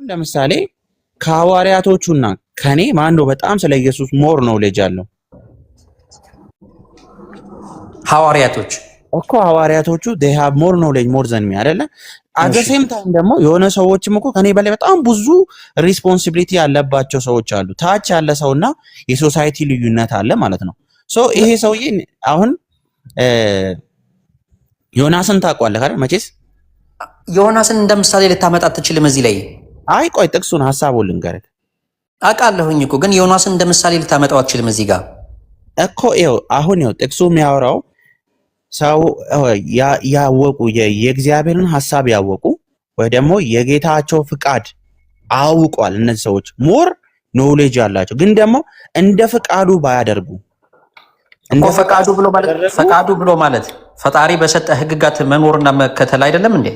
ለምሳሌ ከሐዋርያቶቹና ከኔ ማን ነው በጣም ስለ ኢየሱስ ሞር ኖሌጅ አለው? ሐዋርያቶች እኮ ሐዋርያቶቹ they have more knowledge more than me አይደለ? at the same time ደግሞ የሆነ ሰዎችም እኮ ከኔ በላይ በጣም ብዙ ሪስፖንሲቢሊቲ ያለባቸው ሰዎች አሉ። ታች ያለ ሰውና የሶሳይቲ ልዩነት አለ ማለት ነው። ሶ ይሄ ሰውዬ አሁን ዮናስን ታውቀዋለህ አይደል? መቼስ ዮናስን እንደምሳሌ ልታመጣ ትችልም እዚህ ላይ። አይ ቆይ ጥቅሱን ሐሳቡን ልንገርህ። አውቃለሁኝ እኮ ግን ዮናስን እንደምሳሌ ልታመጣው አትችልም እዚህ ጋር እኮ ይኸው አሁን ይኸው ጥቅሱ የሚያወራው ሰው ያወቁ የእግዚአብሔርን ሐሳብ ያወቁ ወይ ደግሞ የጌታቸው ፍቃድ አውቋል። እነዚህ ሰዎች ሞር ኖሌጅ ያላቸው ግን ደግሞ እንደ ፍቃዱ ባያደርጉ ፈቃዱ ብሎ ማለት ፈጣሪ በሰጠ ህግጋት መኖርና መከተል አይደለም እንዴ?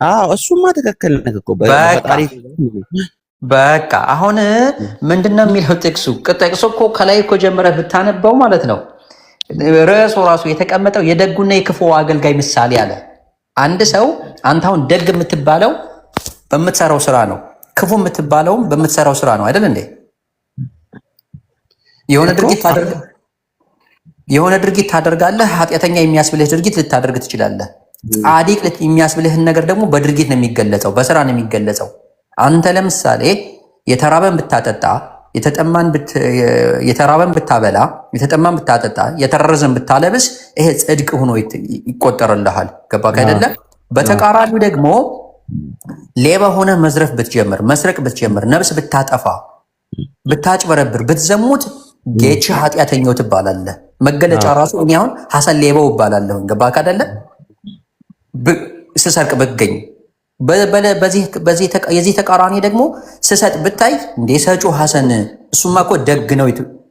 አዎ እሱማ ትክክል ነህ እኮ በቃ አሁን ምንድነው የሚለው ጥቅሱ? ጥቅሱ እኮ ከላይ እኮ ጀምረህ ብታነበው ማለት ነው ርዕሱ ራሱ የተቀመጠው የደጉና የክፉ አገልጋይ ምሳሌ አለ። አንድ ሰው አንተ አሁን ደግ የምትባለው በምትሰራው ስራ ነው፣ ክፉ የምትባለውም በምትሰራው ስራ ነው አይደል እንዴ? የሆነ ድርጊት ታደርጋለህ፣ ኃጢአተኛ የሚያስብልህ ድርጊት ልታደርግ ትችላለህ። ጻድቅ የሚያስብልህን ነገር ደግሞ በድርጊት ነው የሚገለጸው፣ በስራ ነው የሚገለጸው። አንተ ለምሳሌ የተራበን ብታጠጣ፣ የተራበን ብታበላ፣ የተጠማን ብታጠጣ፣ የተረዘን ብታለብስ ይሄ ጽድቅ ሆኖ ይቆጠርልሃል። ገባህ አይደለ? በተቃራኒው ደግሞ ሌባ ሆነ መዝረፍ ብትጀምር፣ መስረቅ ብትጀምር፣ ነፍስ ብታጠፋ፣ ብታጭበረብር፣ ብትዘሙት ጌች ኃጢአተኛው ትባላለህ። መገለጫ ራሱ እኔ አሁን ሐሰን ሌባው እባላለሁ። ገባህ አይደለ? ስሰርቅ ብገኝ የዚህ ተቃራኒ ደግሞ ስሰጥ ብታይ እንደ ሰጩ ሐሰን እሱማ እኮ ደግ ነው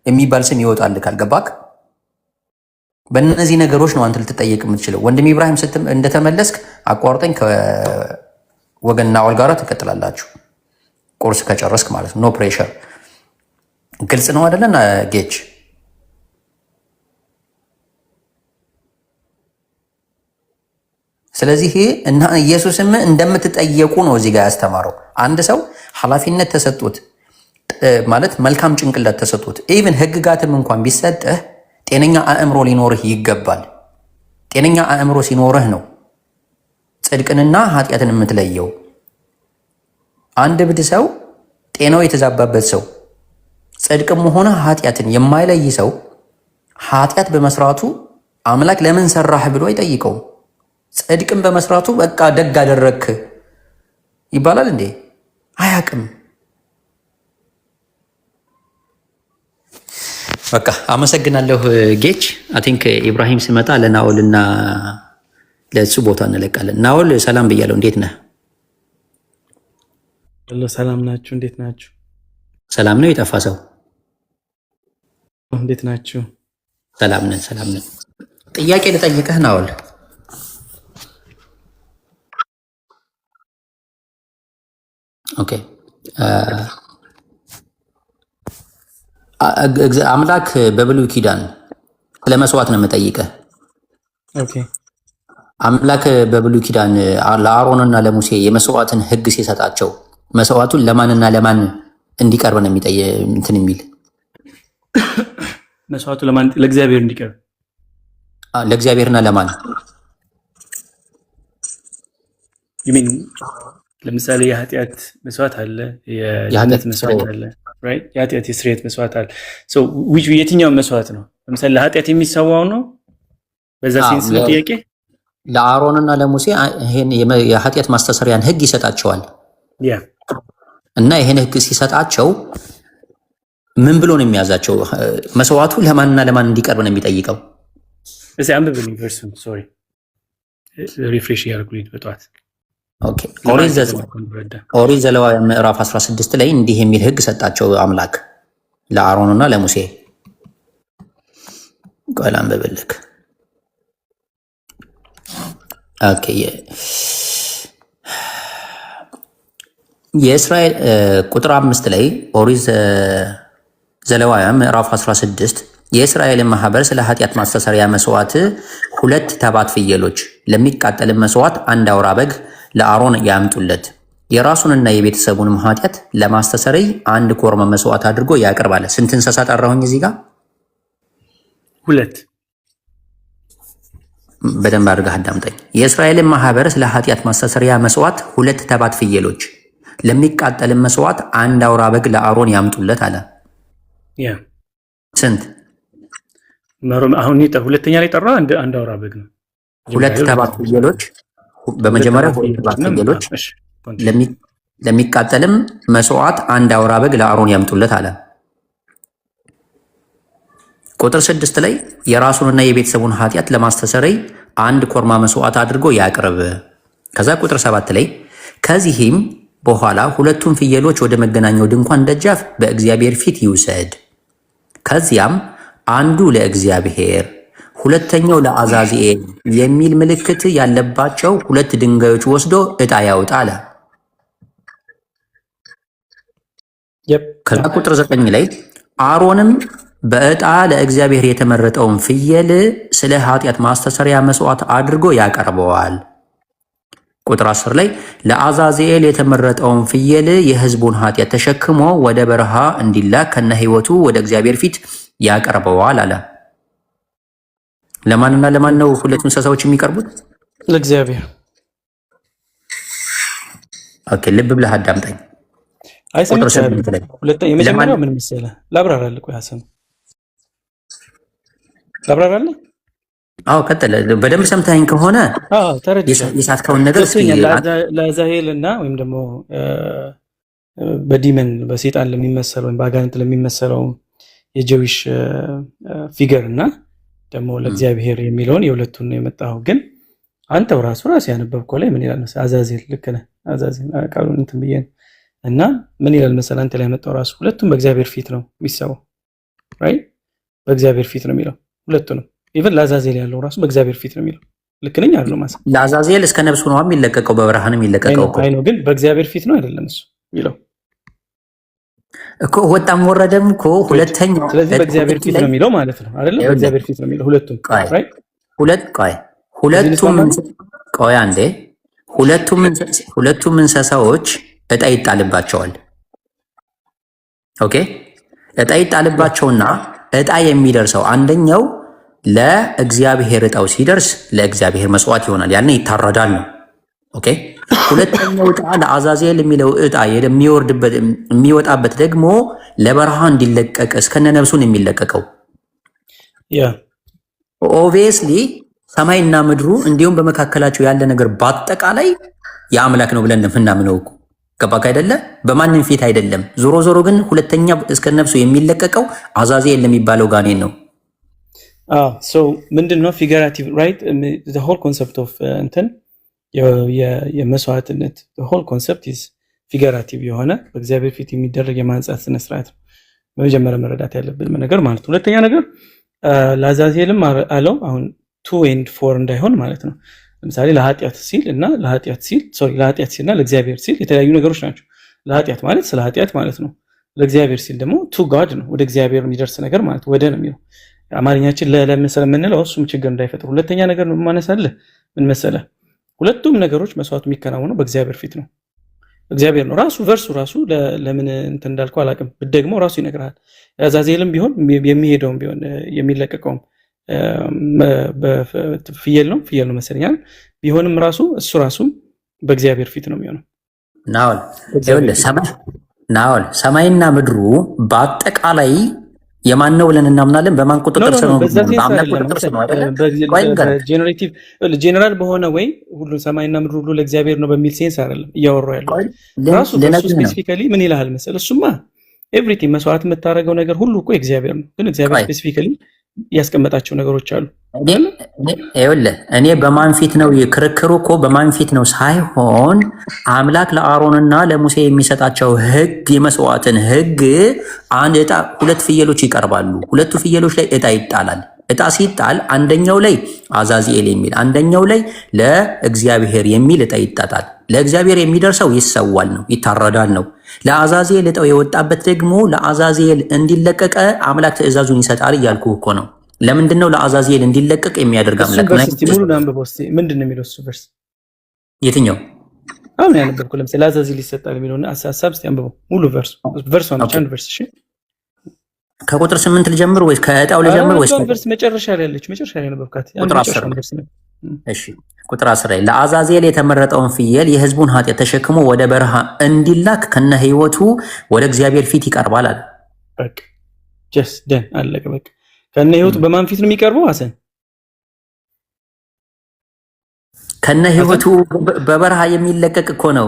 የሚባል ስም ይወጣልህ። ካልገባክ በእነዚህ ነገሮች ነው አንተ ልትጠየቅ የምትችለው። ወንድም ኢብራሂም እንደተመለስክ አቋርጠኝ፣ ከወገን ናኦል ጋር ትቀጥላላችሁ ቁርስ ከጨረስክ ማለት ነው። ኖ ፕሬሸር። ግልጽ ነው አይደለን ጌች? ስለዚህ እና ኢየሱስም እንደምትጠየቁ ነው እዚህ ጋር ያስተማረው። አንድ ሰው ኃላፊነት ተሰጥቶት ማለት መልካም ጭንቅላት ተሰጥቶት ኢቭን ህግጋትም እንኳን ቢሰጥህ ጤነኛ አእምሮ ሊኖርህ ይገባል። ጤነኛ አእምሮ ሲኖርህ ነው ጽድቅንና ኃጢአትን የምትለየው። አንድ ብድ ሰው፣ ጤናው የተዛባበት ሰው፣ ጽድቅም ሆነ ኃጢአትን የማይለይ ሰው ኃጢአት በመስራቱ አምላክ ለምን ሰራህ ብሎ አይጠይቀውም። ጽድቅም በመስራቱ በቃ ደግ አደረግክ ይባላል እንዴ? አያቅም። በቃ አመሰግናለሁ ጌች። አይ ቲንክ ኢብራሂም ሲመጣ ለናኦልና ለሱ ቦታ እንለቃለን። ናኦል ሰላም ብያለሁ። እንዴት ነህ? ሰላም ናችሁ? እንዴት ናችሁ? ሰላም ነው። የጠፋ ሰው እንዴት ናችሁ? ሰላም ነን፣ ሰላም ነን። ጥያቄ ልጠይቅህ ናኦል። ኦኬ አምላክ በብሉይ ኪዳን ስለ መስዋዕት ነው የምጠይቀህ። ኦኬ አምላክ በብሉይ ኪዳን ለአሮንና ለሙሴ የመስዋዕትን ሕግ ሲሰጣቸው መስዋዕቱን ለማንና ለማን እንዲቀርብ ነው እንትን የሚል መስዋዕቱ ለማን? ለእግዚአብሔር እንዲቀርብ። ለእግዚአብሔርና ለማን? ይሚን ለምሳሌ የኃጢአት መስዋዕት አለ፣ የድነት መስዋዕት አለ፣ ራይት? የኃጢአት የስርየት መስዋዕት አለ። ሶ የትኛው መስዋዕት ነው? ለምሳሌ ለኃጢአት የሚሰዋው ነው? በዛ ሴንስ ነው ጥያቄ። ለአሮንና ለሙሴ ይሄን የኃጢአት ማስተሰሪያን ሕግ ይሰጣቸዋል። ያ እና ይሄን ሕግ ሲሰጣቸው ምን ብሎ ነው የሚያዛቸው? መስዋዕቱ ለማንና ለማን እንዲቀርብ ነው የሚጠይቀው? እስኪ አንብብልኝ ቨርሱን። ሶሪ ሪፍሬሽ ያርጉልኝ በጠዋት። ኦኬ ኦሪት ዘሌዋውያን ምዕራፍ 16 ላይ እንዲህ የሚል ሕግ ሰጣቸው አምላክ ለአሮንና ለሙሴ። ቆይ ላንብብልክ። ኦኬ የእስራኤል ቁጥር 5 ላይ ኦሪት ዘሌዋውያን ምዕራፍ 16 የእስራኤልን ማህበር ስለ ኃጢአት ማስተሰሪያ መስዋዕት 2 ተባት ፍየሎች ለሚቃጠል መስዋዕት 1 አውራ በግ ለአሮን ያምጡለት። የራሱንና የቤተሰቡንም ኃጢአት ለማስተሰረይ አንድ ኮርማ መስዋዕት አድርጎ ያቀርባል። ስንት እንስሳ ጠራሁኝ እዚህ ጋር? 2። በደንብ አድርገህ አዳምጠኝ። የእስራኤልን ማህበር ስለ ኃጢአት ማስተሰሪያ መስዋዕት 2 ተባት ፍየሎች፣ ለሚቃጠልም መስዋዕት 1 አውራ በግ ለአሮን ያምጡለት አለ። ስንት? አሁን ሁለተኛ ላይ ጠራ አንድ አውራ በግ ነው። 2 ተባት ፍየሎች፣ በመጀመሪያ 2 ተባት ፍየሎች፣ ለሚቃጠልም መስዋዕት 1 አውራ በግ ለአሮን ያምጡለት አለ። ቁጥር 6 ላይ የራሱንና የቤተሰቡን ኃጢአት ለማስተሰረይ 1 ኮርማ መስዋዕት አድርጎ ያቅርብ። ከዛ ቁጥር 7 ላይ ከዚህም በኋላ 2ቱን ፍየሎች ወደ መገናኛው ድንኳን ደጃፍ በእግዚአብሔር ፊት ይውሰድ። ከዚያም አንዱ ለእግዚአብሔር 2ኛው ለአዛዚኤል የሚል ምልክት ያለባቸው 2 ድንጋዮች ወስዶ ዕጣ ያውጣ አለ። ከዛ ቁጥር 9 ላይ አሮንም በዕጣ ለእግዚአብሔር የተመረጠውን ፍየል ስለ ኃጢአት ማስተሰሪያ መስዋዕት አድርጎ ያቀርበዋል። ቁጥር 10 ላይ ለአዛዚኤል የተመረጠውን ፍየል የሕዝቡን ኃጢአት ተሸክሞ ወደ በረሃ እንዲላክ ከነ ሕይወቱ ወደ እግዚአብሔር ፊት ያቀርበዋል አለ። ለማንና ለማን ነው 2 እንስሳዎች የሚቀርቡት? ለእግዚአብሔር። ኦኬ፣ ልብ ብለህ አዳምጠኝ። ቁጥር 8 ላይ የመጀመሪያው ምን መሰለህ? ላብራራልህ። ቆይ ሐሰን ላብራራልህ። አዎ ቀጥል። በደንብ ሰምተኸኝ ከሆነ የሳትከውን ነገር ለአዛሄል እና ወይም ደግሞ በዲመን በሰይጣን ለሚመሰለው ወይም በአጋንንት ለሚመሰለው የጀዊሽ ፊገር እና ደግሞ ለእግዚአብሔር የሚለውን የሁለቱን ነው የመጣው። ግን አንተው ራሱ ያነበብከው ላይ ምን ይላል መሰለህ? አዛዜል ልክ ነህ። አዛዜል ቃሉን እንትን ብዬ እና ምን ይላል መሰለህ? አንተ ላይ ያመጣው ራሱ ሁለቱም በእግዚአብሔር ፊት ነው የሚሰዋው። ራይት፣ በእግዚአብሔር ፊት ነው የሚለው ሁለቱንም። ኢቭን ለአዛዜል ያለው ራሱ በእግዚአብሔር ፊት ነው የሚለው። ልክ ነኝ አይደል? ማለት ለአዛዜል እስከ ነፍሱ ነው የሚለቀቀው፣ በብርሃን የሚለቀቀው እኮ አይ ነው። ግን በእግዚአብሔር ፊት ነው አይደለም እሱ የሚለው እኮ ወጣም ወረደም እኮ ሁለተኛው። ስለዚህ በእግዚአብሔር ፊት ነው የሚለው ማለት ነው አይደለም? በእግዚአብሔር ፊት ነው የሚለው ሁለቱም። ራይት፣ ቆይ አንዴ። ሁለቱም እንስሳዎች ዕጣ ይጣልባቸዋል። ኦኬ፣ ዕጣ ይጣልባቸውና ዕጣ የሚደርሰው አንደኛው ለእግዚአብሔር ዕጣው ሲደርስ ለእግዚአብሔር መስዋዕት ይሆናል። ያኔ ይታረዳል ነው። ኦኬ፣ ሁለተኛው ዕጣ ለአዛዜል የሚለው ዕጣ የሚወጣበት ደግሞ ለበረሃ እንዲለቀቅ እስከነ ነፍሱን የሚለቀቀው ኦብቪየስሊ ሰማይና ምድሩ እንዲሁም በመካከላቸው ያለ ነገር በአጠቃላይ የአምላክ ነው ብለን የምናምነው እኮ ገባክ አይደለ? በማንም ፊት አይደለም። ዞሮ ዞሮ ግን ሁለተኛ እስከ ነፍሱ የሚለቀቀው አዛዜል የሚባለው ጋኔን ነው። ምንድነው ፊገራቲቭ ራይት? the whole concept of እንትን የመስዋዕትነት the whole concept is ፊገራቲቭ የሆነ በእግዚአብሔር ፊት የሚደረግ የማንጻት ስነ ስርዓት ነው። በመጀመሪያ መረዳት ያለብን ነገር ማለት ነው። ሁለተኛ ነገር ለአዛዜልም አለው አሁን 2 and 4 እንዳይሆን ማለት ነው። ለምሳሌ ለኃጢአት ሲል እና ለእግዚአብሔር ሲል የተለያዩ ነገሮች ናቸው። ለኃጢአት ማለት ስለ ኃጢአት ማለት ነው። ለእግዚአብሔር ሲል ደግሞ ቱ ጋድ ነው፣ ወደ እግዚአብሔር የሚደርስ ነገር ማለት ወደ ነው የሚለው አማርኛችን ለምሳሌ የምንለው እሱም ችግር እንዳይፈጥር። ሁለተኛ ነገር ነው ማነሳለህ ምን መሰለህ? ሁለቱም ነገሮች መስዋዕቱ የሚከናወነው በእግዚአብሔር ፊት ነው። እግዚአብሔር ነው ራሱ ቨርሱ ራሱ ለምን እንትን እንዳልከው አላውቅም፣ ብትደግመው ራሱ ይነግራል። አዛዜልም ቢሆን የሚሄደውም ቢሆን የሚለቀቀውም ፍየል ነው መሰለኛል ቢሆንም ራሱ እሱ ራሱ በእግዚአብሔር ፊት ነው የሚሆነው። ናኦል ሰማይና ምድሩ በአጠቃላይ የማን ነው ብለን እናምናለን? በማን ቁጥጥር ስር ነው? በአምላክ ቁጥጥር ስር ነው አይደል? ጀነሬቲቭ ጀነራል በሆነ ወይ ሁሉ ሰማይና ምድሩ ሁሉ ለእግዚአብሔር ነው በሚል ሴንስ አይደለም እያወራው ያለው። ራሱ ስፔሲፊካሊ ምን ይላል መሰለህ? እሱማ ኤቭሪቲንግ መስዋዕት የምታደርገው ነገር ሁሉ እኮ እግዚአብሔር ነው። ግን እግዚአብሔር ስፔሲፊካሊ ያስቀመጣቸው ነገሮች አሉ። ይኸውልህ እኔ በማን ፊት ነው ክርክሩ እኮ በማን ፊት ነው ሳይሆን አምላክ ለአሮንና ለሙሴ የሚሰጣቸው ሕግ የመስዋዕትን ሕግ አንድ ዕጣ 2 ፍየሎች ይቀርባሉ። 2ቱ ፍየሎች ላይ ዕጣ ይጣላል። ዕጣ ሲጣል አንደኛው ላይ አዛዚኤል የሚል አንደኛው ላይ ለእግዚአብሔር የሚል ዕጣ ይጣጣል። ለእግዚአብሔር የሚደርሰው ይሰዋል ነው ይታረዳል ነው። ለአዛዚኤል ዕጣው የወጣበት ደግሞ ለአዛዚኤል እንዲለቀቀ አምላክ ትእዛዙን ይሰጣል እያልኩ እኮ ነው። ለምንድን ነው ለአዛዚኤል እንዲለቀቅ የሚያደርግ አምላክ ነው? ሙሉ አንብቦ ምንድን ነው የሚለው እሱ ቨርስ? የትኛው? አሁን ያነበብኩ ለምሳሌ ለአዛዚ ሊሰጣል የሚለውን ሐሳብ እስቲ አንብበው ሙሉ ቨርስ አንድ ቨርስ እሺ ከቁጥር 8 ልጀምር ወይስ ከዕጣው ልጀምር ወይስ ቨርስ መጨረሻ ላይ ያለች መጨረሻ ላይ ያነበብካት ቁጥር 10? እሺ ቁጥር 10 ላይ ለአዛዜል የተመረጠውን ፍየል የሕዝቡን ኃጢአት ተሸክሞ ወደ በረሃ እንዲላክ ከነ ሕይወቱ ወደ እግዚአብሔር ፊት ይቀርባል አለ። በቃ ጀስ ደን አለቀ። በቃ ከነ ሕይወቱ በማን ፊት ነው የሚቀርበው? ሐሰን ከነ ሕይወቱ በበረሃ የሚለቀቅ እኮ ነው።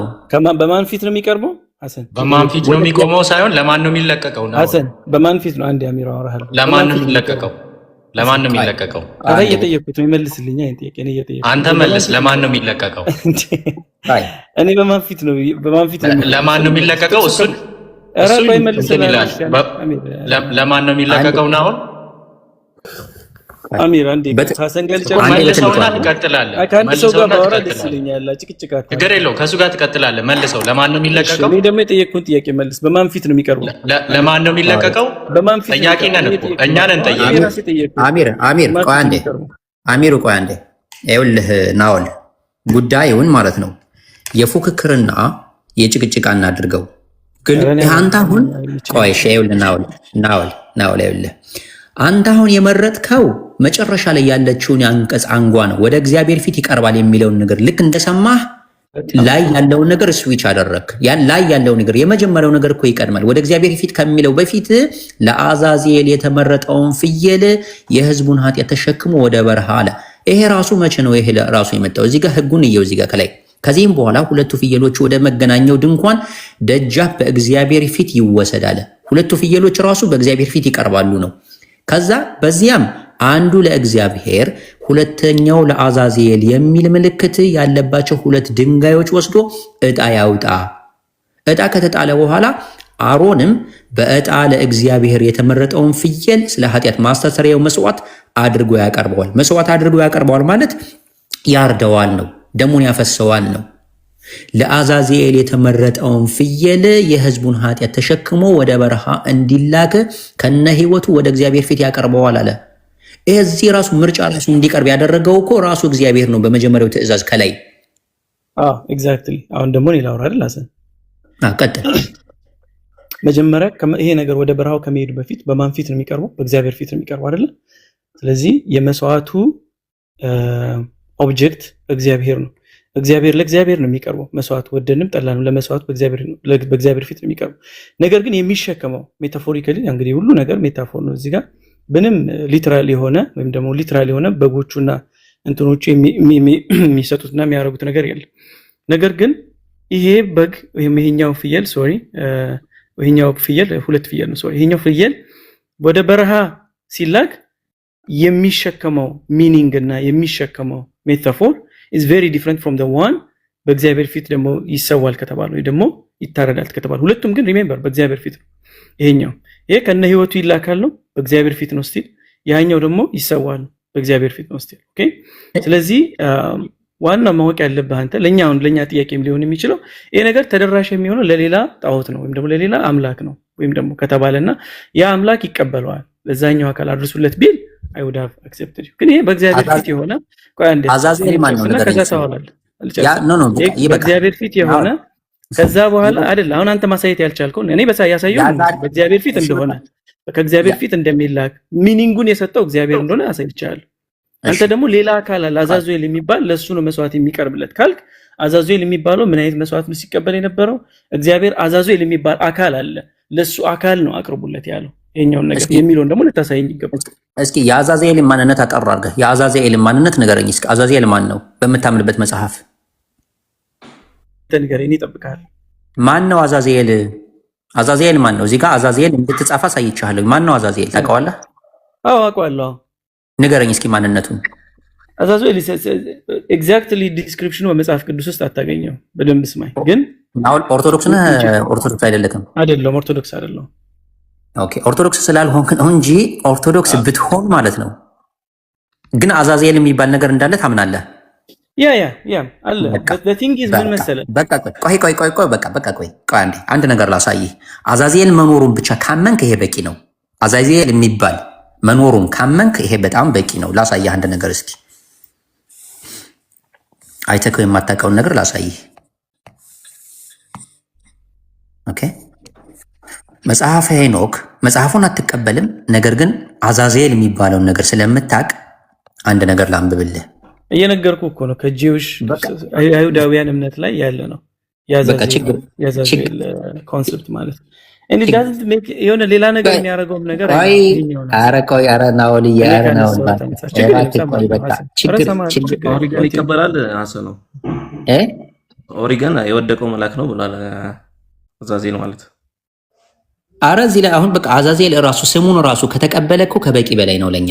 በማን ፊት ነው የሚቀርበው? ሐሰን በማን ፊት ነው የሚቆመው ሳይሆን ለማን ነው የሚለቀቀው ነው። ሐሰን በማን ፊት ነው? አንድ አሚራ አወራሃል። ለማን ነው የሚለቀቀው? ለማን ነው የሚለቀቀው? አረ እየጠየቅኩት ነው ይመልስልኝ። አይን ጥያቄ ነው እየጠየቅኩት። አንተ መልስ። ለማን ነው የሚለቀቀው? እኔ በማን ፊት ነው ለማን ነው የሚለቀቀው? እሱን አረ ቆይ መልስልኝ። ለማን ነው የሚለቀቀው ነው? አሁን አሚር አንዴ ሐሰን ጋር ልጨርስ። መልሰውና ትቀጥላለህ። ከአንድ ሰው ጋር ባወራ ደስ ይለኛል። ጭቅጭቃት ችግር የለውም። ከሱ ጋር ትቀጥላለህ። መልሰው። ለማን ነው የሚለቀቀው? እኔ ደግሞ የጠየቅኩን ጥያቄ መልስ። በማን ፊት ነው የሚቀርበው? ለማን ነው የሚለቀቀው? በማን ፊት? ጥያቄ ነን እኮ እኛ ነን ጠያቂ። አሚር ቆይ አንዴ፣ አሚሩ ቆይ አንዴ። ይኸውልህ ናኦል ጉዳዩን ማለት ነው የፉክክርና የጭቅጭቅ እናድርገው። ግን አንተ አሁን ቆይ ይኸውልህ ናኦል ይኸውልህ አንተ አሁን የመረጥከው መጨረሻ ላይ ያለችውን አንቀጽ አንጓ ነው። ወደ እግዚአብሔር ፊት ይቀርባል የሚለውን ነገር ልክ እንደሰማህ ላይ ያለውን ነገር ስዊች አደረክ። ላይ ያለው ነገር የመጀመሪያው ነገር እኮ ይቀድማል። ወደ እግዚአብሔር ፊት ከሚለው በፊት ለአዛዜል የተመረጠውን ፍየል የሕዝቡን ኃጢአት ተሸክሞ ወደ በረሃ አለ። ይሄ ራሱ መቼ ነው? ይሄ ራሱ የመጣው እዚህ ጋር ህጉን እየው እዚህ ጋር ከላይ። ከዚህም በኋላ ሁለቱ ፍየሎች ወደ መገናኛው ድንኳን ደጃፍ በእግዚአብሔር ፊት ይወሰዳል። ሁለቱ ፍየሎች ራሱ በእግዚአብሔር ፊት ይቀርባሉ ነው። ከዛ በዚያም አንዱ ለእግዚአብሔር ሁለተኛው ለአዛዜል የሚል ምልክት ያለባቸው ሁለት ድንጋዮች ወስዶ ዕጣ ያውጣ። ዕጣ ከተጣለ በኋላ አሮንም በዕጣ ለእግዚአብሔር የተመረጠውን ፍየል ስለ ኃጢአት ማስተስረያው መስዋዕት አድርጎ ያቀርበዋል። መስዋዕት አድርጎ ያቀርበዋል ማለት ያርደዋል ነው፣ ደሙን ያፈሰዋል ነው። ለአዛዜል የተመረጠውን ፍየል የሕዝቡን ኃጢአት ተሸክሞ ወደ በረሃ እንዲላክ ከነ ሕይወቱ ወደ እግዚአብሔር ፊት ያቀርበዋል አለ። እዚህ ራሱ ምርጫ ራሱ እንዲቀርብ ያደረገው እኮ ራሱ እግዚአብሔር ነው በመጀመሪያው ትእዛዝ ከላይ። ኤግዛክትሊ። አሁን ደግሞ ሌላ አውራ አይደል ሐሰን? ቀጥል። መጀመሪያ ይሄ ነገር ወደ በረሃው ከመሄዱ በፊት በማን ፊት ነው የሚቀርበው? በእግዚአብሔር ፊት ነው የሚቀርበው አይደል? ስለዚህ የመስዋዕቱ ኦብጀክት እግዚአብሔር ነው። ለእግዚአብሔር ነው የሚቀርበው። መስዋዕት ወደንም ጠላንም ለመስዋዕት በእግዚአብሔር ፊት ነው የሚቀርበው። ነገር ግን የሚሸከመው ሜታፎሪካሊ እንግዲህ ሁሉ ነገር ሜታፎር ነው። እዚህ ጋር ምንም ሊትራል የሆነ ወይም ደግሞ ሊትራል የሆነ በጎቹና እንትኖቹ የሚሰጡትና የሚያደርጉት ነገር የለም። ነገር ግን ይሄ በግ ወይም ይሄኛው ፍየል ሁለት ፍየል ነው። ይሄኛው ፍየል ወደ በረሃ ሲላክ የሚሸከመው ሚኒንግ እና የሚሸከመው ሜታፎር is very different from the one በእግዚአብሔር ፊት ደግሞ ይሰዋል ከተባለው ወይ ደግሞ ይታረዳል ከተባለው። ሁለቱም ግን ሪሜምበር በእግዚአብሔር ፊት ነው። ይሄ ከነ ሕይወቱ ይላካል ነው በእግዚአብሔር ፊት ነው ስቲል። ያኛው ደግሞ ይሰዋል በእግዚአብሔር ፊት ነው ስቲል። ኦኬ። ስለዚህ ዋና ማወቅ ያለብህ አንተ ለኛ ጥያቄም ሊሆን የሚችለው ይሄ ነገር ተደራሽ የሚሆነው ለሌላ ጣዖት ነው ወይም ደግሞ ለሌላ አምላክ ነው ወይም ደግሞ ከተባለና ያ አምላክ ይቀበለዋል ለዛኛው አካል አድርሱለት ቢል I would have accepted you። ግን ይሄ በእግዚአብሔር ፊት የሆነ አዛዜል ማን ነው ነገር በእግዚአብሔር ፊት የሆነ ከዛ በኋላ አይደል አሁን አንተ ማሳየት ያልቻልከው እኔ ያሳየው በእግዚአብሔር ፊት እንደሆነ ከእግዚአብሔር ፊት እንደሚላክ ሚኒንጉን የሰጠው እግዚአብሔር እንደሆነ አሳይቻለሁ። አንተ ደግሞ ሌላ አካል አለ አዛዜል የሚባል ለሱ ነው መስዋዕት የሚቀርብለት ካልክ አዛዜል የሚባለው ምን አይነት መስዋዕት ነው ሲቀበል የነበረው? እግዚአብሔር አዛዜል የሚባል አካል አለ ለሱ አካል ነው አቅርቡለት ያለው። ይሄኛውን ነገር የሚለውን ደግሞ ልታሳየኝ ይገባል። እስኪ የአዛዜልን ማንነት አጠር አድርገህ የአዛዜልን ማንነት ንገረኝ እስኪ። አዛዜል ማን ነው በምታምንበት መጽሐፍ? ተንገረኝ ይጠብቃል። ማን ነው አዛዜል? አዛዜል ማን ነው? እዚህ ጋር አዛዜል እንድትጻፍ አሳይቻለሁ። ማን ነው አዛዜል ታውቀዋለህ? አዎ አውቀዋለሁ። ንገረኝ እስኪ ማንነቱን። አዛዜል ኤግዛክትሊ ዲስክሪፕሽኑ በመጽሐፍ ቅዱስ ውስጥ አታገኘው። በደንብ ስማኝ። ግን አሁን ኦርቶዶክስ ነህ? ኦርቶዶክስ አይደለክም? አይደለም፣ ኦርቶዶክስ አይደለም። ኦኬ፣ ኦርቶዶክስ ስላልሆንክ ነው እንጂ ኦርቶዶክስ ብትሆን ማለት ነው። ግን አዛዜል የሚባል ነገር እንዳለ ታምናለህ? ያ አለ። the thing is ምን መሰለህ? በቃ ቆይ አንድ ነገር ላሳይህ። አዛዜል መኖሩን ብቻ ካመንክ ይሄ በቂ ነው። አዛዜል የሚባል መኖሩን ካመንክ ይሄ በጣም በቂ ነው። ላሳይህ አንድ ነገር እስኪ። አይተከው የማታውቀውን ነገር ላሳይህ። ኦኬ መጽሐፈ ሄኖክ መጽሐፉን አትቀበልም፣ ነገር ግን አዛዜል የሚባለውን ነገር ስለምታቅ አንድ ነገር ላንብብልህ። እየነገርኩ እኮ ነው ከጂውሽ አይሁዳውያን እምነት ላይ ያለ ነው ያዛዜል ኮንሰፕት ማለት ነው። እንዴ ዳዝንት ሜክ የሆነ ሌላ ነገር የሚያደርገውም ነገር አረቀው ያረናውል ያረናውል ኦሪገን ይቀበላል ሐሰን ነው ኦሪገን የወደቀው መልአክ ነው ብሏል አዛዜል ማለት። አረ እዚህ ላይ አሁን በቃ አዛዜል ራሱ ስሙን ራሱ ከተቀበለ እኮ ከበቂ በላይ ነው ለኛ።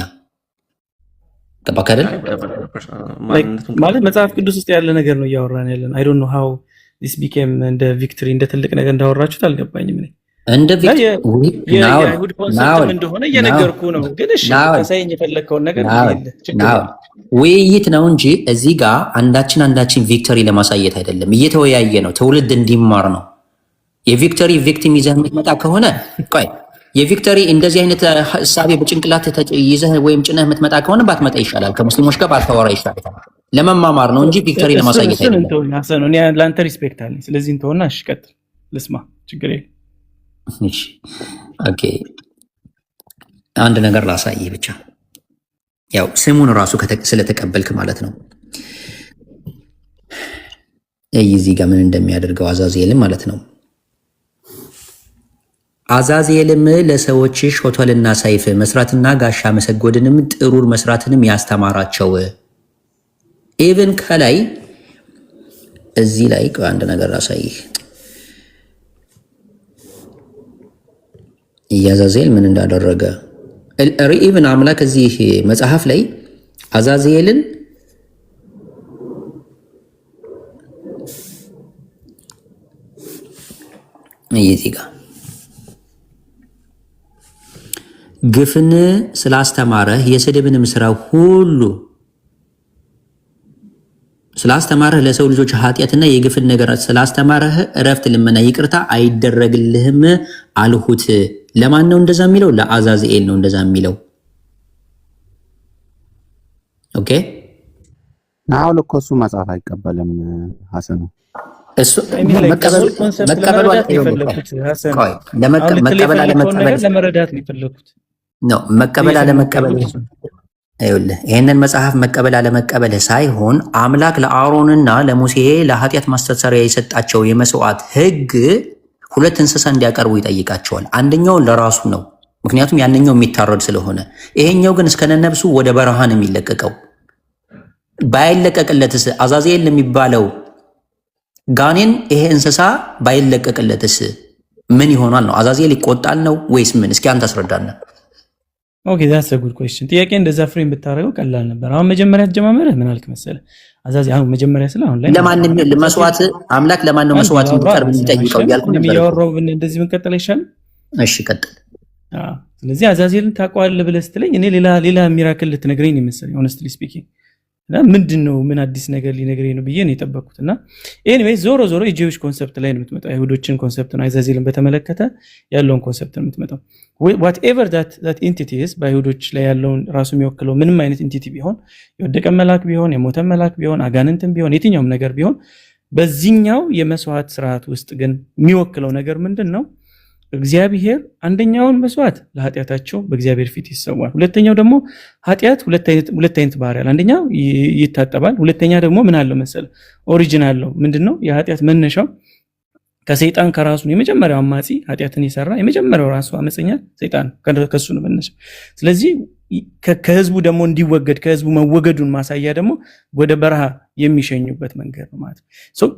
ማለት መጽሐፍ ቅዱስ ውስጥ ያለ ነገር ነው እያወራን ያለን። አይ ዶንት ኖ ሃው ዲስ ቢኬም እንደ ቪክቶሪ እንደ ትልቅ ነገር እንዳወራችሁት አልገባኝም። እኔ እንደ ቪክቶሪ የአይሁድ ኮንሰፕት እንደሆነ እየነገርኩ ነው። ግን እሺ ታሳየኝ የፈለከውን ነገር ውይይት ነው እንጂ እዚህ ጋር አንዳችን ቪክቶሪ ለማሳየት አይደለም። እየተወያየ ነው፣ ትውልድ እንዲማር ነው። የቪክቶሪ ቪክቲም ይዘህ የምትመጣ ከሆነ ቆይ የቪክቶሪ እንደዚህ አይነት ሐሳቤ በጭንቅላት ይዘህ ወይም ጭነህ የምትመጣ ከሆነ ባትመጣ ይሻላል። ከሙስሊሞች ጋር ባታወራ ይሻላል። ለመማማር ነው እንጂ ቪክቶሪ ለማሳየት አይደለም። እኔ ለአንተ ሪስፔክት አለኝ። ስለዚህ እንተውና እሺ ቀጥል፣ ልስማ፣ ችግር የለም። እሺ ኦኬ፣ አንድ ነገር ላሳይህ ብቻ፣ ያው ስሙን ራሱ ስለተቀበልክ ማለት ነው። እዚህ ጋር ምን እንደሚያደርገው አዛዜልም ማለት ነው። አዛዜልም ለሰዎች ሾተልና ሰይፍ መስራትና ጋሻ መሰጎድንም ጥሩር መስራትንም ያስተማራቸው። ኢቭን ከላይ እዚህ ላይ አንድ ነገር አሳይህ። አዛዜል ምን እንዳደረገ ኢቭን አምላክ እዚህ መጽሐፍ ላይ አዛዜልን እዚህ ጋር ግፍን ስላስተማረህ የስድብንም ስራ ሁሉ ስላስተማረህ ለሰው ልጆች ኃጢአትና የግፍን ነገር ስላስተማረህ እረፍት፣ ልመና፣ ይቅርታ አይደረግልህም አልሁት። ለማን ነው እንደዛ የሚለው? ለአዛዜል ነው እንደዛ የሚለው። ኦኬ አሁን እኮ እሱ መጽሐፍ አይቀበልም ሐሰኑ እሱ መቀበል ለመረዳት ነው የፈለኩት ነው። መቀበል አለመቀበል ይኸውልህ፣ ይህንን መጽሐፍ መቀበል አለመቀበል ሳይሆን አምላክ ለአሮንና ለሙሴ ለኃጢአት ማስተሰሪያ የሰጣቸው የመስዋዕት ሕግ ሁለት እንስሳ እንዲያቀርቡ ይጠይቃቸዋል። አንደኛውን ለራሱ ነው፣ ምክንያቱም ያንኛው የሚታረድ ስለሆነ። ይሄኛው ግን እስከነነብሱ ወደ በረሃ ነው የሚለቀቀው። ባይለቀቅለትስ አዛዜል የሚባለው ጋኔን ይሄ እንስሳ ባይለቀቅለትስ ምን ይሆናል ነው? አዛዜል ይቆጣል ነው ወይስ ምን? እስኪ አንተ አስረዳና። ኦኬ ዛትስ አ ጉድ ኩዌስችን። ጥያቄ እንደዛ ፍሬም ብታረገው ቀላል ነበር። አሁን መጀመሪያ ተጀማመረህ ምን አልክ መሰለህ? አዛዜል አሁን መጀመሪያ ስለ አሁን ላይ ለማንም መስዋዕት አምላክ ለማን ነው መስዋዕት እንዲቀርብ የሚጠይቀው ያልኩ ነበር። ያወራው እንደዚህ ምን ቀጥል አይሻልም? እሺ ቀጥል። ስለዚህ አዛዜልን ታውቀዋለህ ብለህ ስትለኝ እኔ ሌላ ሚራክል ልትነግረኝ ነው መሰለኝ ሆነስትሊ ስፒኪንግ። ምንድነው ምን አዲስ ነገር ሊነግረኝ ነው ብዬ ነው የጠበቅኩት። እና ኤኒዌይ ዞሮ የጂዊሽ ኮንሰፕት ላይ ነው የምትመጣው። አይሁዶችን ኮንሰፕት ነው አዛዜልን በተመለከተ ያለውን ኮንሰፕት ነው የምትመጣው። whatever that entity is በአይሁዶች ላይ ያለውን ራሱ የሚወክለው ምንም አይነት ኢንቲቲ ቢሆን፣ የወደቀ መልአክ ቢሆን፣ የሞተ መልአክ ቢሆን፣ አጋንንትም ቢሆን፣ የትኛውም ነገር ቢሆን በዚህኛው የመስዋዕት ስርዓት ውስጥ ግን የሚወክለው ነገር ምንድን ነው? እግዚአብሔር አንደኛውን መስዋዕት ለኃጢአታቸው በእግዚአብሔር ፊት ይሰዋል። ሁለተኛው ደግሞ ኃጢአት ሁለት አይነት ባህሪ አለ። አንደኛው ይታጠባል። ሁለተኛ ደግሞ ምን አለው መሰለ ኦሪጂን አለው። ምንድነው? የኃጢአት መነሻው ከሰይጣን ከራሱ ነው። የመጀመሪያው አማጺ ኃጢአትን የሰራ የመጀመሪያው ራሱ አመፀኛ ሰይጣን ከሱ ነው መነሻው። ስለዚህ ከህዝቡ ደግሞ እንዲወገድ ከህዝቡ መወገዱን ማሳያ ደግሞ ወደ በረሃ የሚሸኙበት መንገድ ነው ማለት ነው።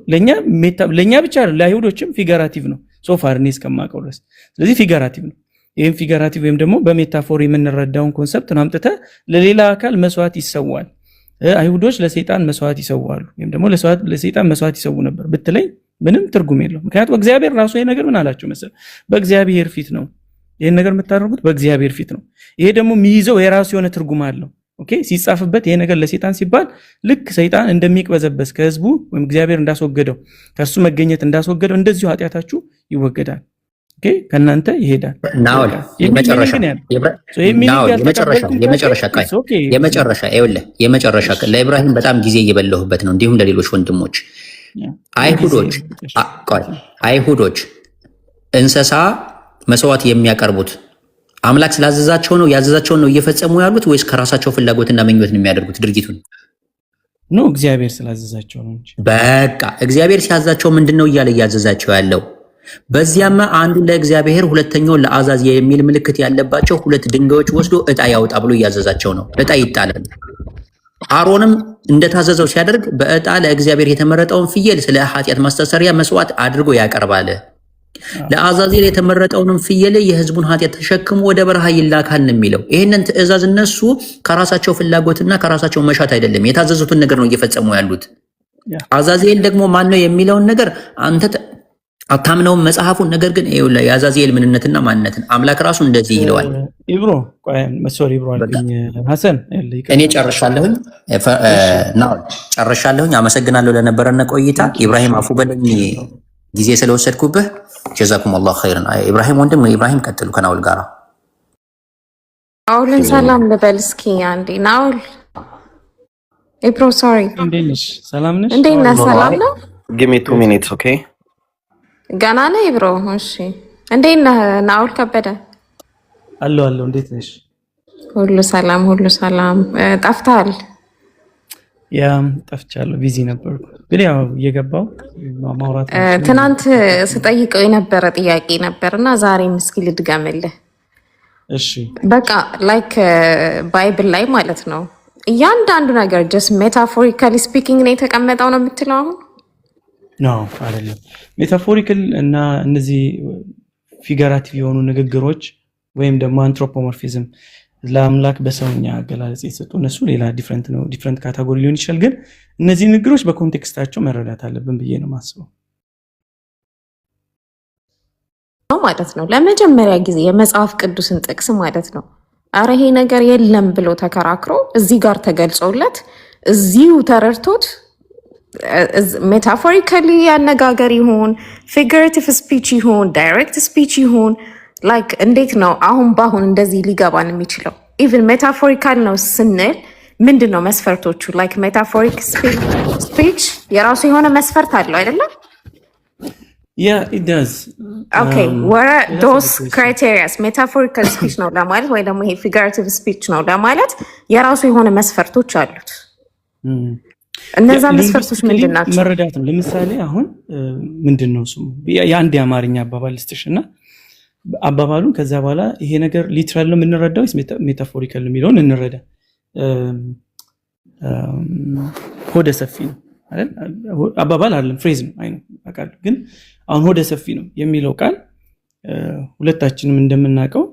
ለኛ ብቻ ለአይሁዶችም ፊጋራቲቭ ነው ሶፋር እኔ እስከማውቀው ድረስ። ስለዚህ ፊጋራቲቭ ነው። ይህም ፊጋራቲቭ ወይም ደግሞ በሜታፎር የምንረዳውን ኮንሰፕት ነው አምጥተህ ለሌላ አካል መስዋዕት ይሰዋል። አይሁዶች ለሰይጣን መስዋዕት ይሰዋሉ ወይም ደግሞ ለሰይጣን መስዋዕት ይሰው ነበር ብትለኝ ምንም ትርጉም የለውም። ምክንያቱም እግዚአብሔር ራሱ ይሄ ነገር ምን አላቸው መሰለህ? በእግዚአብሔር ፊት ነው ይሄን ነገር የምታደርጉት፣ በእግዚአብሔር ፊት ነው። ይሄ ደግሞ የሚይዘው የራሱ የሆነ ትርጉም አለው። ኦኬ ሲጻፍበት ይሄ ነገር ለሰይጣን ሲባል ልክ ሰይጣን እንደሚቅበዘበዝ ከህዝቡ ወይም እግዚአብሔር እንዳስወገደው ከሱ መገኘት እንዳስወገደው እንደዚሁ ኃጢአታችሁ ይወገዳል። ኦኬ ከናንተ ይሄዳል። የመጨረሻ ለኢብራሂም በጣም ጊዜ እየበለሁበት ነው፣ እንዲሁም ለሌሎች ወንድሞች አይሁዶች እንስሳ መስዋዕት የሚያቀርቡት አምላክ ስላዘዛቸው ነው ያዘዛቸውን ነው እየፈጸሙ ያሉት ወይስ ከራሳቸው ፍላጎትና ምኞት ነው የሚያደርጉት ድርጊቱን? ነው እግዚአብሔር ስላዘዛቸው ነው እንጂ። በቃ እግዚአብሔር ሲያዛቸው ምንድነው እያለ እያዘዛቸው ያለው? በዚያማ አንዱ ለእግዚአብሔር ሁለተኛው ለአዛዝ የሚል ምልክት ያለባቸው 2 ድንጋዮች ወስዶ ዕጣ ያውጣ ብሎ እያዘዛቸው ነው። ዕጣ ይጣላል። አሮንም እንደታዘዘው ሲያደርግ በዕጣ ለእግዚአብሔር የተመረጠውን ፍየል ስለ ኃጢአት ማስተሰሪያ መስዋዕት አድርጎ ያቀርባል። ለአዛዜል የተመረጠውንም ፍየል የሕዝቡን ኃጢአት ተሸክሞ ወደ በረሃ ይላካል ነው የሚለው። ይህንን ትእዛዝ እነሱ ከራሳቸው ፍላጎትና ከራሳቸው መሻት አይደለም የታዘዙትን ነገር ነው እየፈጸሙ ያሉት። አዛዜል ደግሞ ማን ነው የሚለውን ነገር አንተ አታምነውም መጽሐፉን። ነገር ግን ይኸውልህ የአዛዜል ምንነትና ማንነትን አምላክ ራሱ እንደዚህ ይለዋል። ኢብሮ ሶሪ ኢብሮ ሐሰን እኔ ጨርሻለሁኝ። ጨርሻለሁኝ። አመሰግናለሁ ለነበረን ቆይታ። ኢብራሂም አፉ በለኝ ጊዜ ስለወሰድኩብህ። ጀዛኩም አላሁ ኸይረን። ኢብራሂም ወንድም ኢብራሂም ቀጥሉ ከናውል ጋራ። ናውልን ሰላም ልበል እስኪ አንዴ። ናውል ኢብሮ ሶሪ እንዴት ነሽ? ሰላም ነሽ? እንዴት ነህ? ሰላም ነው? ጊቭ ሚ 2 ሚኒትስ ኦኬ። ገና ነህ ኢብሮ? እሺ እንዴት ነህ ናውል ከበደ? አለሁ እንዴት ነሽ? ሁሉ ሰላም ሁሉ ሰላም። ጠፍተሃል? ያ ጠፍቻለሁ፣ ቢዚ ነበርኩ። ግን ያው እየገባው ማውራት ትናንት ስጠይቀው የነበረ ጥያቄ ነበርና ዛሬም እስኪ ልድገምልህ። እሺ በቃ ላይክ ባይብል ላይ ማለት ነው እያንዳንዱ ነገር ጀስት ሜታፎሪካሊ ስፒኪንግ ነው የተቀመጠው ነው የምትለው? አሁን ነው አይደለም። ሜታፎሪካል እና እነዚህ ፊገራቲቭ የሆኑ ንግግሮች ወይም ደግሞ አንትሮፖሞርፊዝም ለአምላክ በሰውኛ አገላለጽ የተሰጡ እነሱ ሌላ ዲፍረንት ነው፣ ዲፍረንት ካታጎሪ ሊሆን ይችላል። ግን እነዚህ ንግግሮች በኮንቴክስታቸው መረዳት አለብን ብዬ ነው ማስበው ማለት ነው። ለመጀመሪያ ጊዜ የመጽሐፍ ቅዱስን ጥቅስ ማለት ነው አረ ይሄ ነገር የለም ብሎ ተከራክሮ እዚህ ጋር ተገልጾለት እዚሁ ተረድቶት ሜታፎሪካሊ አነጋገር ይሁን ፊገሬቲቭ ስፒች ይሁን ዳይሬክት ስፒች ይሁን ላይክ እንዴት ነው አሁን በአሁን እንደዚህ ሊገባን የሚችለው? ኢቭን ሜታፎሪካል ነው ስንል ምንድን ነው መስፈርቶቹ? ላይክ ሜታፎሪክ ስፒች የራሱ የሆነ መስፈርት አለው አይደለም? it does. Okay, what are those criteria? ሜታፎሪካል ስፒች ነው ለማለት ወይ ደግሞ ይሄ ፊገሬቲቭ ስፒች ነው ለማለት የራሱ የሆነ መስፈርቶች አሉት። እነዛ መስፈርቶች ምንድን ናቸው? መረዳት ነው። ለምሳሌ አሁን ምንድን ነው ስሙ የአንድ የአማርኛ አባባል ልስጥሽ እና አባባሉን ከዛ በኋላ ይሄ ነገር ሊትራል ነው የምንረዳው ወይስ ሜታፎሪካል ነው የሚለውን እንረዳ። ሆደ ሰፊ ነው አይደል? አባባል አይደለም ፍሬዝ ነው አይደል? አውቃለሁ። ግን አሁን ሆደ ሰፊ ነው የሚለው ቃል ሁለታችንም እንደምናውቀው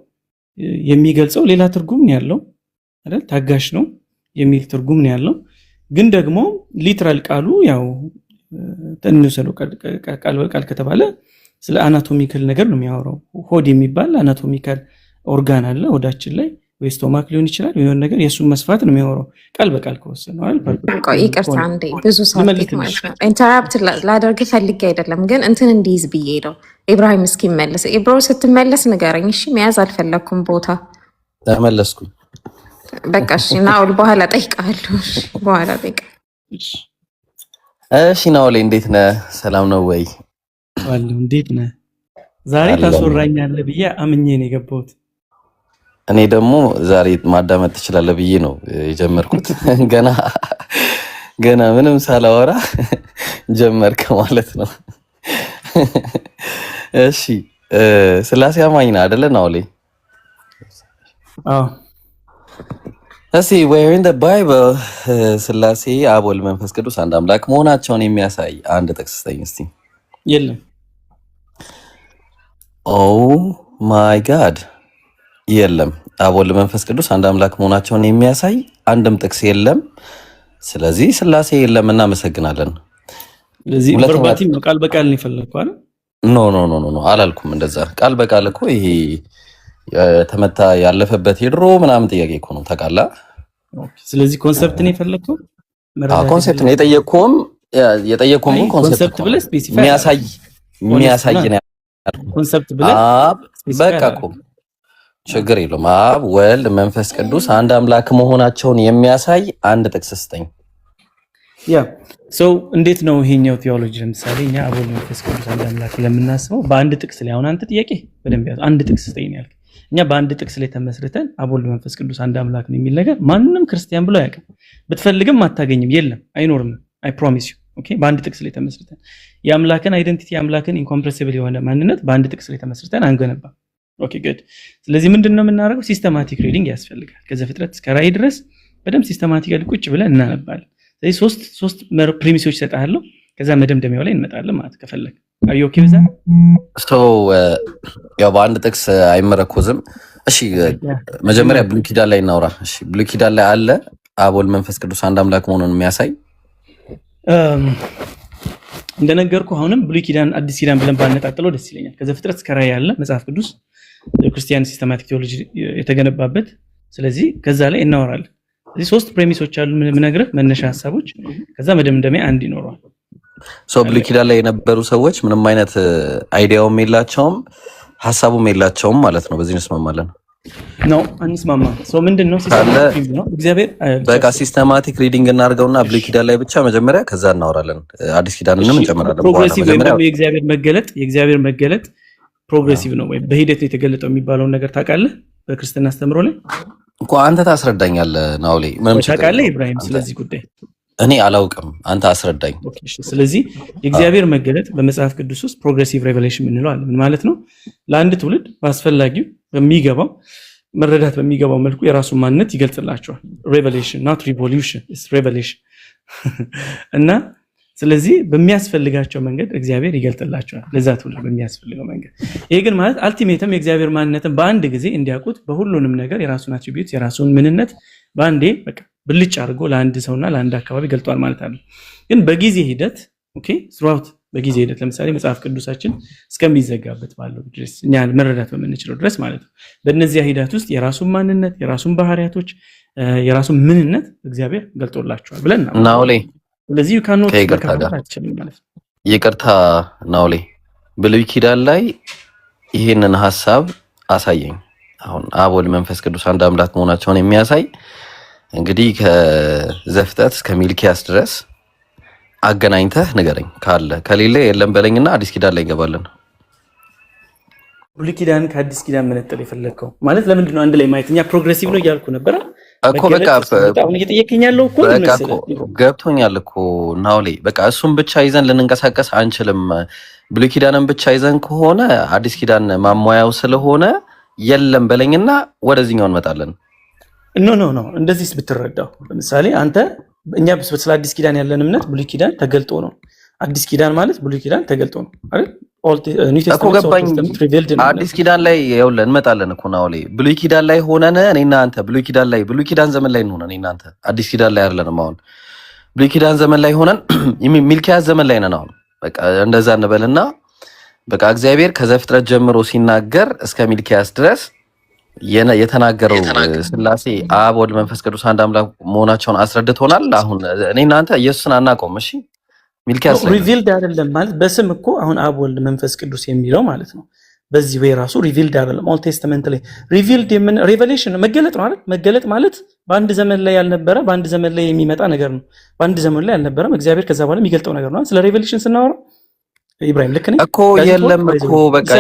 የሚገልጸው ሌላ ትርጉም ነው ያለው አይደል? ታጋሽ ነው የሚል ትርጉም ነው ያለው። ግን ደግሞ ሊትራል ቃሉ ያው ተንሰለው ቃል በቃል ከተባለ ስለ አናቶሚካል ነገር ነው የሚያወራው። ሆድ የሚባል አናቶሚካል ኦርጋን አለ ሆዳችን ላይ ወይ ስቶማክ ሊሆን ይችላል ወይ የሆነ ነገር የሱን መስፋት ነው የሚያወራው ቃል በቃል ከወሰነው አይደል? ይቅርታ እንዴ ብዙ ሰዓት ማለት ነው ኢንተራፕት ላደርግ ፈልጌ አይደለም፣ ግን እንትን እንዲይዝ ብዬ ነው። ኢብራሂም እስኪመለስ ኢብሮ ስትመለስ ንገረኝ እሺ። መያዝ አልፈለኩም ቦታ ተመለስኩኝ። በቃ እሺ ናውል በኋላ ጠይቃለሁ። በኋላ ጠይቃ። እሺ ናውል እንዴት ነህ? ሰላም ነው ወይ? አለሁ። እንዴት ነህ? ዛሬ ታስወራኛለህ ብዬ አምኜ ነው የገባሁት። እኔ ደግሞ ዛሬ ማዳመጥ ትችላለህ ብዬ ነው የጀመርኩት። ገና ምንም ሳላወራ ጀመርክ ማለት ነው። እሺ ስላሴ አማኝ ነህ አይደለ ናውሌ? አዎ። እስኪ where in the Bible ስላሴ አብ ወልድ መንፈስ ቅዱስ አንድ አምላክ መሆናቸውን የሚያሳይ አንድ ጥቅስ ስጠኝ እስቲ። የለም። ኦ ማይ ጋድ የለም። አብ ወልድ መንፈስ ቅዱስ አንድ አምላክ መሆናቸውን የሚያሳይ አንድም ጥቅስ የለም። ስለዚህ ስላሴ የለም። እናመሰግናለን። ስለዚህ ቨርባቲም ነው ቃል በቃል ነው የፈለግከው አይደል? ኖ አላልኩም እንደዛ። ቃል በቃል እኮ ይሄ ተመታ ያለፈበት የድሮ ምናምን ጥያቄ እኮ ነው ታውቃለህ። ስለዚህ ኮንሰፕት ነው የፈለግከው? ኮንሰፕት ነው የጠየቅኩም ኮንሰፕት ብለህ ስፔሲፋይ የሚያሳይ ነው ኮንሰፕት ብለህ በቃ እኮ ችግር የለውም። አብ ወልድ መንፈስ ቅዱስ አንድ አምላክ መሆናቸውን የሚያሳይ አንድ ጥቅስ ስጠኝ። ያ ሰው እንዴት ነው ይሄኛው ቴዎሎጂ? ለምሳሌ እኛ አብ ወልድ መንፈስ ቅዱስ አንድ አምላክ ለምናስበው በአንድ ጥቅስ ላይ አሁን አንተ ጥያቄ በደንብ ያዝ። አንድ ጥቅስ ስጠኝ ያልክ እኛ በአንድ ጥቅስ ላይ ተመስርተን አብ ወልድ መንፈስ ቅዱስ አንድ አምላክ ነው የሚል ነገር ማንንም ክርስቲያን ብሎ አያውቅም። ብትፈልግም አታገኝም፣ የለም፣ አይኖርም። አይ ፕሮሚስ ዩ ኦኬ። በአንድ ጥቅስ ላይ ተመስርተን የአምላክን አይደንቲቲ የአምላክን ኢንኮምፕሬሲብል የሆነ ማንነት በአንድ ጥቅስ ላይ ተመስርተን አንገነባም። ኦኬ ጉድ። ስለዚህ ምንድነው የምናደርገው? ሲስተማቲክ ሪዲንግ ያስፈልጋል። ከዘፍጥረት እስከ ራእይ ድረስ በደንብ ሲስተማቲካሊ ቁጭ ብለን እናነባለን። ስለዚህ ሶስት ፕሪሚሶች ሰጣለሁ፣ ከዛ መደምደሚያው ላይ እንመጣለን ማለት ከፈለክ አዩ ኦኬ። በዛ ያው በአንድ ጥቅስ አይመረኮዝም። እሺ መጀመሪያ ብሉይ ኪዳን ላይ እናውራ። እሺ ብሉይ ኪዳን ላይ አለ አብ ወልድ መንፈስ ቅዱስ አንድ አምላክ መሆኑን የሚያሳይ እንደነገርኩ አሁንም ብሉይ ኪዳን አዲስ ኪዳን ብለን ባነጣጥለው ደስ ይለኛል። ከዘፍጥረት እስከ ራእይ ያለ መጽሐፍ ቅዱስ ክርስቲያን ሲስተማቲክ ቴዎሎጂ የተገነባበት። ስለዚህ ከዛ ላይ እናወራለን። እዚህ ሶስት ፕሬሚሶች አሉ ምነግርህ መነሻ ሐሳቦች፣ ከዛ መደምደሚያ አንድ ይኖረዋል። ብሉይ ኪዳን ላይ የነበሩ ሰዎች ምንም አይነት አይዲያውም የላቸውም ሐሳቡም የላቸውም ማለት ነው። በዚህ እንስማማለን ነው አንስማማ? ምንድነው ሲስተማቲክ ነው? እግዚአብሔር በቃ ሲስተማቲክ ሪዲንግ እናርገውና ብሉይ ኪዳን ላይ ብቻ መጀመሪያ፣ ከዛ እናወራለን። አዲስ ኪዳንንም እንጨምራለን። ፕሮግሬሲቭ ነው የእግዚአብሔር መገለጥ ፕሮግሬሲቭ ነው ወይ በሂደት ነው የተገለጠው የሚባለውን ነገር ታውቃለህ? በክርስትና አስተምሮ ላይ እኮ አንተ ታስረዳኛለህ ናውሌ። ምንም ታውቃለህ ኢብራሂም ስለዚህ ጉዳይ? እኔ አላውቅም፣ አንተ አስረዳኝ። ስለዚህ የእግዚአብሔር መገለጥ በመጽሐፍ ቅዱስ ውስጥ ፕሮግሬሲቭ ሬቨሌሽን የምንለው አለ። ምን ማለት ነው? ለአንድ ትውልድ በአስፈላጊው በሚገባው መረዳት በሚገባው መልኩ የራሱን ማንነት ይገልጽላቸዋል። ሬቨሌሽን ናት ሪቮሉሽን ኢስ ሬቨሌሽን እና ስለዚህ በሚያስፈልጋቸው መንገድ እግዚአብሔር ይገልጥላቸዋል ለዛ ትውልድ በሚያስፈልገው መንገድ። ይሄ ግን ማለት አልቲሜተም የእግዚአብሔር ማንነትን በአንድ ጊዜ እንዲያውቁት በሁሉንም ነገር የራሱን አትሪቢዩት የራሱን ምንነት በአንዴ በቃ ብልጭ አድርጎ ለአንድ ሰውና ለአንድ አካባቢ ገልጧል ማለት አለ። ግን በጊዜ ሂደት ኦኬ ስራውት በጊዜ ሂደት ለምሳሌ መጽሐፍ ቅዱሳችን እስከሚዘጋበት ባለው ድረስ እኛ መረዳት በምንችለው ድረስ ማለት ነው በእነዚያ ሂደት ውስጥ የራሱን ማንነት የራሱን ባህሪያቶች የራሱን ምንነት እግዚአብሔር ገልጦላቸዋል ብለን ናውሌ። ስለዚህ ካኖት አትችልም ማለት ነው። ይቅርታ ናውሌ፣ ብሉይ ኪዳን ላይ ይሄንን ሐሳብ አሳየኝ። አሁን አብ ወልድ መንፈስ ቅዱስ አንድ አምላክ መሆናቸውን የሚያሳይ እንግዲህ ከዘፍጥረት እስከ ሚልኪያስ ድረስ አገናኝተህ ንገረኝ። ካለ ከሌለ የለም በለኝና አዲስ ኪዳን ላይ እንገባለን። ብሉይ ኪዳን ከአዲስ ኪዳን መነጠል የፈለግከው ማለት ለምንድን ነው? አንድ ላይ ማየት እኛ ፕሮግሬሲቭ ነው እያልኩ ነበረ እኮ በቃ አሁን እየጠየቀኝ ያለው እኮ ገብቶኛል እኮ ናውሌ። በቃ እሱን ብቻ ይዘን ልንንቀሳቀስ አንችልም። ብሉይ ኪዳንን ብቻ ይዘን ከሆነ አዲስ ኪዳን ማሟያው ስለሆነ የለም በለኝና ወደዚህኛው እንመጣለን። ኖ እንደዚህስ ብትረዳው ለምሳሌ አንተ እኛ ስለ አዲስ ኪዳን ያለን እምነት ብሉይ ኪዳን ተገልጦ ነው። አዲስ ኪዳን ማለት ብሉይ ኪዳን ተገልጦ ነው አይደል? እኮ ገባኝ። አዲስ ኪዳን ላይ ይኸውልህ እንመጣለን እኮ ናውሌ። ብሉይ ኪዳን ላይ ሆነን እኔና አንተ ብሉይ ኪዳን ዘመን ላይ እንሆን እኔና አንተ አዲስ ኪዳን ላይ አይደለንም። አሁን ብሉይ ኪዳን ዘመን ላይ ሆነን ሚልኪያስ ዘመን ላይ ነን አሁን። በቃ እንደዛ እንበልና በቃ እግዚአብሔር ከዘፍጥረት ጀምሮ ሲናገር እስከ ሚልኪያስ ድረስ የተናገረው ስላሴ አብ ወልድ መንፈስ ቅዱስ አንድ አምላክ መሆናቸውን አስረድቶናል። አሁን እኔና አንተ ኢየሱስን አናውቀውም። እሺ ሚልኪያስ ሪቪልድ አይደለም ማለት በስም እኮ አሁን አብ ወልድ መንፈስ ቅዱስ የሚለው ማለት ነው። በዚህ ወይ ራሱ ሪቪልድ አይደለም። ኦልድ ቴስተመንት ላይ ሪቪልድ ሬቨሌሽን መገለጥ ነው አይደል? መገለጥ ማለት በአንድ ዘመን ላይ ያልነበረ በአንድ ዘመን ላይ የሚመጣ ነገር ነው። በአንድ ዘመን ላይ ያልነበረም እግዚአብሔር ከዛ በኋላ የሚገልጠው ነገር ነው። ስለ ሬቨሌሽን ስናወራ ኢብራሂም ልክ ነኝ እኮ የለም እኮ በቃ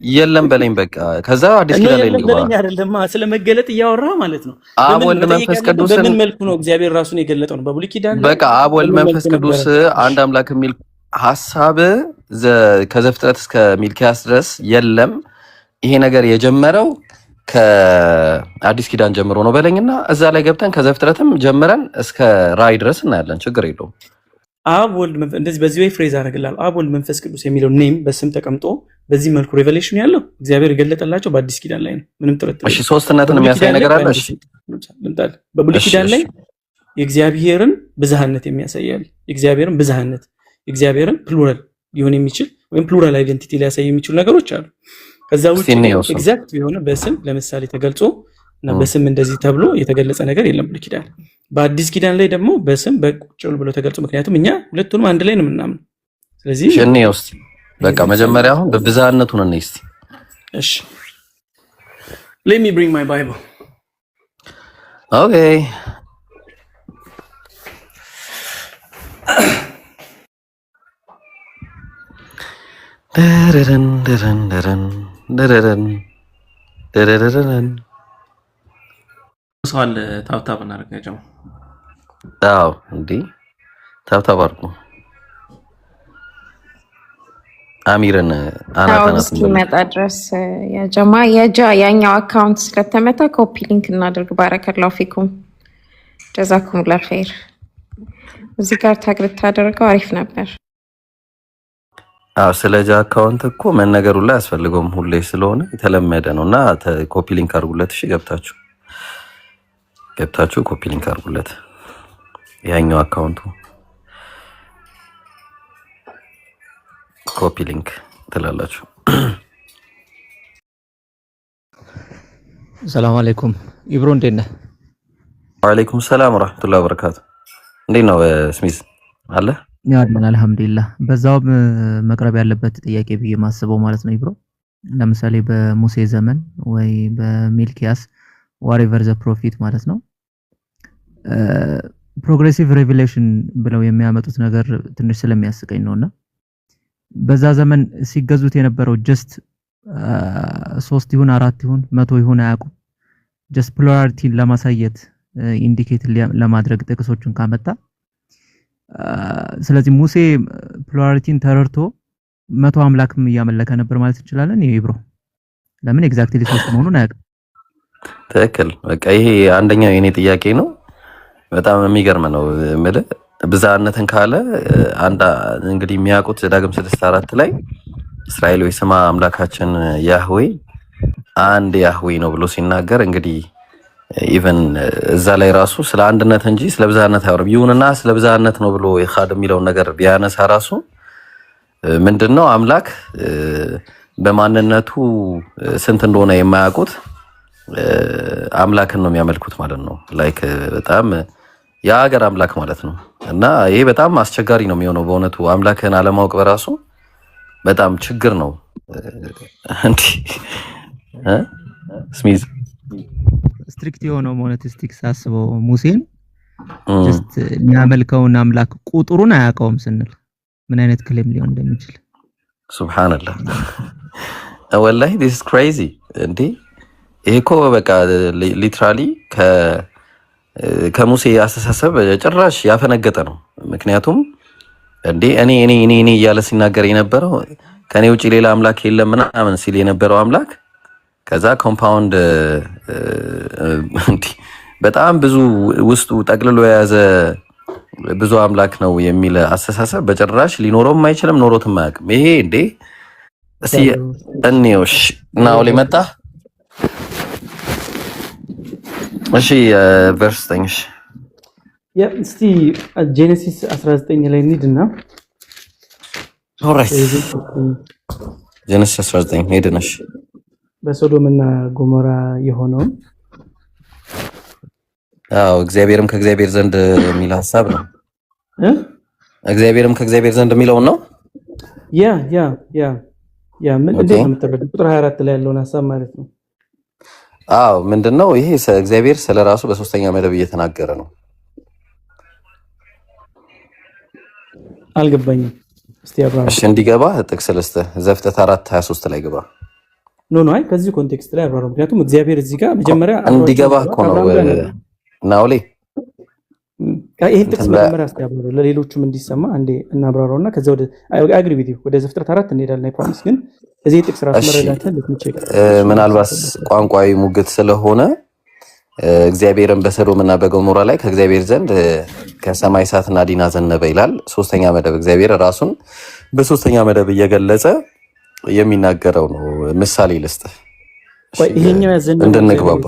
የለም በለኝ በቃ ከዛ አዲስ ኪዳን ላይ ነው በለኝ አይደለም ስለ መገለጥ እያወራ ማለት ነው። አብ ወልድ መንፈስ ቅዱስ በምን መልኩ ነው እግዚአብሔር ራሱን የገለጠው ነው? በብሉይ ኪዳን በቃ አብ ወልድ መንፈስ ቅዱስ አንድ አምላክ የሚል ሐሳብ ከዘፍጥረት እስከ ሚልኪያስ ድረስ የለም። ይሄ ነገር የጀመረው ከአዲስ ኪዳን ጀምሮ ነው በለኝና እዛ ላይ ገብተን ከዘፍጥረትም ጀምረን እስከ ራእይ ድረስ እናያለን። ችግር የለውም። አብ ወልድ መንፈስ እንደዚህ በዚህ ወይ ፍሬዝ አደረግላለሁ። አብ ወልድ መንፈስ ቅዱስ የሚለው ኔም በስም ተቀምጦ በዚህ መልኩ ሬቨሌሽን ያለው እግዚአብሔር የገለጠላቸው በአዲስ ኪዳን ላይ ነው። ምንም ጥርጥር። እሺ ሶስትነትን የሚያሳይ ነገር አለ። እሺ በብሉይ ኪዳን ላይ የእግዚአብሔርን ብዝሃነት የሚያሳያል። የእግዚአብሔርን ብዝሃነት የእግዚአብሔርን ፕሉራል ሊሆን የሚችል ወይም ፕሉራል አይደንቲቲ ሊያሳይ የሚችሉ ነገሮች አሉ። ከዛ ውጪ ኤግዛክት የሆነ በስም ለምሳሌ ተገልጾ እና በስም እንደዚህ ተብሎ የተገለጸ ነገር የለም ብሉይ ኪዳን። በአዲስ ኪዳን ላይ ደግሞ በስም በቁጭል ብሎ ተገልጾ ምክንያቱም እኛ ሁለቱንም አንድ ላይ ነው የምናምነው። ስለዚህ እኔ ውስጥ በቃ መጀመሪያ አሁን በብዛነቱን ነው እስቲ እሺ let me bring my bible okay ደረረን ደረን ደረን ደረረን ደረረን ሰው አለ ታብታብ እናደርጋቸው። አዎ እንዴ ታብታብ አድርጉ። አሚርን አናታናት እስኪመጣ ድረስ ያጀማ ያኛው አካውንት ስለተመታ ኮፒ ሊንክ እናድርግ። ባረከላሁ ፊኩም ጀዛኩም ላኸይር። እዚህ ጋር ታግርት ታደርገው አሪፍ ነበር። አዎ ስለጃ አካውንት እኮ መነገሩ ላይ ያስፈልገውም ሁሌ ስለሆነ የተለመደ ነውና ኮፒ ሊንክ አድርጉለት። እሺ ገብታችሁ ኮፒ ሊንክ አድርጉለት። ያኛው አካውንቱ ኮፒ ሊንክ ትላላችሁ። ሰላም አለይኩም ኢብሮ እንዴት ነህ? ወአለይኩም ሰላም ወራህመቱላሂ ወበረካቱ። እንዴት ነው ስሚዝ አለ? ያለን አልሐምዱሊላህ። በዛውም መቅረብ ያለበት ጥያቄ ብዬ ማስበው ማለት ነው ኢብሮ፣ ለምሳሌ በሙሴ ዘመን ወይ በሚልኪያስ ዋሬቨር ዘ ፕሮፊት ማለት ነው ፕሮግሬሲቭ ሬቪሌሽን ብለው የሚያመጡት ነገር ትንሽ ስለሚያስቀኝ ነውና በዛ ዘመን ሲገዙት የነበረው ጀስት 3 ይሁን 4 ይሁን 100 ይሁን አያውቁም። ጀስት ፕሉራሊቲን ለማሳየት ኢንዲኬት ለማድረግ ጥቅሶችን ካመጣ ስለዚህ ሙሴ ፕሉራሊቲን ተረድቶ 100 አምላክም እያመለከ ነበር ማለት እንችላለን። ይሄ ብሮ ለምን ኤግዛክትሊ 3 መሆኑን አያውቅም። ትክክል። በቃ ይሄ አንደኛው የኔ ጥያቄ ነው። በጣም የሚገርም ነው ማለት ብዛነትን ካለ አንድ እንግዲህ የሚያውቁት ዳግም 6:4 ላይ እስራኤሎች ስማ አምላካችን ያህዌ አንድ ያህዌ ነው ብሎ ሲናገር እንግዲህ ኢቨን እዛ ላይ ራሱ ስለ አንድነት እንጂ ስለ ብዛነት አይወርም። ይሁንና ስለ ብዛነት ነው ብሎ የኻድ የሚለውን ነገር ቢያነሳ ራሱ ምንድነው አምላክ በማንነቱ ስንት እንደሆነ የማያውቁት አምላክን ነው የሚያመልኩት ማለት ነው። ላይክ በጣም የሀገር አምላክ ማለት ነው። እና ይሄ በጣም አስቸጋሪ ነው የሚሆነው በእውነቱ አምላክን አለማወቅ በራሱ በጣም ችግር ነው። እንዴ ስሚዝ ስትሪክት የሆነው ሞኖቴስቲክ ሳስበው ሙሴን ጀስት የሚያመልከውን አምላክ ቁጥሩን አያውቀውም ስንል ምን አይነት ክሌም ሊሆን እንደሚችል ሱብሃንአላህ ወላሂ this is crazy እንዴ ይሄ እኮ በቃ ሊትራሊ ከሙሴ አስተሳሰብ ጭራሽ ያፈነገጠ ነው። ምክንያቱም እንዴ እኔ እያለ ሲናገር የነበረው ከኔ ውጪ ሌላ አምላክ የለም ምናምን ሲል የነበረው አምላክ ከዛ ኮምፓውንድ እንዴ በጣም ብዙ ውስጡ ጠቅልሎ የያዘ ብዙ አምላክ ነው የሚል አስተሳሰብ በጭራሽ ሊኖረውም አይችልም፣ ኖሮትም አያውቅም። ይሄ እንዴ እስቲ እንየውሽ ናው ሊመጣ እሺ ቨርስ 9 ያ እስቲ ጄኔሲስ 19 ላይ እንሂድና ኦልራይት ጄኔሲስ 19 ሄደናሽ በሶዶምና ጎሞራ የሆነው አዎ እግዚአብሔርም ከእግዚአብሔር ዘንድ የሚል ሐሳብ ነው እግዚአብሔርም ከእግዚአብሔር ዘንድ የሚለው ነው። ያ ምን እንዴት ነው የምትረዳው? ቁጥር 24 ላይ ያለውን ሐሳብ ማለት ነው። አዎ ምንድነው ይሄ እግዚአብሔር ስለራሱ በሶስተኛ መደብ እየተናገረ ነው። አልገባኝም። እስቲ አብራራ። እሺ እንዲገባ ጥቅስ ልስጥ ዘፍጥረት 4:23 ላይ ገባ። አይ ከዚህ ኮንቴክስት ላይ አብራራ። ምክንያቱም እግዚአብሔር እዚህ ጋር መጀመሪያ እንዲገባ እኮ ነው ናውሌ ይሄን ጥቅስ መጀመሪያ አስተያየው ለሌሎችም እንዲሰማ አንዴ እናብራራውና ከዛ ወደ አግሪ ቪዲዮ ወደ ዘፍጥረት 4 እንሄዳለን። አይፕሮሚስ ግን እዚህ ጥቅስ ራስ መረዳትን ልትምጪ ምናልባት ቋንቋዊ ሙግት ስለሆነ እግዚአብሔርን በሰዶምና በገሞራ ላይ ከእግዚአብሔር ዘንድ ከሰማይ እሳትና ዲና ዘነበ ይላል። ሶስተኛ መደብ እግዚአብሔር ራሱን በሶስተኛ መደብ እየገለጸ የሚናገረው ነው። ምሳሌ ልስጥ ይሄኛው ያዘነበው እንድንግባባ።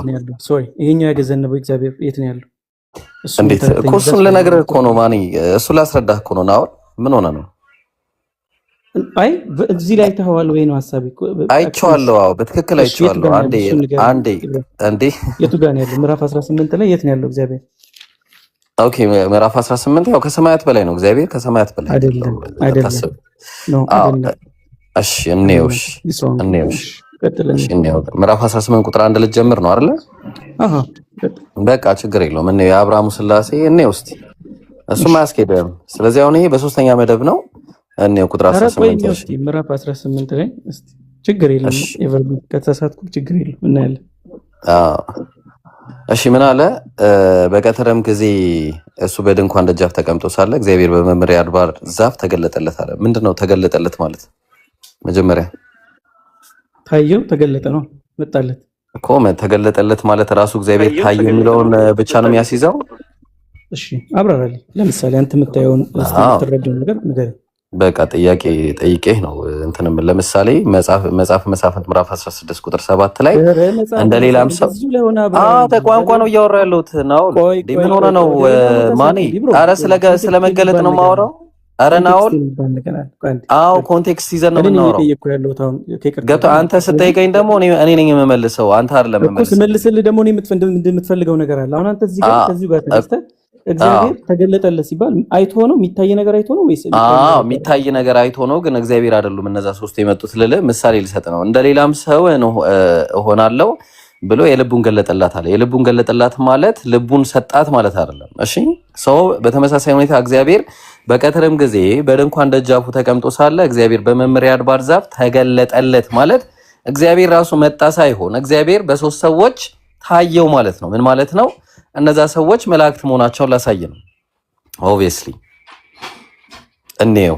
ይሄኛው ያዘነበው እግዚአብሔር የት ነው ያለው? እንዴት እኮ እሱን ልነግርህ እኮ ነው ማኒ እሱ ላስረዳህ እኮ ነው። ናው ምን ሆነ ነው? አይ እዚህ ላይ ተዋል ወይ ነው ሐሳቤ? አይቼዋለሁ። አዎ በትክክል አይቼዋለሁ። አንዴ የቱ ጋር ነው ያለው? ምዕራፍ 18 ላይ የት ነው ያለው እግዚአብሔር? ኦኬ ምዕራፍ 18 ያው ከሰማያት በላይ ነው እግዚአብሔር ከሰማያት በላይ አይደለም ነው አይደለም። እሺ እንየውሽ ምዕራፍ 18 ቁጥር 1 ልትጀምር ነው አይደለ? በቃ ችግር የለውም። እኔ የአብርሃሙ ስላሴ እኔ ውስጥ እሱም አያስኬድም። ስለዚህ አሁን ይሄ በሶስተኛ መደብ ነው። እኔ ቁጥር 18 እስቲ ምዕራፍ 18 ላይ እስቲ ችግር የለም ኤቨር ከተሳሳትኩ ችግር የለም እናያለን። እሺ ምን አለ? በቀትርም ጊዜ እሱ በድንኳን ደጃፍ ተቀምጦ ሳለ እግዚአብሔር በመምሪያ አድባር ዛፍ ተገለጠለት አለ። ምንድነው ተገለጠለት ማለት? መጀመሪያ ታየው ተገለጠ ነው መጣለት እኮ ተገለጠለት ማለት ራሱ እግዚአብሔር ታየው የሚለውን ብቻ ነው የሚያስይዘው። እሺ አብራራልኝ። ለምሳሌ አንተ የምታየውን ተረዳው ነገር ነገር በቃ ጥያቄ ጠይቄህ ነው እንትንም ለምሳሌ መጽሐፍ መሳፍንት ምዕራፍ 16 ቁጥር 7 ላይ እንደሌላም ሰው ተቋንቋ ነው እያወራ ያለሁት ነው። ምን ሆነ ነው ማኔ? አረ ስለመገለጥ ነው የማወራው። አረ ናውል ኮንቴክስት ይዘን ነው የምናወራው። ገብቶ አንተ ስጠይቀኝ ደግሞ እኔ ነኝ የምመልሰው፣ አንተ አይደለም የምመልሰው። ስመልስልህ ደግሞ እኔ የምትፈልገው ነገር አለ። አሁን አንተ እዚህ ጋር ከዚህ ጋር ተነስተህ እግዚአብሔር ተገለጠለት ሲባል አይቶ ነው የሚታይ ነገር አይቶ ነው ወይስ? የሚታይ ነገር አይቶ ነው። ግን እግዚአብሔር አይደሉም እነዛ ሶስት የመጡት ልልህ ምሳሌ ልሰጥ ነው። እንደሌላም ሰው እሆናለሁ ብሎ የልቡን ገለጠላት አለ። የልቡን ገለጠላት ማለት ልቡን ሰጣት ማለት አይደለም። እሺ ሰው በተመሳሳይ ሁኔታ እግዚአብሔር በቀትርም ጊዜ በድንኳን ደጃፉ ተቀምጦ ሳለ እግዚአብሔር በመምሪያ አድባር ዛፍ ተገለጠለት ማለት እግዚአብሔር ራሱ መጣ ሳይሆን እግዚአብሔር በሶስት ሰዎች ታየው ማለት ነው። ምን ማለት ነው? እነዛ ሰዎች መላእክት መሆናቸውን ላሳይ ነው። ኦብቪየስሊ እንየው።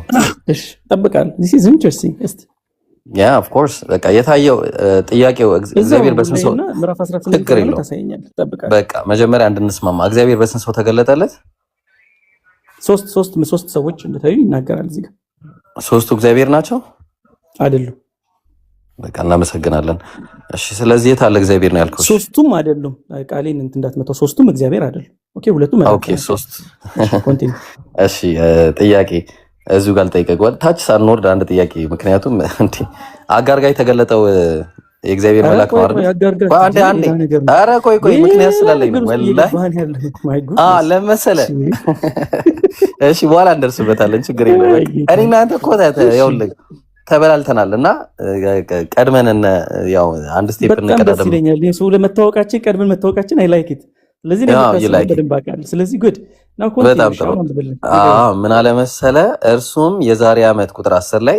እሺ ጠብቃለሁ። this is interesting እስቲ ያ ኦፍ ኮርስ በቃ የታየው ጥያቄው እግዚአብሔር በስንት ሰው ምዕራፍ 18 ነው ታሳየኛል። ጠብቃለሁ። በቃ መጀመሪያ እንድንስማማ እግዚአብሔር በስንት ሰው ተገለጠለት? ሶስት ሰዎች እንደታዩ ይናገራል እዚህ ጋር። ሶስቱ እግዚአብሔር ናቸው አይደሉም? በቃ እናመሰግናለን። እሺ ስለዚህ የት አለ እግዚአብሔር ነው ያልኩት? ሶስቱም አይደሉም። ቃሌን እንዳትመጣው። ሶስቱም እግዚአብሔር አይደሉም። ኦኬ ሁለቱም ማለት ኦኬ ሶስት ኮንቲኒው። እሺ ጥያቄ እዚሁ ጋር ልጠይቅህ። ታች ሳንወርድ አንድ ጥያቄ። ምክንያቱም እንዴ አጋር ጋር የተገለጠው የእግዚአብሔር መልአክ ነው አይደል? አንዴ ኧረ ቆይ ምክንያት ስላለኝ ነው ወላሂ ለመሰለ። እሺ በኋላ እንደርስበታለን፣ ችግር የለም። እኔና አንተ እኮ ይኸውልህ ተበላልተናል እና ቀድመን ያው አንድ ስቴፕ እንቀዳደም። ደስ ይለኛል ሰው ለመታወቃችን ቀድመን መታወቃችን አይ ላይክ ኢት። ስለዚህ ነው በደንብ አውቃለሁ። ስለዚህ ጉድ ነው ኮንቴክስት። ምን አለ መሰለ እርሱም የዛሬ ዓመት ቁጥር 10 ላይ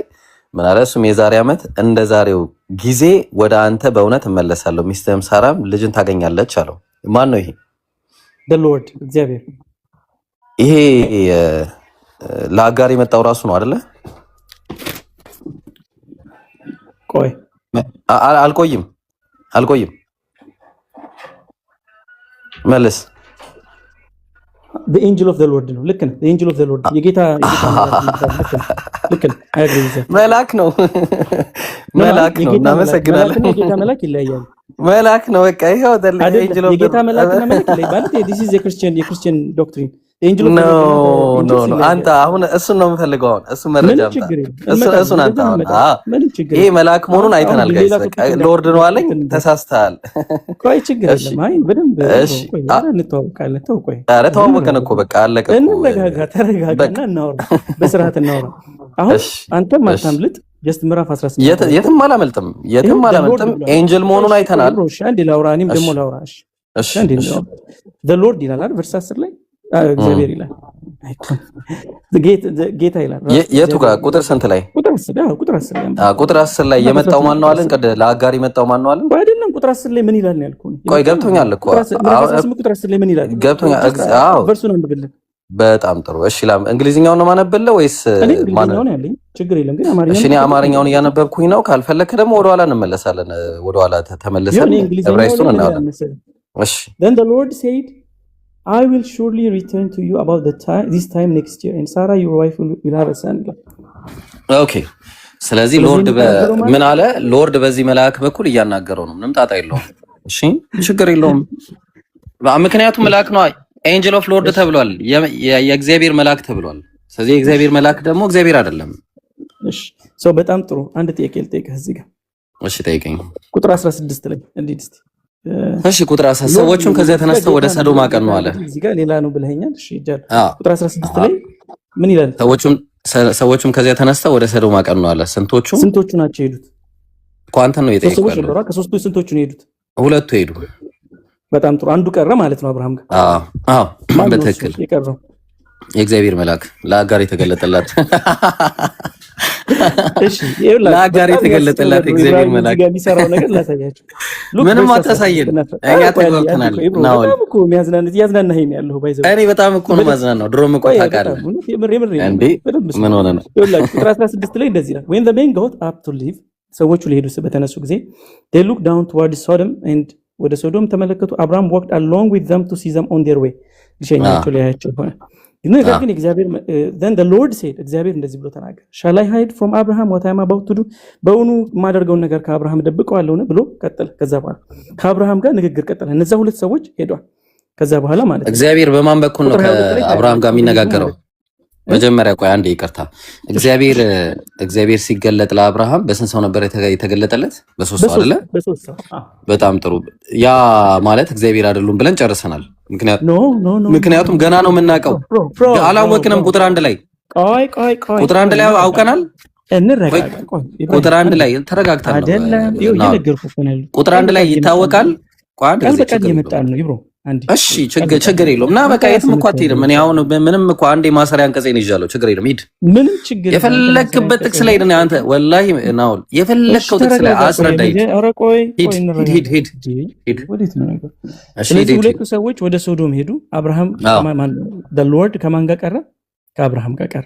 ምን አለ? እርሱም የዛሬ ዓመት እንደ ዛሬው ጊዜ ወደ አንተ በእውነት እመለሳለሁ፣ ሚስትህም ሳራም ልጅን ታገኛለች አለው። ማን ነው ይሄ? the lord እግዚአብሔር። ይሄ ለአጋር የመጣው ራሱ ነው አይደለ? ቆይ አልቆይም መልስ። the angel of the lord ነው። ልክ ነው። the angel of the lord የጌታ ልክ ነው። መልአክ ነው። እናመሰግናለን። የጌታ መልአክ ይለያያል። መልአክ ነው። በቃ ይሄው የጌታ መልአክና መልአክ ይለያል ማለት this is የክርስቲያን ዶክትሪን። አንተ አሁን እሱን ነው የምፈልገው። አሁን እሱ መረጃ እሱን አንተ አሁን ይሄ መልአክ መሆኑን አይተናል። ጋይስ በቃ ሎርድ ነው አለኝ። ተሳስተሃል። ቆይ ችግር የለም። አይ በደንብ እንተዋወቃለን። ቆይ ኧረ ተዋወቀን እኮ በቃ አለቀ። ተረጋጋና እናወራ፣ በስርዓት እናወራ። አሁን አንተም አታምልጥ። ጀስት ምዕራፍ 18 የትም አላመልጥም። ኤንጀል መሆኑን አይተናል። እሺ አንዴ ላውራ፣ እኔም ደግሞ ላውራ። እሺ አንዴ ነው the lord ይላል አይደል? ቨርስ 10 ላይ እግዚአብሔር ይላል። ጌታ ይላል። የቱ ጋር ቁጥር ስንት ላይ? ቁጥር 10 ላይ የመጣው ማን ነው አለን? ለአጋር የመጣው ማን ነው አለን? አይደለም ቁጥር 10 ላይ ምን ይላል ነው ያልኩህ። ቆይ ገብቶኛል እኮ ቁጥር 10 ላይ ምን ይላል ገብቶኛል። አዎ ቨርሱን አንብብልን። በጣም ጥሩ። እሺ እንግሊዝኛውን ነው ማነበብለው ወይስ ማንኛውን ያለኝ? ችግር የለም ግን አማርኛው። እሺ እኔ አማርኛውን እያነበብኩኝ ነው። ካልፈለክ ደግሞ ወደኋላ እንመለሳለን። ወደኋላ ተመለሰን ዕብራይስጡን እናወራለን። እሺ then the lord said I will surely return to you about this time next year and Sarah your wife will have a son. Okay. ስለዚህ ሎርድ ምን አለ? ሎርድ በዚህ መልአክ በኩል እያናገረው ነው። ምንም ጣጣ የለውም። እሺ ችግር የለውም። ምክንያቱም መልአክ ነው። ኤንጀል ኦፍ ሎርድ ተብሏል። የእግዚአብሔር መልአክ ተብሏል። ስለዚህ የእግዚአብሔር መልአክ ደግሞ እግዚአብሔር አይደለም። እሺ ሰው በጣም ጥሩ። አንድ ጥያቄ ልጠይቅህ እዚህ ጋር። እሺ ጠይቀኝ። ቁጥር 16 ላይ እንዴት እስቲ እሺ ቁጥር 10 ሰዎቹም ከዚያ ተነስተው ወደ ሰዶም አቀኑ አለ። እዚህ ጋር ሌላ ነው ብለኸኛል። እሺ ይጃል ቁጥር 16 ላይ ምን ይላል? ሰዎቹም ከዚያ ተነስተው ወደ ሰዶም አቀኑ አለ። ስንቶቹ ናቸው የሄዱት? ኳንተን ነው የጠየቀው። ከሶስቱ ስንቶቹ ነው የሄዱት? ሁለቱ ሄዱ። በጣም ጥሩ። አንዱ ቀረ ማለት ነው አብርሃም ጋር። አዎ በትክክል የቀረው የእግዚአብሔር መልአክ ለአጋር የተገለጠላት እሺ ይኸውልህ ለአጋር የተገለጠላት እግዚአብሔር መልአክ ጋር የሚሰራው ነገር ላሳያችሁ። ምንም አታሳየን። እኛ ተጓብተናል ነው በጣም እኮ ያዝናናኸኝ ነው ያለው ባይዘው። እኔ በጣም እኮ ነው ማዝናናው። ድሮም እኮ ታውቃለህ እንዴ ምን ሆነ ነው። ይኸውልህ ቁጥር 16 ላይ እንደዚህ ነው when the men got up to leave ሰዎቹ ሊሄዱ በተነሱ ጊዜ they looked down towards Sodom and ወደ ሶዶም ተመለከቱ። Abraham walked along with them to see them on their way ሊሸኛቸው ሊያያቸው ሆነ። ነገር ግን እግዚአብሔር then the Lord said እግዚአብሔር እንደዚህ ብሎ ተናገረ shall I hide from Abraham what I am about to do በእውኑ የማደርገውን ነገር ከአብርሃም ደብቀዋለሁን ብሎ ቀጠለ። ከዛ በኋላ ከአብርሃም ጋር ንግግር ቀጠለ። እነዛ ሁለት ሰዎች ሄዷል። ከዛ በኋላ ማለት እግዚአብሔር በማን በኩል ነው ከአብርሃም ጋር የሚነጋገረው? መጀመሪያ ቆይ አንዴ ይቅርታ። እግዚአብሔር ሲገለጥ ለአብርሃም በስንት ሰው ነበር የተገለጠለት? በሶስት ሰው አይደለ? በጣም ጥሩ። ያ ማለት እግዚአብሔር አይደሉም ብለን ጨርሰናል። ምክንያቱም ገና ነው የምናውቀው። አላወቅንም። ቁጥር 1 ላይ ቁጥር 1 ላይ አውቀናል። ቁጥር 1 ላይ ተረጋግተናል። ቁጥር 1 ላይ ይታወቃል። እሺ ችግር የለውም። እና በቃ የትም እኮ አትሄድም። እኔ አሁን ምንም እኮ አንዴ ማሰሪያ አንቀጼን ይዣለሁ። ችግር የለም። ሂድ። ምንም ችግር የፈለክበት ጥቅስ ላይ ነህ አንተ። ወላሂ ናውል የፈለከው ጥቅስ ላይ አስረዳኝ። ሂድ። ስለዚህ ሁለቱ ሰዎች ወደ ሶዶም ሄዱ። አብርሃም ሎርድ ከማን ጋር ቀረ? ከአብርሃም ጋር ቀረ።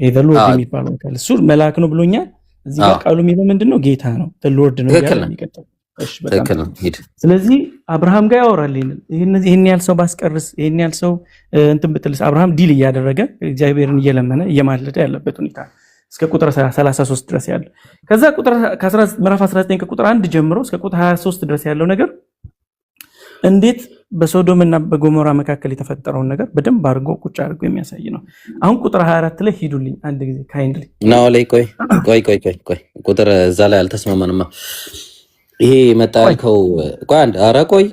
ይሄ ሎርድ የሚባለው ቃል እሱ መልአክ ነው ብሎኛል። እዚህ ጋር ቃሉ የሚለው ምንድነው? ጌታ ነው። ሎርድ ነው ያለው የሚቀጥለው። ስለዚህ አብርሃም ጋር ያወራል። ይሄን ያህል ሰው ባስቀርስ፣ ይሄን ያህል ሰው እንትን ብትልስ፣ አብርሃም ዲል እያደረገ እግዚአብሔርን እየለመነ እየማለደ ያለበት ሁኔታ እስከ ቁጥር 33 ድረስ ያለው። ከዛ ቁጥር ምዕራፍ 19 ከቁጥር 1 ጀምሮ እስከ ቁጥር 23 ድረስ ያለው ነገር እንዴት በሶዶም እና በጎሞራ መካከል የተፈጠረውን ነገር በደንብ አድርጎ ቁጭ አድርጎ የሚያሳይ ነው። አሁን ቁጥር 24 ላይ ሂዱልኝ አንድ ጊዜ ካይንድሊ ናው ላይ ቆይ ቁጥር እዛ ላይ አልተስማማንማ። ይሄ መጣልከው ቆይ አንድ ኧረ ቆይ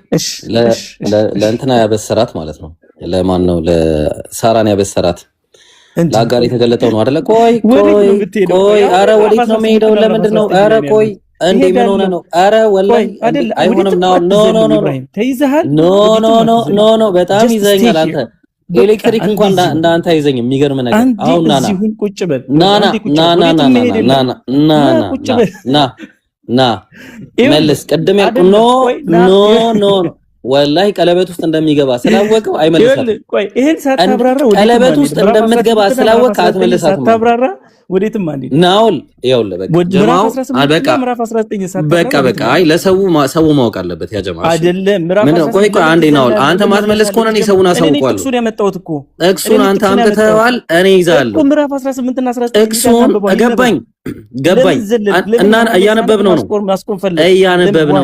ለእንትና ያበሰራት ማለት ነው። ለማን ነው? ለሳራን ያበሰራት ለአጋር የተገለጠው ነው አይደለ? ቆይ ኧረ ወዴት ነው የምሄደው? ለምንድን ነው? ኧረ ቆይ እንዴ ምን ሆነ ነው? ኧረ ወላሂ አይሆንም። ኖ በጣም ይዘኛል አንተ። ኤሌክትሪክ እንኳን እንዳንተ አይዘኝም። የሚገርም ነገር አሁን ና መልስ። ቅድም ያልኩ ኖ ወላሂ ቀለበት ውስጥ እንደሚገባ ስላወቀው አይመልሳትም። ይሄን ሳታብራራ ቀለበት ውስጥ እንደምትገባ ስላወቀ አትመልሳትም። ሳታብራራ ወዴትም አንዴ ናውል ይኸውልህ በቃ አይ ለሰው ማወቅ አለበት። ያ ጀማዓ አይደለም ቆይ አንዴ ናውል አንተ ማትመለስ ከሆነ እኔ ሰውን አሳውቀዋለሁ። ጥቅሱን ያመጣሁት እኮ ጥቅሱን አንተ አምጥተዋል፣ እኔ ይዛለሁ። ምዕራፍ 18 እና 19 ጥቅሱን ገባኝ እና እያነበብነው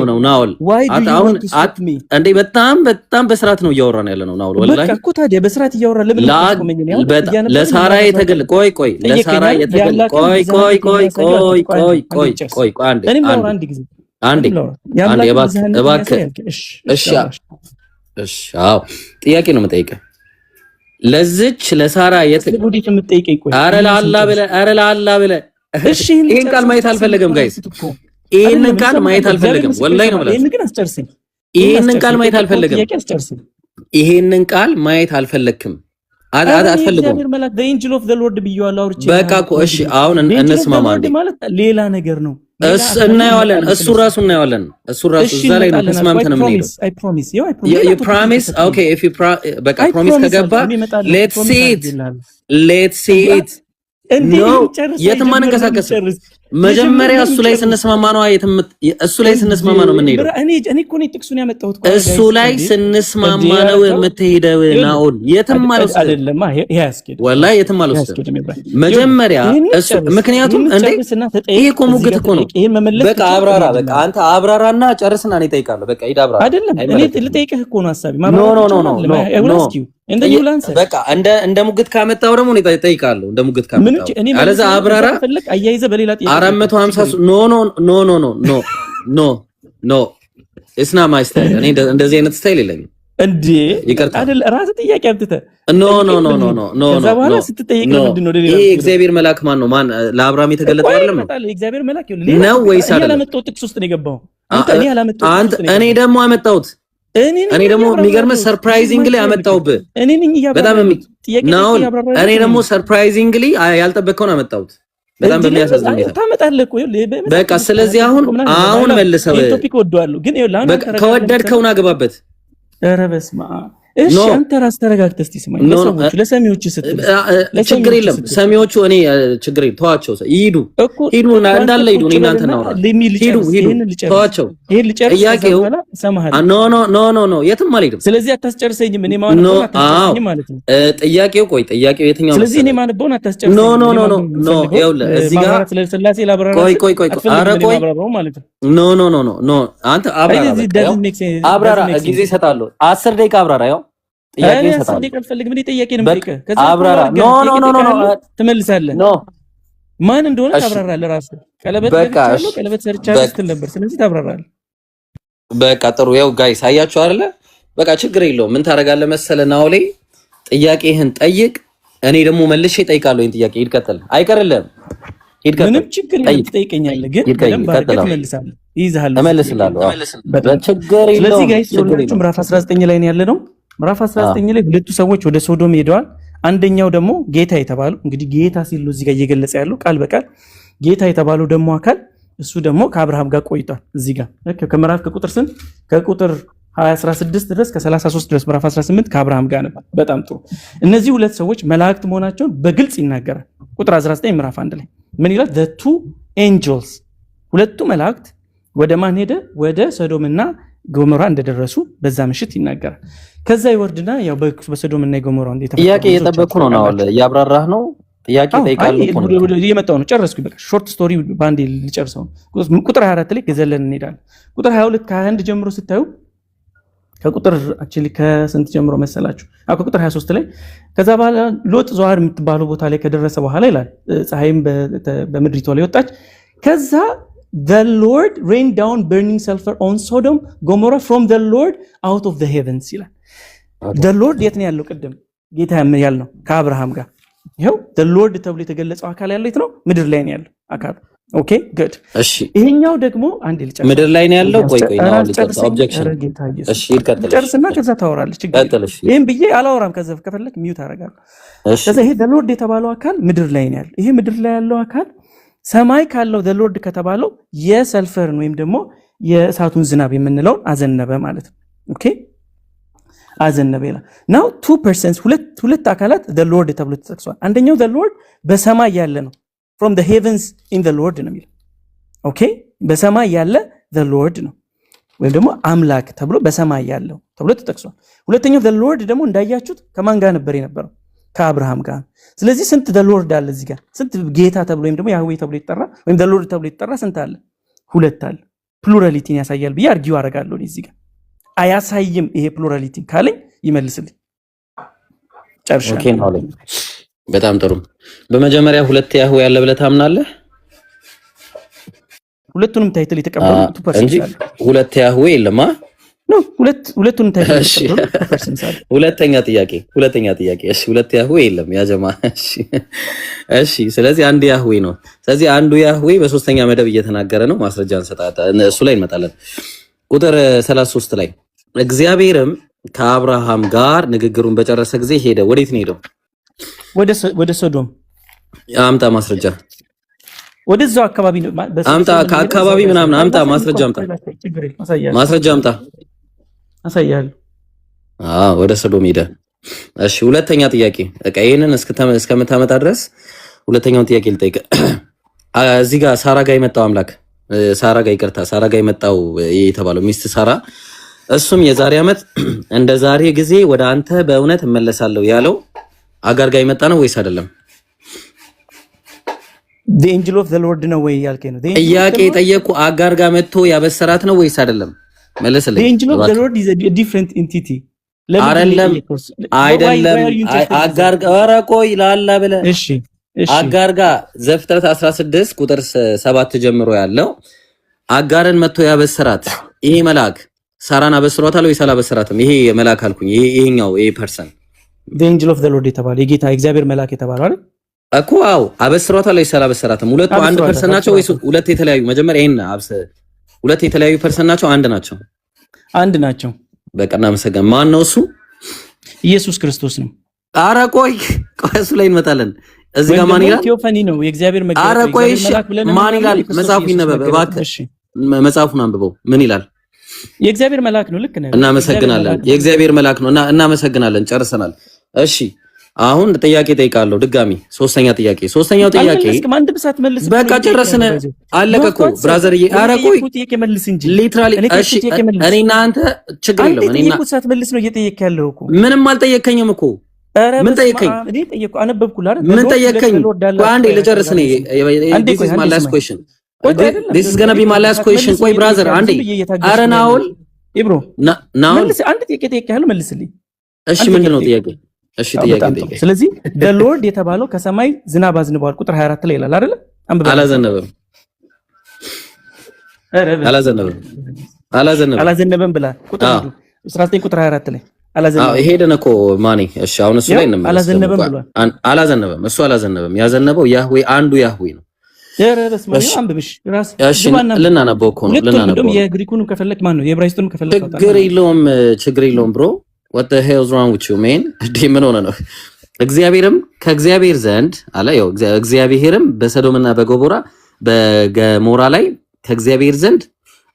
ነው ናውል። አሁን እንዴ በጣም በስርዓት ነው እያወራን ያለ ነው ናውል። ወላሂ በቃ እኮ ታዲያ በስርዓት እያወራን ለሳራ የተገለ ቆይ ለሳራ ጥያቄ ነው የምጠይቀህ። ለዚች ለሳራ ኧረ ለአላህ ብለህ ይሄን ቃል ማየት አልፈለገም ጋይስ። ይሄንን ቃል ማየት አልፈለገም። ወላሂ ነው ማለት ይሄንን ቃል ማየት አልፈለገም። ይሄንን ቃል ማየት አልፈለክም። አትፈልጉም። በቃ እኮ እሺ፣ አሁን እንስማማ እንዴ ማለት ሌላ ነገር ነው። እናየዋለን። እሱ ራሱ እዛ ላይ ነው ተስማምተን የምንሄደው። you promise okay if you በቃ ፕሮሚስ ከገባ let's see it no የትም አንንቀሳቀስም። መጀመሪያ እሱ ላይ ስንስማማ ነው እሱ ላይ ስንስማማ ነው የምንሄደው። እኔ እኮ ነው ጥቅሱን ያመጣሁት። እሱ ላይ ስንስማማ ነው የምትሄደው። ናኦል የትም ማለት አይደለም። ይሄ ያስኬድ ወላሂ የትም ማለት መጀመሪያ እሱ ምክንያቱም እንዴ ይሄ እኮ ሙግት እኮ ነው። በቃ አብራራ። በቃ አንተ አብራራና ጨርስና እኔ እጠይቃለሁ። በቃ ሂድ አብራራ። አይደለም እኔ ልጠይቅህ እኮ ነው ሐሳቢ ኖ በቃ እንደ ሙግት ካመጣው ደግሞ እኔ እጠይቃለሁ። እንደ ሙግት ካመጣው አለዛ አብራራ አያይዘህ በሌላ 450 ኖ it's not my style። እኔ እንደዚህ አይነት ስታይል የለኝም እንዴ። ይቅርታ አይደል ራስህ ጥያቄ አምጥተህ ኖ ከዛ በኋላ ስትጠይቅ ለምንድን ነው ይሄ እግዚአብሔር መልአክ ማን ነው? ማን ለአብርሃም የተገለጠ አይደለም ነው? እግዚአብሔር መልአክ ነው ወይስ አይደለም? ያላመጣው ጥቅስ ውስጥ ነው የገባው። አንተ እኔ ያላመጣው እኔ ደግሞ አመጣሁት። እኔ ደግሞ የሚገርምህ ሰርፕራይዚንግሊ አመጣሁብህ። በጣም ነው። እኔ ደግሞ ሰርፕራይዚንግሊ ያልጠበቅከውን አመጣሁት። በጣም በሚያሳዝን ሁኔታ ታመጣለህ እኮ። በቃ ስለዚህ አሁን መልሰው በቃ ከወደድከውን አግባበት። ኧረ በስመ አብ። እሺ አንተ ራስ ተረጋግተህ እስቲ ስማኝ። ለሰሚዎች ስትል ችግር የለም ሰሚዎቹ እኔ ችግር የለም ተዋቸው። ሂዱና እንዳለ ሂዱ። እኔ እናንተ እናወራለን። ሂዱ ተዋቸው። ጥያቄው ኖ የትም አልሄድም። ስለዚህ አታስጨርሰኝም። እኔ ማለት ነው አታስጨርሰኝም ማለት ነው ጥያቄው። ቆይ ጥያቄው የትኛው? ስለዚህ እኔ ማለት ነው አታስጨርሰኝም። ኖ ይኸውልህ እዚህ ጋር ስለስላሴ ላብራራ። ቆይ ኧረ ቆይ ኖ አንተ አብራራ ጊዜ እሰጣለሁ። 10 ደቂቃ አብራራ። ያው ጥያቄ እሰጣለሁ። ደቂቃ አልፈልግም። እኔ ጥያቄ ነው የምጠይቅህ። ከዛ አብራራ። ኖ ትመልሳለህ። ማን እንደሆነ ታብራራለህ ራስህ። ቀለበት ሰርቻለሁ ስትል ነበር። ስለዚህ ታብራራለህ። በቃ ጥሩ። ያው ጋይስ አያችሁ አይደለ? በቃ ችግር የለውም። ምን ታደርጋለህ መሰለህ ናውሌ፣ ጥያቄህን ጠይቅ፣ እኔ ደግሞ መልሼ እጠይቃለሁ። ይሄን ጥያቄ ይቀጥል አይቀርልህም። ምንም ችግር የለም። ትጠይቀኛለህ ግን በደንብ አድርገህ ትመልሳለህ። ይይዝሃል። እመልስልሃለሁ። ችግር የለውም። ስለዚህ ጋይስ ምዕራፍ 19 ላይ ነው ያለነው። ምዕራፍ 19 ላይ ሁለቱ ሰዎች ወደ ሶዶም ሄደዋል። አንደኛው ደግሞ ጌታ የተባለው እንግዲህ ጌታ ሲሉ እዚህ ጋር እየገለጸ ያለው ቃል በቃል ጌታ የተባለው ደግሞ አካል እሱ ደግሞ ከአብርሃም ጋር ቆይቷል። እዚህ ጋር ከምዕራፍ ከቁጥር 16 ድረስ ከ33 ድረስ ምዕራፍ 18 ከአብርሃም ጋር ነበር። በጣም ጥሩ። እነዚህ ሁለት ሰዎች መላእክት መሆናቸውን በግልጽ ይናገራል። ቁጥር 19 ምዕራፍ 1 ላይ ምን ይላል? the two angels ሁለቱ መላእክት ወደ ማን ሄደ? ወደ ሰዶምና ገሞራ እንደደረሱ በዛ ምሽት ይናገራል። ከዛ ይወርድና ያው በሰዶምና ገሞራ ጥያቄ እየጠበቅኩ ነው ነው ያብራራህ ነው ጥያቄ ጠይቃለሁ እኮ ነው እየመጣሁ ነው። ጨረስኩኝ። በቃ ሾርት ስቶሪ ባንዴ ልጨርሰው። ቁጥር 24 ላይ ገዘለን እንሄዳለን። ቁጥር 22 ከ21 ጀምሮ ስታዩ ከቁጥር አክቹሊ ከስንት ጀምሮ መሰላችሁ? ከቁጥር 23 ላይ ከዛ በኋላ ሎጥ ዞዓር የምትባለው ቦታ ላይ ከደረሰ በኋላ ይላል ፀሐይም በምድሪቷ ላይ ወጣች። ከዛ the Lord rained down burning sulfur on Sodom Gomorrah from the Lord out of the heavens ይላል። the Lord የት ነው ያለው? ቅድም ጌታ ያልነው ከአብርሃም ጋር ይሄው the Lord ተብሎ የተገለጸው አካል ያለው የት ነው? ምድር ላይ ነው ያለው አካል። ኦኬ ጉድ። እሺ ይሄኛው ደግሞ አንዴ ልጨርስ። ምድር ላይ ነው ያለው። ቆይ ነው ልጨርስ። ኦብጀክሽን። እሺ ይቀጥል። ጨርስና ከዛ ታወራለህ። ችግር ይሄን ብዬ አላወራም። ከዛ ከፈለክ ሚውት አደርጋለሁ። ከዛ ይሄ the Lord የተባለው አካል ምድር ላይ ነው ያለው። ይሄ ምድር ላይ ያለው አካል ሰማይ ካለው the Lord ከተባለው የሰልፈርን ወይም ደግሞ የእሳቱን ዝናብ የምንለውን አዘነበ ማለት ነው። ኦኬ አዘነበ ይላል። ናው two persons ሁለት አካላት the Lord ተብሎ ተጠቅሷል። አንደኛው the Lord በሰማይ ያለ ነው። from the heavens in the Lord ነው የሚለው። ኦኬ በሰማይ ያለ the Lord ነው ወይም ደግሞ አምላክ ተብሎ በሰማይ ያለው ተብሎ ተጠቅሷል። ሁለተኛው the Lord ደግሞ እንዳያችሁት ከማን ጋር ነበር የነበረው? ከአብርሃም ጋር። ስለዚህ ስንት the Lord አለ እዚህ ጋር? ስንት ጌታ ተብሎ ወይም ደግሞ ያህዌ ተብሎ ይጠራ ወይም the Lord ተብሎ ይጠራ ስንት አለ? ሁለት አለ። ፕሉራሊቲን ያሳያል ብዬ አርጊው አደርጋለሁ። እዚህ ጋር አያሳይም። ይሄ ፕሉራሊቲን ካለኝ ይመልስልኝ። ጨርሻለሁ። ኦኬ ነው አለኝ። በጣም ጥሩ። በመጀመሪያ ሁለት ያህዌ ያለ ብለህ ታምናለህ? ሁለቱንም ታይትል የተቀበሉ 2% እንጂ ሁለት ያህዌ የለማ ነው። ሁለቱንም ታይትል የተቀበሉ 2% አለ። ሁለተኛ ጥያቄ። እሺ ሁለት ያህዌ የለም ያ ጀማ። እሺ ስለዚህ አንድ ያህዌ ነው። ስለዚህ አንዱ ያህዌ በሶስተኛ መደብ እየተናገረ ነው። ማስረጃ እንሰጣለን። እሱ ላይ እንመጣለን። ቁጥር 33 ላይ እግዚአብሔርም ከአብርሃም ጋር ንግግሩን በጨረሰ ጊዜ ሄደ። ወዴት ነው ሄደው? ወደ ሶዶም። አምጣ ማስረጃ። ወደዛው አካባቢ ነው። አምጣ ከአካባቢ ምናምን አምጣ ማስረጃ አምጣ። ማስረጃ አምጣ። አሳያለሁ። ወደ ሶዶም ሄደ። እሺ ሁለተኛ ጥያቄ። በቃ ይሄንን እስከምታመጣ ድረስ ሁለተኛውን ጥያቄ ልጠይቅ። እዚህ ጋር ሳራ ጋር የመጣው አምላክ ሳራ ጋር የመጣው የተባለው ሚስት ሳራ እሱም የዛሬ ዓመት እንደ ዛሬ ጊዜ ወደ አንተ በእውነት እመለሳለሁ ያለው አጋር ጋር የመጣ ነው ወይስ አይደለም? the angel of the Lord ነው ወይ ያልከኝ ነው? ጥያቄ ጠየቁ። አጋር ጋር መጥቶ ያበሰራት ነው ወይስ አይደለም? መልስልኝ። the angel of the Lord is a different entity። አይደለም አጋር ኧረ ቆይ ላላ ብለ እሺ አጋር ጋር ዘፍጥረት 16 ቁጥር 7 ጀምሮ ያለው አጋርን መጥቶ ያበሰራት ይሄ መልአክ ሳራን አበስሯታል ወይስ አላበሰራትም? ይሄ መልአክ አልኩኝ። ይሄኛው ይሄ ፐርሰን the angel of the Lord የተባለ የጌታ እግዚአብሔር መልአክ የተባለው አይደል እኮ? አዎ አበስሯታል ወይስ አላበሰራትም? ሁለቱ አንድ ፐርሰን ናቸው ወይስ ሁለት የተለያዩ? መጀመሪያ ይሄን ሁለት የተለያዩ ፐርሰን ናቸው? አንድ ናቸው። በቃ እናመሰግናለን። ማን ነው እሱ? ኢየሱስ ክርስቶስ ነው። ኧረ ቆይ እሱ ላይ እንመጣለን። እዚህ ጋር ማን ይላል? ቴዎፋኒ ነው የእግዚአብሔር መገለጥ። ኧረ ቆይ ማን ይላል? መጽሐፉ ይነበብ እባክህ። መጽሐፉን አንብበው። ምን ይላል? የእግዚአብሔር መልአክ ነው። ልክ ነህ። እናመሰግናለን። የእግዚአብሔር መልአክ ነው። እናመሰግናለን። ጨርሰናል። እሺ አሁን ጥያቄ ጠይቃለሁ ድጋሚ። ሶስተኛ ጥያቄ። ሶስተኛው ጥያቄ በቃ ጨረስን። አለቀ እኮ ብራዘርዬ። ኧረ ቆይ ሊትራሊ እሺ፣ እኔና አንተ ችግር የለውም። እኔና ሳትመልስ ነው እየጠየቅህ ያለው እኮ። ምንም አልጠየከኝም እኮ። ምን ጠየከኝ? እኔ ጠየቅኩ፣ አነበብኩልህ አይደል? ምን ጠየከኝ? አንዴ ልጨርስ ነው። this is my last question. this is gonna be my last question. ቆይ ብራዘር አንዴ። ኧረ ናውል ኢብሮ ናውል መልስ። አንድ ጥያቄ ጠየቅህ ያለው መልስልኝ። እሺ ምንድነው ጥያቄ? እሺ ጥያቄ ጠይቀኝ። ስለዚህ the lord የተባለው ከሰማይ ዝናብ አዝንቧል ቁጥር 24 ላይ ይላል አይደል? አላዘነበም አላዘነበም ብላ ቁጥር 19 ቁጥር 24 ላይ አላዘነበም። ሄደን እኮ ማኔ። እሺ አሁን እሱ ላይ እንመለስ። አላዘነበም ብሏል። አላዘነበም፣ እሱ አላዘነበም። ያዘነበው ያህዌ አንዱ ያህዌ ነው። እሺ ልናነበው እኮ ነው። ልናነበው የግሪኩንም ከፈለክ ማን ነው የዕብራይስጡንም ከፈለክ ችግር የለውም ብሮ what the hell is wrong with you man? ምን ሆነ ነው? እግዚአብሔርም ከእግዚአብሔር ዘንድ አለ። ያው እግዚአብሔርም በሰዶምና በገሞራ ላይ ከእግዚአብሔር ዘንድ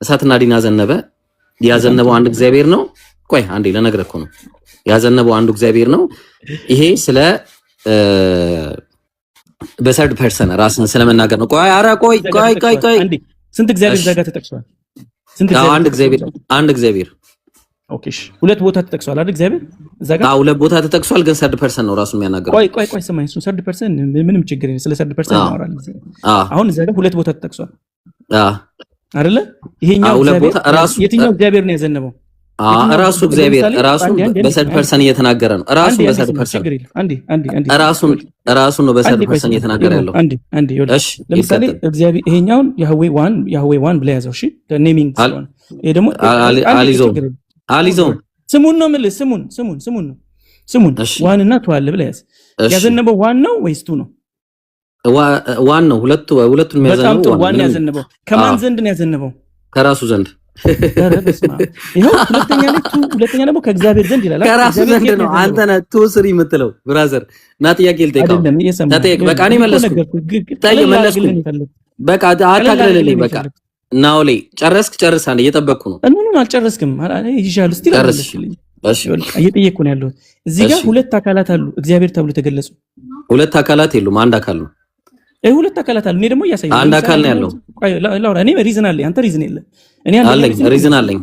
እሳትና ዲን አዘነበ። ያዘነበው አንድ እግዚአብሔር ነው። ቆይ አንዴ ለነገርህ እኮ ነው። ያዘነበው አንዱ እግዚአብሔር ነው። ይሄ ስለ በሰርድ ፐርሰን ራስን ስለመናገር ነው። ቆይ ኧረ ቆይ አንዴ ስንት እግዚአብሔር ዘጋ ተጠቅሷል? አንድ እግዚአብሔር ኦኬ እሺ፣ ሁለት ቦታ ተጠቅሷል አይደል? እግዚአብሔር እዛ ጋር ሁለት ቦታ ተጠቅሷል፣ ግን ሰርድ ፐርሰን ነው ራሱ የሚያናገረው። ቆይ ስማኝ፣ እሱ ሰርድ ፐርሰን ምንም ችግር የለም። ስለ ሰርድ ፐርሰን እናወራለን። አሁን እዛ ጋር ሁለት ቦታ ተጠቅሷል አይደለ? ይሄኛው የትኛው እግዚአብሔር ነው ያዘነበው? ራሱ እግዚአብሔር ራሱ በሰርድ ፐርሰን እየተናገረ ነው። ራሱ በሰርድ ፐርሰን ራሱ ነው በሰርድ ፐርሰን እየተናገረ ያለው። እሺ ለምሳሌ እግዚአብሔር ይሄኛውን ያህዌ ዋን ብለህ ያዘው። እሺ ኔሚንግ ስለሆነ ይሄ ደግሞ አሊዞም ስሙን ነው የምልህ። ስሙን ዋን እና ቱ አለ ብለህ ያዝ። ያዘነበው ዋን ነው ወይስ ቱ ነው? ዋን ነው። ሁለቱን የሚያዘነበው ዋን ያዘነበው ከማን ዘንድ ነው ያዘነበው? ከራሱ ዘንድ። ይሄው ሁለተኛ ደግሞ ከእግዚአብሔር ዘንድ ይላል። ከራሱ ዘንድ ነው። አንተ ነህ ቱ ስሪ የምትለው ብራዘር። እና ጥያቄ ልጠይቀው። ተጠየቅ። በቃ እኔ መለስኩ። በቃ አታግለልልኝ። በቃ ናውሌ ጨርስ። አንዴ እየጠበቅኩ ነው። አልጨረስክም። ይሻል እስቲ ለምልሽልኝ። እሺ እየጠየቅኩ ነው ያለሁት። እዚህ ጋር ሁለት አካላት አሉ እግዚአብሔር ተብሎ ተገለጹ። ሁለት አካላት የሉም፣ አንድ አካል ነው። ሁለት አካላት አሉ። እኔ ደግሞ እያሳየሁ አንድ አካል ነው ያለው። ላውራ። እኔ ሪዝን አለኝ፣ አንተ ሪዝን የለም። እኔ ሪዝን አለኝ።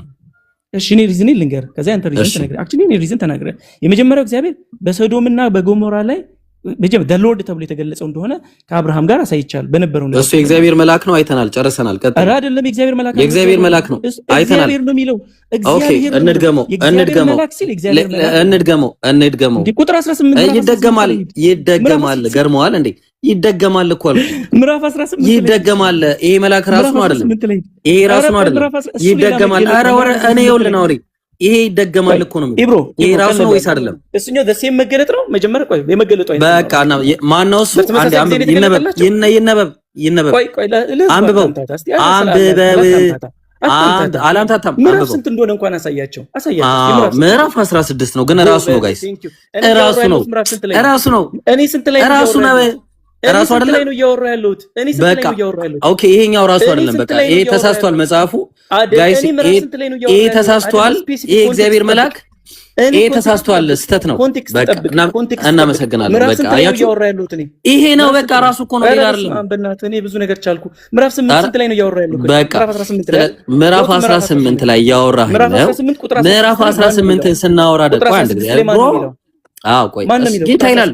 እሺ እኔ ሪዝን ልንገር፣ ከዛ አንተ ሪዝን ተናግረህ። አክቹሊ እኔ ሪዝን ተናግረህ የመጀመሪያው እግዚአብሔር በሶዶምና በጎሞራ ላይ the Lord ተብሎ የተገለጸው እንደሆነ ከአብርሃም ጋር አሳይቻለሁ በነበረው ነው። እሱ የእግዚአብሔር መልአክ ነው። አይተናል፣ ጨርሰናል። ቀጥታ አይደለም የእግዚአብሔር መልአክ ነው። አይተናል። እግዚአብሔር ነው የሚለው። እግዚአብሔር እንድገመው ቁጥር 18 ይደገማል። ገርመዋል እንዴ? ይደገማል እኮ አልኩ። ምዕራፍ 18 ይደገማል። ይሄ መልአክ ራሱ ነው አይደለም? ይሄ ራሱ ነው አይደለም? ይደገማል። ኧረ እኔ ይኸውልህ ነው ይሄ ይደገማል እኮ ነው። ኢብሮ ይሄ ራሱ ነው ወይስ አይደለም? እሱኛው ደሴም መገለጥ ነው። መጀመሪያ ቆይ የመገለጡ አይደለም። በቃ ማን ነው እሱ? አንዴ ይነበብ። አንብበው። አላምታታም። ምዕራፍ ስንት እንደሆነ እንኳን አሳያቸው። ምዕራፍ 16 ነው፣ ግን ራሱ ነው ጋይስ፣ ራሱ ነው። እኔ ስንት ላይ ራሱ ነው ራሱ አይደለም ነው እያወራሁ ያለሁት። እኔ ስንት ላይ ነው እያወራሁ ያለሁት? ኦኬ ይሄኛው ራሱ አይደለም። በቃ ይሄ ተሳስቷል መጽሐፉ ጋይስ፣ ይሄ ተሳስቷል። ይሄ እግዚአብሔር መልአክ ይሄ ተሳስቷል፣ ስተት ነው። በቃ እናመሰግናለን። በቃ አያችሁ ይሄ ነው በቃ ራሱ እኮ ነው። ሌላ አይደለም። በእናትህ እኔ ብዙ ነገር ቻልኩ። ምዕራፍ 8 ስንት ላይ ነው እያወራሁ ያለሁት? በቃ ምዕራፍ 18 ላይ እያወራህ ነው። ምዕራፍ 18 ስናወራ ደግሞ አንድ ጊዜ ቆይ ጌታ ይላል።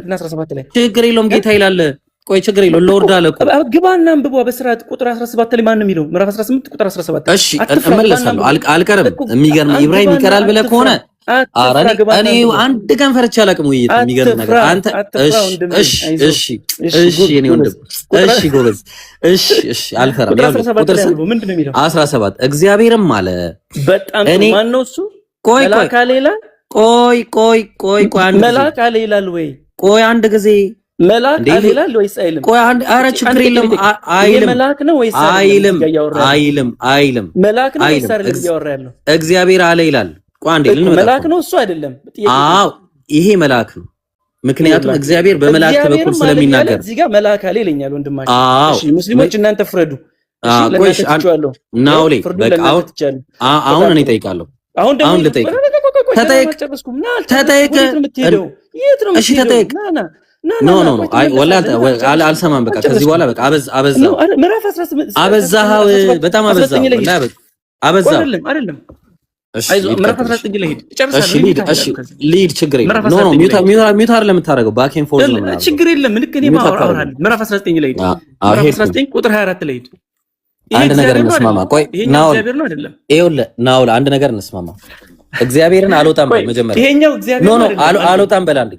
ችግር የለውም ጌታ ይላል። ቆይ ችግር የለውም ሎርድ አለ እኮ ግባና አንብቧ በስርዓት ቁጥር 17 ላይ ማን ነው የሚለው? ምዕራፍ 18 ቁጥር 17። እሺ እመለሳለሁ፣ አልቀርም። የሚገርም ኢብራሂም ይቀራል ብለህ ከሆነ እኔ አንድ ቀን ፈርቼ አላውቅም። ውይይት የሚገርም ነገር አንተ። እሺ የኔ ወንድም፣ እሺ ጎበዝ፣ እሺ አልፈራም። ቁጥር ምንድን ነው የሚለው? 17 እግዚአብሔርም አለ በጣም ማን ነው እሱ? ቆይ መልአክ አለ ይላል። ቆይ መልአክ አለ ይላል ወይ? ቆይ አንድ ጊዜ መልአክ አለ ይላል ወይስ አይልም? ቆይ አንድ ኧረ ችግር የለም አይልም። መልአክ ነው ወይስ አይልም? መልአክ ነው ወይስ አይደለም እያወራ ያለው? እግዚአብሔር አለ ይላል። ቋንዴ መልአክ ነው እሱ አይደለም። አዎ ይሄ መልአክ ነው። ምክንያቱም እግዚአብሔር በመላእክት በኩል ስለሚናገር እዚህ ጋር መልአክ አለ ይለኛል ወንድማችን። እሺ ሙስሊሞች እናንተ ፍረዱ። እሺ ናውሌ በቃ አሁን እኔ እጠይቃለሁ። አሁን ልጠይቅ ተጠይቅ። እሺ ተጠይቅ። ኖ አይ ወላሂ አልሰማም። በቃ ከዚህ በኋላ በቃ አበዛው። አበዛኸው፣ በጣም አበዛው። ወላሂ አበዛው አይደለም። እሺ ምዕራፍ 19 ላይ ሄድ ጨርሰናል። እሺ ሊድ ችግር የለም። ኖ ሚውት አይደለም የምታደርገው ባክ ኤንድ ፎርዝ ነው። ችግር የለም። ልክ እኔ ማውራራል። ምዕራፍ 19 ላይ ሄድ። ምዕራፍ 19 ቁጥር 24 ላይ ሄድ። አንድ ነገር እንስማማ። ቆይ ናውል አንድ ነገር እንስማማ። እግዚአብሔርን አልወጣም በል መጀመሪያ። ይሄኛው እግዚአብሔር ኖ አልወጣም በል አንዴ።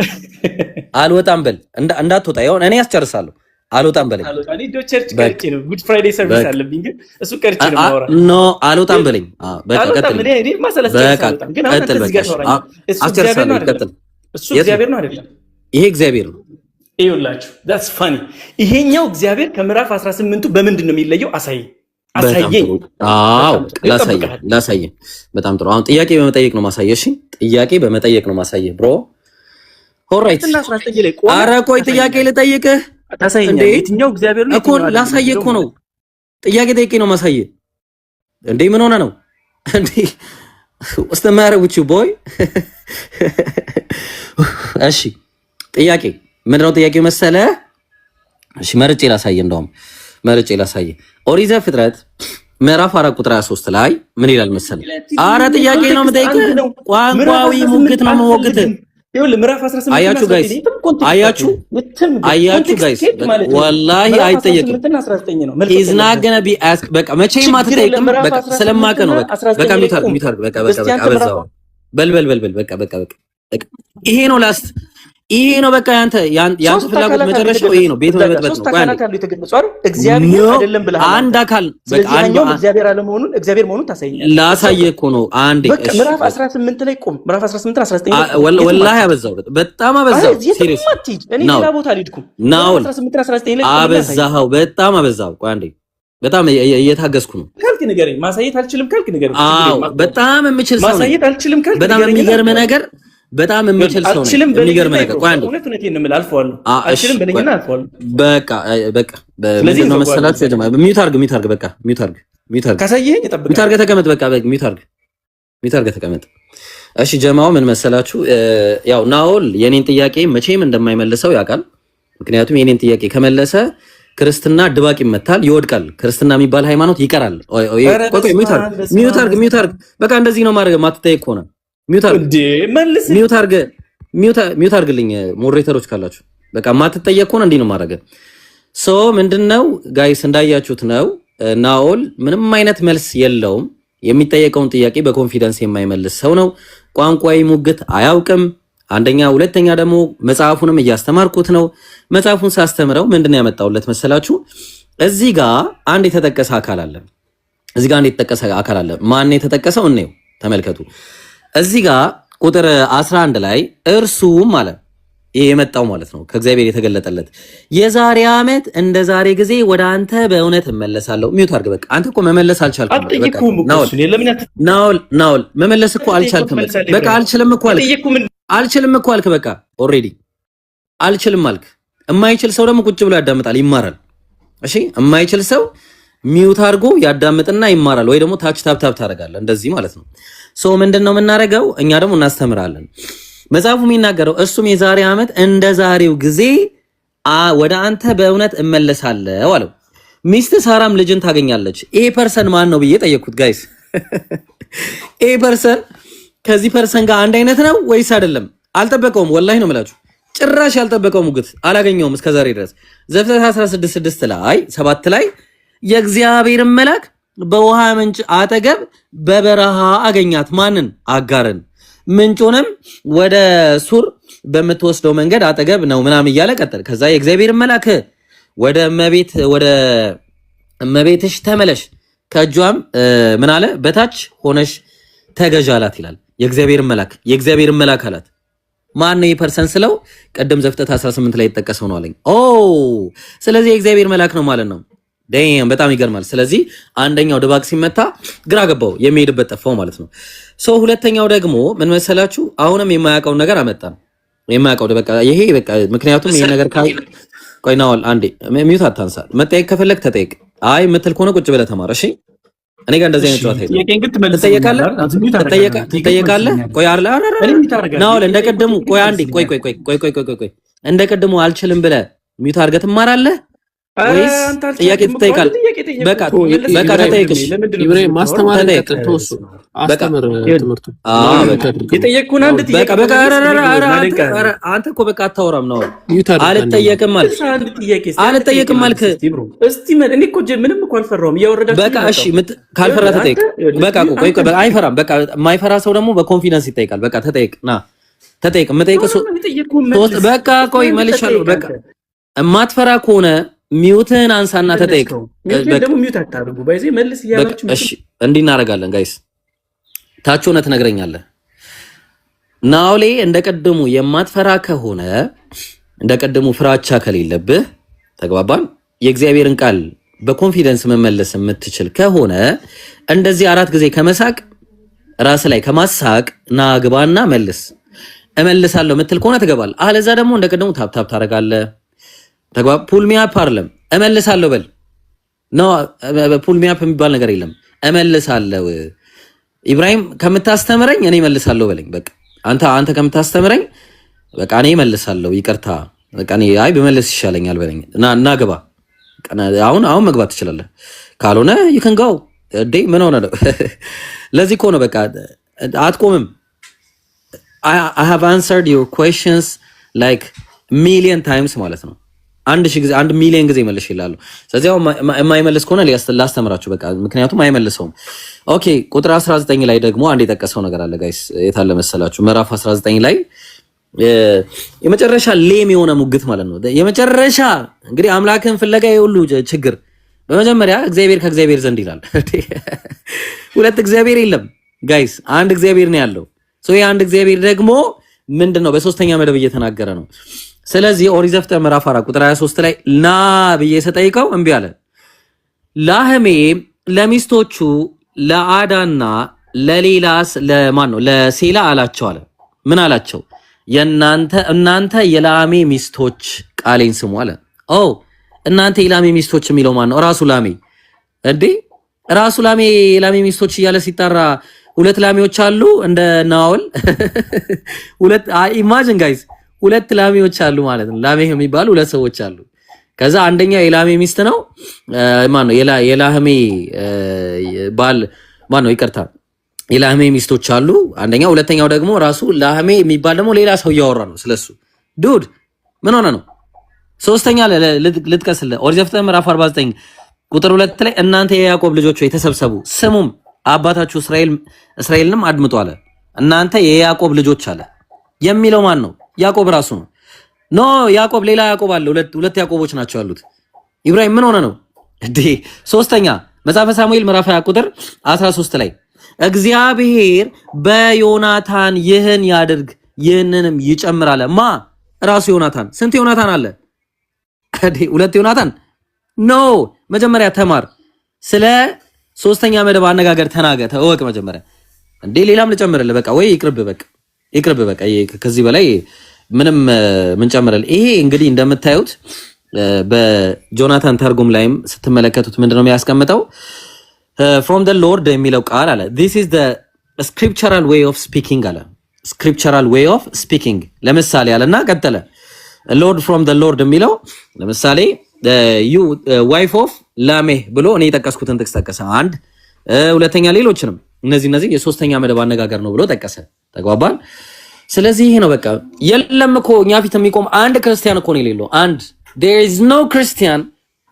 አልወጣም በል እንዳትወጣ። ይሁን እኔ ያስጨርሳለሁ። አልወጣም በለኝ። እኔ ቸርች ቀርጬ ነው ጉድ ፍራይዴ ሰርቪስ አለብኝ፣ ግን እሱ ቀርጬ ነው ማውራ። ኖ አልወጣም በለኝ። በቃ ቀጥል። እኔ ማሰላስ ጨርሳለሁ፣ ግን አሁን እዚህ ጋር ነው አስጨርሳለሁ። ቀጥል። እሱ እግዚአብሔር ነው አይደለም? ይሄ እግዚአብሔር ነው። ይኸውላችሁ that's funny። ይሄኛው እግዚአብሔር ከምዕራፍ 18ቱ በምንድን ነው የሚለየው? አሳየኝ። አዎ ላሳየህ። በጣም ጥሩ። አሁን ጥያቄ በመጠየቅ ነው ማሳየህ። እሺ ጥያቄ በመጠየቅ ነው ማሳየህ ብሮ። ኦልራይት። ኧረ ቆይ ጥያቄ ልጠይቅህ። ታሳየኛለህ። የትኛው እግዚአብሔር ነው እኮ ላሳየህ እኮ ነው። ጥያቄ ጠይቄ ነው ማሳየህ። እንዴ ምን ሆነ ነው እንዴ? what's the matter with you boy? እሺ ጥያቄ ምንድነው? ጥያቄው መሰለህ? እሺ መርጬ ላሳየህ። እንደውም መርጬ ላሳየህ። ኦሪት ዘፍጥረት ምዕራፍ 4 ቁጥር 23 ላይ ምን ይላል መሰለህ? አረ ጥያቄ ነው የምጠይቅህ። ቋንቋዊ ሙግት ነው የምሞግትህ። ይኸውልህ ምዕራፍ 18 አያችሁ ጋይስ፣ አያችሁ ጋይስ፣ ወላሂ አይጠየቅም። ኢዝ ናት ገና ቢ አስክ። በቃ መቼም አትጠይቅም። በቃ ስለማቀ ነው። በቃ ሚታርግ በቃ አበዛው። በል በቃ ይሄ ነው ላስት። ይሄ ነው በቃ ያንተ ፍላጎት መጨረሻው ይሄ ነው። ቤት መበጥበጥ ነው። እግዚአብሔር አይደለም ብለህ አንድ አካል በቃ እግዚአብሔር አለመሆኑን እግዚአብሔር መሆኑን ታሳየኛለህ። ላሳየህ እኮ ነው። አንዴ በቃ ምዕራፍ 18 ላይ ቆም። ምዕራፍ 18 19 ወላሂ አበዛው፣ በጣም አበዛው። ሲሪየስ እኔ ሌላ ቦታ አልሄድኩም። ናው 18 19 ላይ አበዛው፣ በጣም አበዛው። ቆይ አንዴ በጣም እየታገስኩ ነው ካልክ ንገረኝ። ማሳየት አልችልም ካልክ ንገረኝ። አዎ በጣም የምችል ሰው ማሳየት አልችልም ካልክ በጣም የሚገርም ነገር በጣም የምችል ሰው ነው። የሚገርም ነገር ቆይ አንዴ እውነቴን ነው የምልህ። አልፈዋለሁ። አልችልም በለኝና አልፈዋለሁ። በቃ ምንድን ነው መሰላችሁ ጀማ ሚውት አርግ። በቃ ሚውት አርግ። ካሳየኸኝ እጠብቃለሁ። ሚውት አርግ ተቀመጥ። በቃ ሚውት አርግ ተቀመጥ። እሺ ጀማው ምን መሰላችሁ፣ ያው ናኦል የኔን ጥያቄ መቼም እንደማይመልሰው ያውቃል። ምክንያቱም የኔን ጥያቄ ከመለሰ ክርስትና ድባቅ ይመታል፣ ይወድቃል። ክርስትና የሚባል ሃይማኖት ይቀራል። ቆይ ሚውት አርግ። በቃ እንደዚህ ነው ማድረግ። ማትጠይቅ ከሆነ ሚውት አርግልኝ ሞዴሬተሮች ካላችሁ። በቃ ማትጠየቅ ከሆነ እንዲህ ነው ማድረግ። ሶ ምንድነው ጋይስ እንዳያችሁት ነው ናኦል ምንም አይነት መልስ የለውም። የሚጠየቀውን ጥያቄ በኮንፊደንስ የማይመልስ ሰው ነው። ቋንቋዊ ሙግት አያውቅም። አንደኛ፣ ሁለተኛ ደግሞ መጽሐፉንም እያስተማርኩት ነው። መጽሐፉን ሳስተምረው ምንድነው ያመጣውለት መሰላችሁ? እዚህ ጋር አንድ የተጠቀሰ አካል አለ። ማን የተጠቀሰው? እንየው፣ ተመልከቱ። እዚህ ጋር ቁጥር 11 ላይ እርሱም አለ ይሄ የመጣው ማለት ነው ከእግዚአብሔር የተገለጠለት የዛሬ ዓመት እንደ ዛሬ ጊዜ ወደ አንተ በእውነት እመለሳለሁ። ሚውት አድርግ። በቃ አንተ እኮ መመለስ አልቻልክም። ናኦል መመለስ እኮ አልቻልክም። በቃ አልችልም እኮ አልክ። በቃ ኦልሬዲ አልችልም አልክ። የማይችል ሰው ደግሞ ቁጭ ብሎ ያዳምጣል፣ ይማራል። እሺ የማይችል ሰው ሚውት አድርጎ ያዳምጥና ይማራል። ወይ ደግሞ ታች ታብታብ ታደርጋለህ፣ እንደዚህ ማለት ነው። ሶ ምንድነው የምናደርገው? እኛ ደግሞ እናስተምራለን። መጽሐፉ የሚናገረው እሱም የዛሬ ዓመት እንደ ዛሬው ጊዜ ወደ አንተ በእውነት እመለሳለሁ አለው። ሚስት ሳራም ልጅን ታገኛለች። ይሄ ፐርሰን ማን ነው ብዬ ጠየቅኩት። ጋይስ ይሄ ፐርሰን ከዚህ ፐርሰን ጋር አንድ አይነት ነው ወይስ አይደለም? አልጠበቀውም። ወላሂ ነው የምላችሁ፣ ጭራሽ ያልጠበቀው ሙግት አላገኘውም እስከዛሬ ድረስ። ዘፍጥረት 16:6 ላይ 7 ላይ የእግዚአብሔር መልአክ በውሃ ምንጭ አጠገብ በበረሃ አገኛት። ማንን? አጋርን። ምንጩንም ወደ ሱር በምትወስደው መንገድ አጠገብ ነው ምናምን እያለ ቀጠል። ከዛ የእግዚአብሔር መልአክ ወደ እመቤትሽ ተመለሽ፣ ከእጇም ምን አለ በታች ሆነሽ ተገዥ አላት ይላል። የእግዚአብሔር መልአክ አላት። ማን ነው የፐርሰን ስለው ቅድም ዘፍጥረት 18 ላይ የተጠቀሰው ነው አለኝ። ኦ ስለዚህ የእግዚአብሔር መልአክ ነው ማለት ነው። ደም በጣም ይገርማል። ስለዚህ አንደኛው ድባቅ ሲመታ ግራ ገባው የሚሄድበት ጠፋው ማለት ነው። ሶ ሁለተኛው ደግሞ ምን መሰላችሁ? አሁንም የማያውቀው ነገር አመጣ ነው የማያውቀው በቃ ይሄ በቃ ምክንያቱም ይሄ ነገር ካይ ቆይ ናውል አንዴ ሚዩት አታንሳ። መጠየቅ ከፈለክ ተጠየቅ። አይ ምትል ከሆነ ቁጭ ብለህ ተማር። እሺ እኔ ጋር እንደዚህ አይነት ጨዋታ የለም። ትጠየቃለህ። ቆይ አለ ናውል እንደቀደሙ ቆይ አንዴ ቆይ እንደቀደሙ አልችልም ብለህ ሚዩት አድርገህ ትማራለህ ወይስ ጥያቄ ትጠይቃለህ? በቃ ተጠይቅሽ ኢብራሂም ማስተማር ተተውሱ አስተምር ትምህርቱ የጠየቅኩን አንድ ጥያቄ በቃ አንተ እኮ በቃ አታወራም ነው አልጠየቅም አልክ እስቲ እኔ እኮ ምንም እኮ አልፈራሁም እያወረዳችሁ በቃ እሺ ካልፈራ ተጠይቅ በቃ ቆይ አይፈራም በቃ የማይፈራ ሰው ደግሞ በኮንፊደንስ ይጠይቃል በቃ ተጠይቅ ና ተጠይቅ የምጠይቅ በቃ ቆይ መልሻለሁ በቃ የማትፈራ ከሆነ ሚውትን አንሳና ተጠይቅ ደግሞ ሚውት አታርጉ ባይዜ መልስ ያላችሁ እሺ እንዲህ እናደርጋለን ጋይስ ታች ሆነ ትነግረኛለህ ናውሌ እንደቀደሙ የማትፈራ ከሆነ እንደቀደሙ ፍራቻ ከሌለብህ ተግባባን የእግዚአብሔርን ቃል በኮንፊደንስ መመለስ የምትችል ከሆነ እንደዚህ 4 ጊዜ ከመሳቅ ራስ ላይ ከማሳቅ ና ግባና መልስ እመልሳለሁ ምትል ከሆነ ትገባለህ አለዛ ደግሞ እንደቀደሙ ታፕ ታረጋለህ ተግባባ ፑል ሚ አፕ አይደለም እመልሳለሁ በል ኖ ፑል ሚ አፕ የሚባል ነገር የለም እመልሳለሁ ኢብራሂም ከምታስተምረኝ እኔ እመልሳለሁ በለኝ በቃ አንተ ከምታስተምረኝ በቃ እኔ እመልሳለሁ ይቅርታ በቃ እኔ አይ በመለስ ይሻለኛል በለኝ እና ግባ አሁን መግባት ትችላለህ ካልሆነ you can go ምን ሆነ ነው ለዚህ እኮ ነው በቃ አትቆምም I have answered your questions like million times ማለት ነው 1 ሚሊዮን ጊዜ መልሽ ይላሉ ስለዚህ የማይመልስ ከሆነ ላስተምራችሁ በቃ ምክንያቱም አይመልሰውም ኦኬ ቁጥር 19 ላይ ደግሞ አንድ የጠቀሰው ነገር አለ ጋይስ የታለ መሰላችሁ ምዕራፍ 19 ላይ የመጨረሻ ሌም የሆነ ሙግት ማለት ነው የመጨረሻ እንግዲህ አምላክን ፍለጋ የሁሉ ችግር በመጀመሪያ እግዚአብሔር ከእግዚአብሔር ዘንድ ይላል ሁለት እግዚአብሔር የለም ጋይስ አንድ እግዚአብሔር ነው ያለው ሶ አንድ እግዚአብሔር ደግሞ ምንድነው በሶስተኛ መደብ እየተናገረ ነው ስለዚህ ኦሪት ዘፍጥረት ምዕራፍ 4 ቁጥር 23 ላይ ና ብዬ ሰጠይቀው እምቢ አለ ላህሜ ለሚስቶቹ ለአዳና ለሌላስ ለማን ነው ለሴላ አላቸው አለ ምን አላቸው እናንተ የላሜ ሚስቶች ቃሌን ስሙ አለ እናንተ የላሜ ሚስቶች የሚለው ማን ነው ራሱ ላሜ እንዴ ራሱ ላሜ ሚስቶች እያለ ሲጣራ ሁለት ላሜዎች አሉ እንደ ናውል ሁለት ኢማጂን ጋይስ ሁለት ላሜዎች አሉ ማለት ነው ላሜ የሚባሉ ሁለት ሰዎች አሉ ከዛ አንደኛው የላሜ ሚስት ነው ማን ነው የላህሜ ባል ማን ነው ይቅርታ የላህሜ ሚስቶች አሉ አንደኛው ሁለተኛው ደግሞ ራሱ ላህሜ የሚባል ደግሞ ሌላ ሰው ያወራ ነው ስለሱ ዱድ ምን ሆነ ነው ሶስተኛ ልጥቀስልህ ኦሪት ዘፍጥረት ምዕራፍ 49 ቁጥር 2 ላይ እናንተ የያዕቆብ ልጆች ሆይ ተሰብሰቡ ስሙም አባታችሁ እስራኤልንም አድምጡ አለ እናንተ የያዕቆብ ልጆች አለ የሚለው ማን ነው ያዕቆብ ራሱ ነው ኖ ያዕቆብ ሌላ ያዕቆብ አለ ሁለት ያዕቆቦች ናቸው ያሉት ኢብራሂም ምን ሆነ ነው እንዴ ሶስተኛ መጽሐፈ ሳሙኤል ምዕራፍ 20 ቁጥር 13 ላይ እግዚአብሔር በዮናታን ይህን ያድርግ ይህንንም ይጨምራል ማ ራሱ ዮናታን ስንት ዮናታን አለ እንዴ ሁለት ዮናታን ኖ መጀመሪያ ተማር ስለ ሶስተኛ መደብ አነጋገር ተናገር ተወቅ መጀመሪያ እንዴ ሌላም ልጨምርልህ በቃ ወይ ይቅርብ በቃ ከዚህ በላይ ምንም ምን ጨምራል ይሄ እንግዲህ እንደምታዩት በጆናታን ተርጉም ላይም ስትመለከቱት ምንድነው የሚያስቀምጠው from the lord የሚለው ቃል አለ this is the scriptural way of speaking አለ scriptural way of speaking ለምሳሌ አለና ቀጠለ lord from the lord የሚለው ለምሳሌ you wife of ላሜህ ብሎ እኔ የጠቀስኩትን ጥቅስ ጠቀሰ አንድ ሁለተኛ ሌሎችንም እነዚህ የሶስተኛ መደብ አነጋገር ነው ብሎ ጠቀሰ ተግባባን ስለዚህ ይሄ ነው በቃ የለም እኮ እኛ ፊት የሚቆም አንድ ክርስቲያን እኮ ነው የሌለው አንድ there is no Christian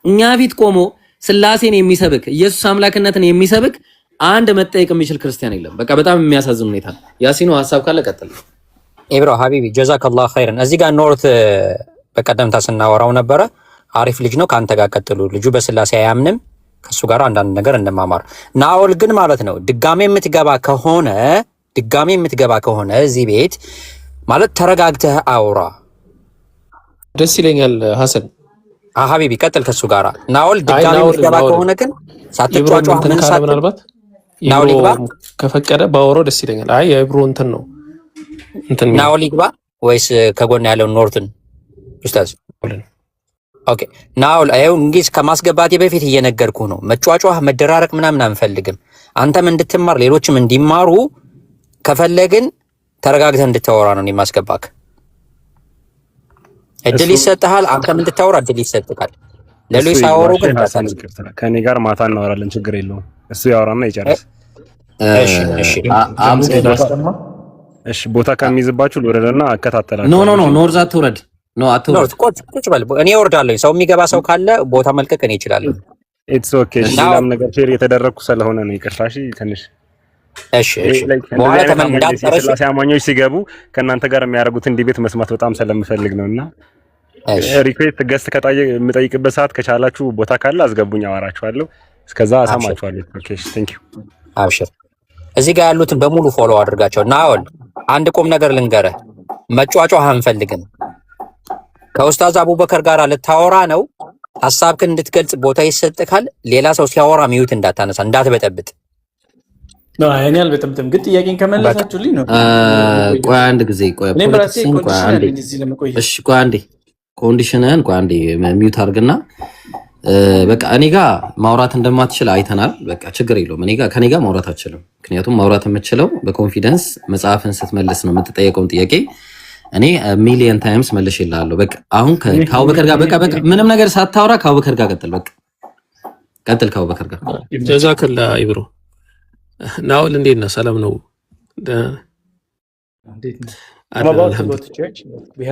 እኛ ፊት ቆሞ ስላሴን የሚሰብክ ኢየሱስ አምላክነትን የሚሰብክ አንድ መጠየቅ የሚችል ክርስቲያን የለም በቃ በጣም የሚያሳዝን ሁኔታ ያሲኑ ሐሳብ ካለ ቀጥል ኢብሮ ሀቢቢ ጀዛከላሁ ኸይረን እዚህ ጋር ኖርት በቀደምታ ስናወራው ነበረ አሪፍ ልጅ ነው ካንተ ጋር ቀጥሉ ልጁ በስላሴ አያምንም ከሱ ጋር አንዳንድ ነገር እንማማር ናኦል ግን ማለት ነው ድጋሜ የምትገባ ከሆነ እዚህ ቤት ማለት ተረጋግተህ አውራ ደስ ይለኛል ሐሰን ሀቢቢ ቀጥል ከሱ ጋራ ናኦል ድጋሚ ምትገባ ከሆነ ግን ሳትጫጫ ምን ሳት ምናልባት ናኦል ይግባ ከፈቀደ ባወራው ደስ ይለኛል። አይ የኢብሮ እንትን ነው እንትን ናኦል ይግባ ወይስ ከጎን ያለው ኖርትን ኡስታዝ? ኦኬ ናኦል አይው እንግዲህ ከማስገባቴ በፊት እየነገርኩ ነው። መጫጫህ መደራረቅ ምናምን አንፈልግም። አንተም እንድትማር ሌሎችም እንዲማሩ ከፈለግን ተረጋግተህ እንድታወራ ነው የማስገባክ። እድል ይሰጥሃል። አንተም እንድታወራ እድል ይሰጥሃል። ሌሎች ሳወሩ ግን ከኔ ጋር ማታ እናወራለን፣ ችግር የለውም። እሱ ያወራና ይጨርስ። እሺ ቦታ ከሚይዝባችሁ ልወረደና አከታተላለሁ። ኖ ኖርዝ አትውረድ። ኖ አትውረድ። ቁጭ በል። እኔ እወርዳለሁ። ሰው የሚገባ ሰው ካለ ቦታ መልቀቅ እኔ እችላለሁ። ኢትስ ኦኬ። ሌላም ነገር ሼር የተደረኩ ስለሆነ ነው። ይቅርታ። እሺ በኋላ ተመንዳት ስላሴ አማኞች ሲገቡ ከእናንተ ጋር የሚያደርጉትን ዲቤት መስማት በጣም ስለምፈልግ ነውና ሪኩዌስት ገስት የምጠይቅበት ሰዓት ከቻላችሁ ቦታ ካለ አስገቡኝ፣ አወራችኋለሁ። እስከዛ አሰማችኋለሁ። ኦኬ ቴንክ ዩ። አብሽር። እዚህ ጋር ያሉትን በሙሉ ፎሎ አድርጋቸው። ናኦል አንድ ቁም ነገር ልንገርህ፣ መጫጫህ አንፈልግም። ከኡስታዝ አቡበከር ጋር ልታወራ ነው። ሐሳብክን እንድትገልጽ ቦታ ይሰጥካል። ሌላ ሰው ሲያወራ ሚዩት እንዳታነሳ፣ እንዳትበጠብጥ። ነው እኔ አልበጠብጥም፣ ግን ጥያቄን ከመለሳችሁልኝ ነው። ቆይ አንድ ጊዜ ቆይ አንዴ ኮንዲሽንን አንዴ ሚዩት አድርግና በቃ እኔ ጋር ማውራት እንደማትችል አይተናል። በቃ ችግር የለውም። ከኔ ጋር ማውራት አትችልም። ምክንያቱም ማውራት የምችለው በኮንፊደንስ መጽሐፍን ስትመልስ ነው። የምትጠየቀውን ጥያቄ እኔ ሚሊየን ታይምስ መልሼልሃለሁ። በቃ አሁን ከአቡበከር ጋር በቃ ምንም ነገር ሳታወራ ከአቡበከር ጋር ቀጥል። በቃ ቀጥል ከአቡበከር ጋር። ጀዛከላ ኢብሮ። ናኦል እንዴት ነህ? ሰላም ነው?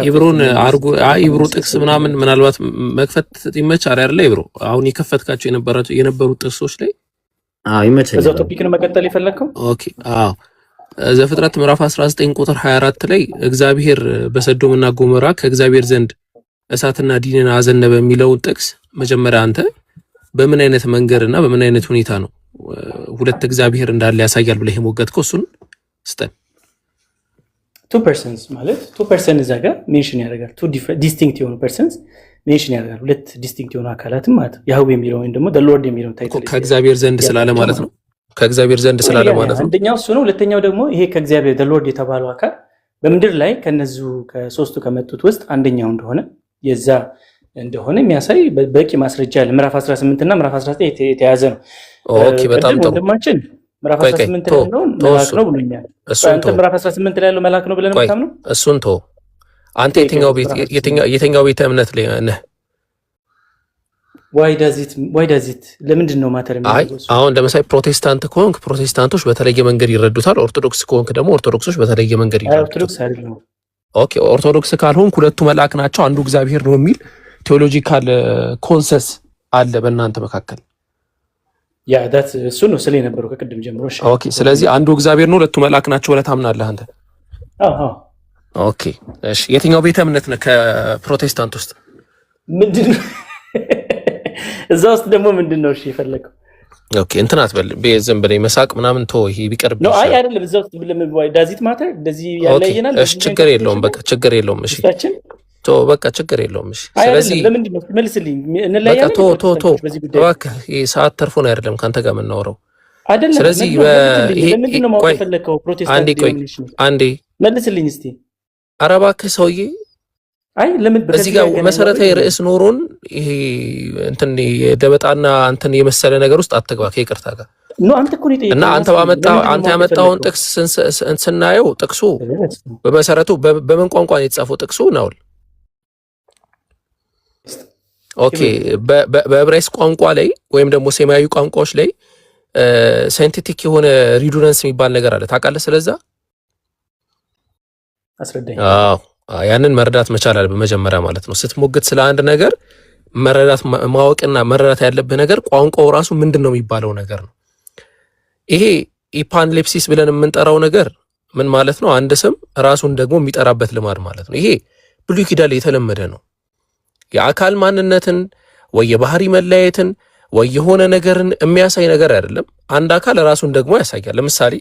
ኢብሮን አርጉ። ኢብሮ ጥቅስ ምናምን ምናልባት መክፈት ይመቻል አይደለ? ኢብሮ አሁን የከፈትካቸው የነበሩ ጥቅሶች ላይ ይመቻል። እዛው ቶፒክ ነው መቀጠል የፈለከው? ኦኬ ዘፍጥረት ምዕራፍ 19 ቁጥር 24 ላይ እግዚአብሔር በሰዶምና ጎሞራ ከእግዚአብሔር ዘንድ እሳትና ዲንን አዘነበ የሚለውን ጥቅስ መጀመሪያ አንተ በምን አይነት መንገድና በምን አይነት ሁኔታ ነው ሁለት እግዚአብሔር እንዳለ ያሳያል ብለህ የሞገትከው? እሱን ስጠን። ቱ ፐርሰንስ ማለት ቱ ፐርሰን እዛ ጋር ሜንሽን ያደርጋል። ቱ ዲስቲንክት የሆኑ ፐርሰንስ ሜንሽን ያደርጋል። ሁለት ዲስቲንክት የሆኑ አካላትም ማለት ያህዌ የሚለው ወይም ደግሞ ዘ ሎርድ የሚለው ታይትል ከእግዚአብሔር ዘንድ ስላለ ማለት ነው። ከእግዚአብሔር ዘንድ ስላለ ማለት ነው። አንደኛው እሱ ነው። ሁለተኛው ደግሞ ይሄ ከእግዚአብሔር ዘ ሎርድ የተባለው አካል በምድር ላይ ከነዚሁ ከሶስቱ ከመጡት ውስጥ አንደኛው እንደሆነ የዛ እንደሆነ የሚያሳይ በቂ ማስረጃ አለ። ምዕራፍ 18 እና ምዕራፍ 19 የተያዘ ነው። ኦኬ በጣም ጥሩ ወንድማችን ምዕራፍ 18 ላይ ያለው መልአክ ነው ብሎኛል። አንተ ምዕራፍ 18 ላይ ያለው መልአክ ነው ብለን የምታምነው? እሱን ተው። አንተ የትኛው ቤተ እምነት ላይ ነህ? ዋይ ዳዝ ኢት ለምንድን ነው ማተር የሚያደርገው? አሁን ለምሳሌ ፕሮቴስታንት ከሆንክ ፕሮቴስታንቶች በተለየ መንገድ ይረዱታል። ኦርቶዶክስ ከሆንክ ደግሞ ኦርቶዶክሶች በተለየ መንገድ ይረዱታል። ኦርቶዶክስ አይደለም። ኦኬ ኦርቶዶክስ ካልሆንክ ሁለቱ መልአክ ናቸው አንዱ እግዚአብሔር ነው የሚል ቴዎሎጂካል ኮንሰንስ አለ በእናንተ መካከል። ያ ዳት እሱ ነው ስለ የነበረው ከቅድም ጀምሮ። ኦኬ ስለዚህ አንዱ እግዚአብሔር ነው ሁለቱ መልአክ ናቸው ብለህ ታምናለህ አንተ? አዎ። ኦኬ እሺ የትኛው ቤተ እምነት ነህ ከፕሮቴስታንት ውስጥ? ምንድን ነው እዛ ውስጥ ደግሞ ምንድን ነው እሺ የፈለከው? ኦኬ እንትን አትበል ዝም ብለህ መሳቅ ምናምን ተው። ይሄ ቢቀርብ ነው። አይ አይደለም እዛ ውስጥ ዳዚት ማተር እንደዚህ ያለየናል። እሺ ችግር የለውም በቃ ችግር የለውም። እሺ ቶ በቃ ችግር የለውም። እሺ ስለዚህ ለምንድን ነው መልስልኝ። እንለያለን ቶ በቃ ይሄ ሰዓት ተርፎን አይደለም ካንተ ጋር የምናወራው አይደለም። ስለዚህ ለምንድን ነው ማወቅ የፈለከው? ፕሮቴስታንት አንዴ መልስልኝ እስቲ። ኧረ እባክህ ሰውዬ አይ ለምን በዚህ ጋር መሰረታዊ ርዕስ ኖሮን ይሄ እንትን የደበጣና እንትን የመሰለ ነገር ውስጥ አትግባ ከይቅርታ ጋር ነው። አንተ እኮ ነው እና አንተ ያመጣውን ጥቅስ ስናየው ጥቅሱ በመሰረቱ በምን ቋንቋ ነው የተጻፈው ጥቅሱ ነው? ኦኬ በዕብራይስጥ ቋንቋ ላይ ወይም ደግሞ ሴማያዊ ቋንቋዎች ላይ ሳይንቲፊክ የሆነ ሪዱረንስ የሚባል ነገር አለ ታውቃለህ? ስለዛ አስረዳኝ። ያንን መረዳት መቻል አለብህ መጀመሪያ ማለት ነው። ስትሞግት ስለ አንድ ነገር መረዳት ማወቅና መረዳት ያለብህ ነገር ቋንቋው ራሱ ምንድን ነው የሚባለው ነገር ነው። ይሄ ኢፓንሌፕሲስ ብለን የምንጠራው ነገር ምን ማለት ነው? አንድ ስም ራሱን ደግሞ የሚጠራበት ልማድ ማለት ነው። ይሄ ብሉይ ኪዳን ላይ የተለመደ ነው። የአካል ማንነትን ወይ የባህሪ መለያየትን ወይ የሆነ ነገርን የሚያሳይ ነገር አይደለም። አንድ አካል ራሱን ደግሞ ያሳያል። ለምሳሌ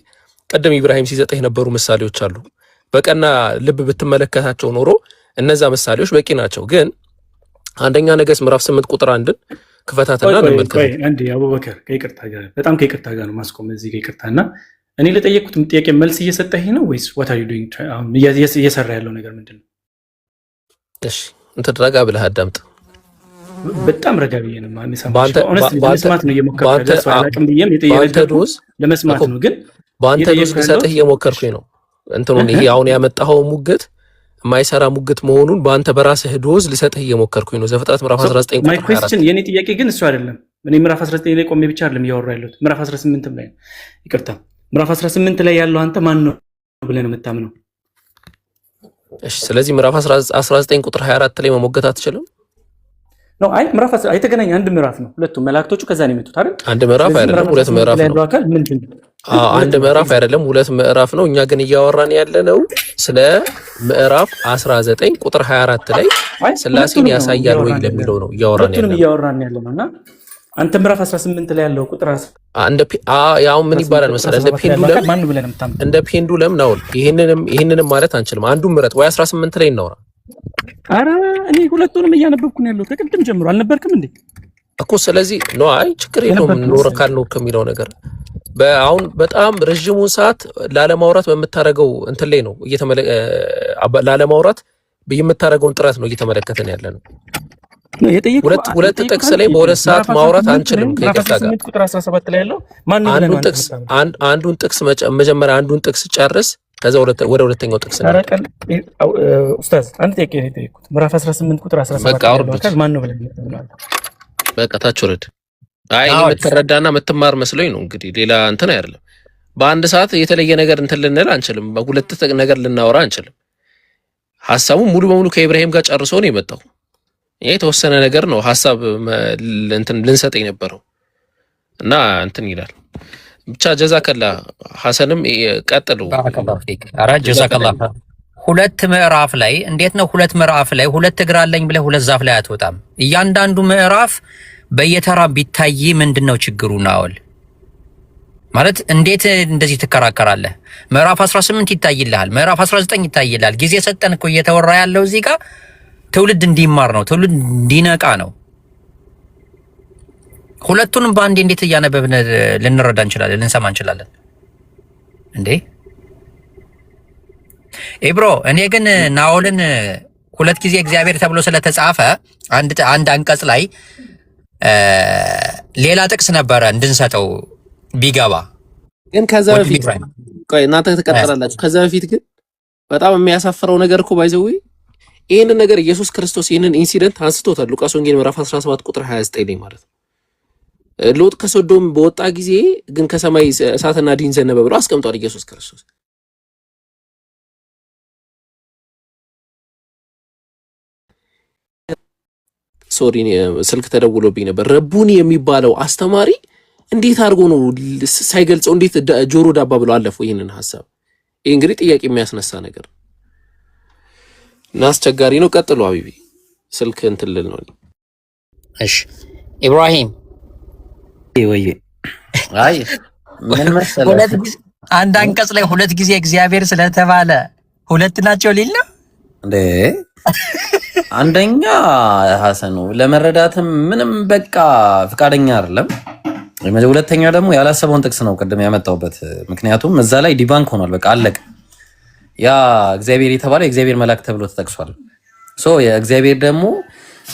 ቀደም ኢብራሂም ሲሰጠህ የነበሩ ምሳሌዎች አሉ። በቀና ልብ ብትመለከታቸው ኖሮ እነዛ ምሳሌዎች በቂ ናቸው። ግን አንደኛ ነገሥት ምዕራፍ 8 ቁጥር 1 ክፈታትና እንመልከት። አንዴ አቡበከር ከይቅርታ ጋር ነው ማስቆም እዚህ ከይቅርታና እኔ ለጠየቅኩት ጥያቄ መልስ እየሰጠህ ነው ወይስ what are you doing አሁን እየሰራ ያለው ነገር ምንድን ነው? እሺ እንትን ረጋ ብለህ አዳምጥ። በጣም ረጋ ብዬ ነው ለመስማት ነው እየሞከርኩ ለመስማት ነው፣ ግን በአንተ ዶዝ ልሰጥህ እየሞከርኩኝ ነው። እንትኑን ይሄ አሁን ያመጣኸው ሙግት የማይሰራ ሙግት መሆኑን በአንተ በራስህ ዶዝ ልሰጥህ እየሞከርኩኝ ነው። ዘፍጥረት ምዕራፍ 19 ማይ ኩዌስችን የኔ ጥያቄ ግን እሱ አይደለም። እኔ ምዕራፍ 19 ላይ ቆሜ ብቻ አይደለም እያወራ ያለሁት ምዕራፍ 18 ላይ ነው። ይቅርታ ምዕራፍ 18 ላይ ያለው አንተ ማን ነው ብለህ ነው የምታምነው? እሺ ስለዚህ ምዕራፍ 19 ቁጥር 24 ላይ መሞገት አትችልም ነው? አይ ምዕራፍ አይተገናኝ አንድ ምዕራፍ ነው። ሁለቱም መላእክቶቹ ከዛ ነው የመጡት አይደል? አንድ ምዕራፍ አይደለም ሁለት ምዕራፍ ነው። አንድ ምዕራፍ አይደለም ሁለት ምዕራፍ ነው። እኛ ግን እያወራን ያለነው ስለ ምዕራፍ 19 ቁጥር 24 ላይ ሥላሴን ያሳያል ወይ ለሚለው ነው እያወራን ያለነው እና አንተ ምዕራፍ 18 ላይ ያለው ቁጥር ያው ምን ይባላል መሰለህ እንደ ፔንዱለም ነው። ይሄንንም ማለት አንችልም። አንዱ ምዕራፍ ወይ 18 ላይ እናወራ። አረ እኔ ሁለቱንም እያነበብኩ ነው ያለው ከቅድም ጀምሮ አልነበርክም እንዴ እኮ? ስለዚህ ነው አይ ችግር የለውም ኖር ካልኖር ከሚለው ነገር አሁን በጣም ረጅሙን ሰዓት ላለማውራት በምታረገው እንትን ላይ ነው ላለማውራት የምታረገውን ጥረት ነው እየተመለከተን ያለ ነው። ሁለት ጥቅስ ላይ በሁለት ሰዓት ማውራት አንችልም። ከይቅርታ ጋር ቁጥር 17 ላይ ያለው አንዱን ጥቅስ መጀመሪያ አንዱን ጥቅስ ጨርስ፣ ከዛ ወደ ሁለተኛው ጥቅስ ነው። ኡስታዝ አንድ ጥያቄ ነው የጠየኩት። ምዕራፍ 18 ቁጥር 17 ማን ነው ብለህ ነው? በቃ ታች ወረድ። አይ እኔ የምትረዳና የምትማር መስሎኝ ነው። እንግዲህ ሌላ እንትን አይደለም። በአንድ ሰዓት የተለየ ነገር እንትን ልንል አንችልም። በሁለት ነገር ልናወራ አንችልም። ሐሳቡ ሙሉ በሙሉ ከኢብራሂም ጋር ጨርሶ ነው የመጣው። ይሄ የተወሰነ ነገር ነው ሐሳብ እንትን ልንሰጥ የነበረው እና እንትን ይላል ብቻ። ጀዛከላ ሐሰንም ቀጥሉ። አራ ጀዛከላ። ሁለት ምዕራፍ ላይ እንዴት ነው? ሁለት ምዕራፍ ላይ ሁለት እግር አለኝ ብለህ ሁለት ዛፍ ላይ አትወጣም። እያንዳንዱ ምዕራፍ በየተራ ቢታይ ምንድነው ችግሩ? ናውል ማለት እንዴት እንደዚህ ትከራከራለህ? ምዕራፍ 18 ይታይልሃል፣ ምዕራፍ 19 ይታይልሃል። ጊዜ ሰጠን እኮ እየተወራ ያለው እዚህ ጋር ትውልድ እንዲማር ነው፣ ትውልድ እንዲነቃ ነው። ሁለቱንም በአንዴ እንዴት እያነበብን ልንረዳ እንችላለን፣ ልንሰማ እንችላለን እንዴ? ኢብሮ እኔ ግን ናኦልን ሁለት ጊዜ እግዚአብሔር ተብሎ ስለተጻፈ አንድ አንቀጽ ላይ ሌላ ጥቅስ ነበረ እንድንሰጠው ቢገባ ግን ከዛ በፊት ቆይ እናንተ ተቀጥላላችሁ። ከዛ በፊት ግን በጣም የሚያሳፍረው ነገር እኮ ባይዘው ይሄንን ነገር ኢየሱስ ክርስቶስ ይሄንን ኢንሲደንት አንስቶታል። ሉቃስ ወንጌል ምዕራፍ 17 ቁጥር 29 ላይ ማለት ነው። ሎጥ ከሶዶም በወጣ ጊዜ ግን ከሰማይ እሳትና ዲን ዘነበ ብሎ አስቀምጧል ኢየሱስ ክርስቶስ። ሶሪ ስልክ ተደውሎብኝ ነበር። ረቡኒ የሚባለው አስተማሪ እንዴት አድርጎ ነው ሳይገልጸው እንዴት ጆሮ ዳባ ብሎ አለፈው ይሄንን ሐሳብ? ይሄ እንግዲህ ጥያቄ የሚያስነሳ ነገር እና አስቸጋሪ ነው። ቀጥሉ አቢቢ ስልክ እንትን ልል ነው። እሺ ኢብራሂም ወይ አይ ምን መሰለህ አንድ አንቀጽ ላይ ሁለት ጊዜ እግዚአብሔር ስለተባለ ሁለት ናቸው ሊል ነው እንዴ? አንደኛ ሐሰኑ ለመረዳትም ምንም በቃ ፍቃደኛ አይደለም። ሁለተኛ ደግሞ ያላሰበውን ጥቅስ ነው ቅድም ያመጣውበት። ምክንያቱም እዛ ላይ ዲባንክ ሆኗል። በቃ አለቀ። ያ እግዚአብሔር የተባለ የእግዚአብሔር መልአክ ተብሎ ተጠቅሷል። የእግዚአብሔር ደግሞ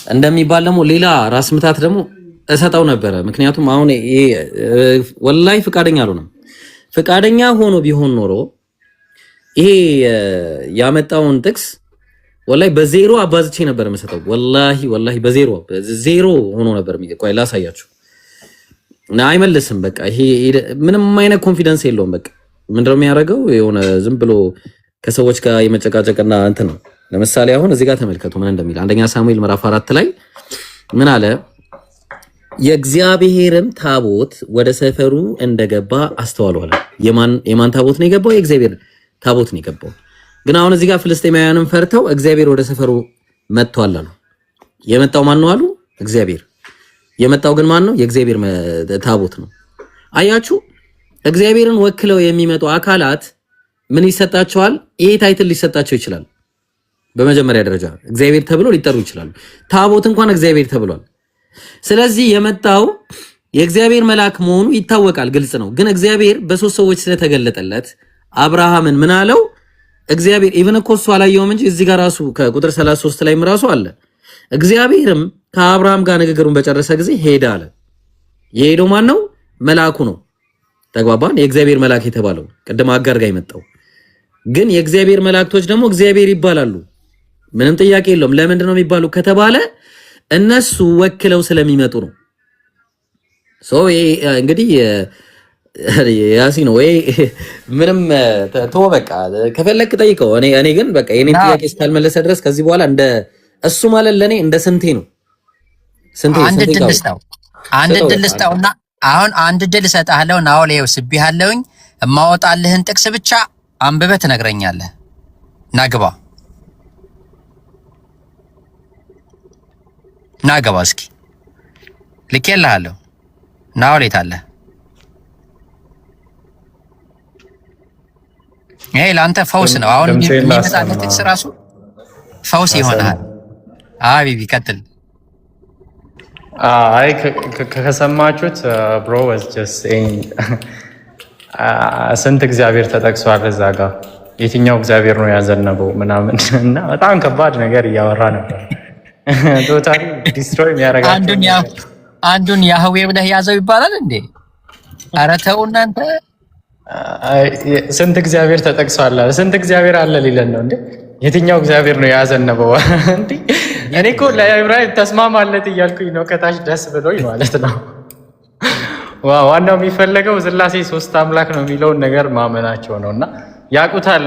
እንደሚባል ደግሞ ሌላ ራስ ምታት ደግሞ እሰጠው ነበረ። ምክንያቱም አሁን ይሄ ወላሂ ፍቃደኛ አልሆነም። ፍቃደኛ ሆኖ ቢሆን ኖሮ ይሄ ያመጣውን ጥቅስ ወላሂ በዜሮ አባዝቼ ነበር የምሰጠው። ወላሂ በዜሮ ሆኖ ነበር። ቆይ ላሳያችሁ። አይመልስም። በቃ ይሄ ምንም አይነት ኮንፊደንስ የለውም። በቃ ምንድነው የሚያደርገው? የሆነ ዝም ብሎ ከሰዎች ጋር የመጨቃጨቅና እንትን ነው። ለምሳሌ አሁን እዚህ ጋር ተመልከቱ ምን እንደሚል። አንደኛ ሳሙኤል ምዕራፍ 4 ላይ ምን አለ? የእግዚአብሔርም ታቦት ወደ ሰፈሩ እንደገባ አስተዋሉ አለ። የማን ታቦት ነው የገባው? የእግዚአብሔር ታቦት ነው የገባው። ግን አሁን እዚህ ጋር ፍልስጤማውያንን ፈርተው እግዚአብሔር ወደ ሰፈሩ መጥቷል አሉ። የመጣው ማን ነው አሉ? እግዚአብሔር። የመጣው ግን ማን ነው? የእግዚአብሔር ታቦት ነው። አያችሁ፣ እግዚአብሔርን ወክለው የሚመጡ አካላት ምን ይሰጣቸዋል? ይሄ ታይትል ሊሰጣቸው ይችላል። በመጀመሪያ ደረጃ እግዚአብሔር ተብሎ ሊጠሩ ይችላሉ። ታቦት እንኳን እግዚአብሔር ተብሏል። ስለዚህ የመጣው የእግዚአብሔር መልአክ መሆኑ ይታወቃል፣ ግልጽ ነው። ግን እግዚአብሔር በሶስት ሰዎች ስለተገለጠለት አብርሃምን ምን አለው? እግዚአብሔር ኢቭን እኮ እሱ አላየውም እንጂ እዚህ ጋር ራሱ ከቁጥር 33 ላይም ራሱ አለ። እግዚአብሔርም ከአብርሃም ጋር ንግግሩን በጨረሰ ጊዜ ሄደ አለ። የሄደው ማን ነው? መልአኩ ነው። ተግባባን? የእግዚአብሔር መልአክ የተባለው ቅድም አጋር ጋር የመጣው ግን የእግዚአብሔር መላእክቶች ደግሞ እግዚአብሔር ይባላሉ። ምንም ጥያቄ የለውም። ለምንድን ነው የሚባሉ ከተባለ እነሱ ወክለው ስለሚመጡ ነው። እንግዲህ ያሲን ወይ ምንም ተው በቃ ከፈለክ ጠይቀው። እኔ ግን በቃ የኔን ጥያቄ እስካልመለሰ ድረስ ከዚህ በኋላ እንደ እሱ ማለት ለኔ እንደ ስንቴ ነው። አንድ ድል ልስጠውና አሁን አንድ ድል እሰጥሃለሁ። ናው ለየው ስቢሃለሁኝ እማወጣልህን ጥቅስ ብቻ አንብበህ ትነግረኛለህ። ናግባ እስኪ ልኬልሃለሁ። ናው ሌት አለ። ይሄ ለአንተ ፈውስ ነው። አሁን የሚመጣልህ ጥቅስ ራሱ ፈውስ ይሆናል። አቢቢ ቀጥል። አይ ከሰማችሁት ብሮ was just saying ስንት እግዚአብሔር ተጠቅሷል እዛ ጋር የትኛው እግዚአብሔር ነው ያዘነበው ምናምን እና በጣም ከባድ ነገር እያወራ ነበር። ቶታሊ ዲስትሮይ የሚያደርጋቸው አንዱን ያህዌ ብለህ ያዘው ይባላል እንዴ? ኧረ ተው እናንተ። ስንት እግዚአብሔር ተጠቅሷል? ስንት እግዚአብሔር አለ ሊለን ነው እንዴ? የትኛው እግዚአብሔር ነው ያዘነበው እንዴ? እኔ እኮ ለኢብራሂም ተስማማለት እያልኩኝ ነው ከታች ደስ ብሎኝ ማለት ነው። ዋናው የሚፈለገው ስላሴ ሶስት አምላክ ነው የሚለውን ነገር ማመናቸው ነው እና ያቁታል፣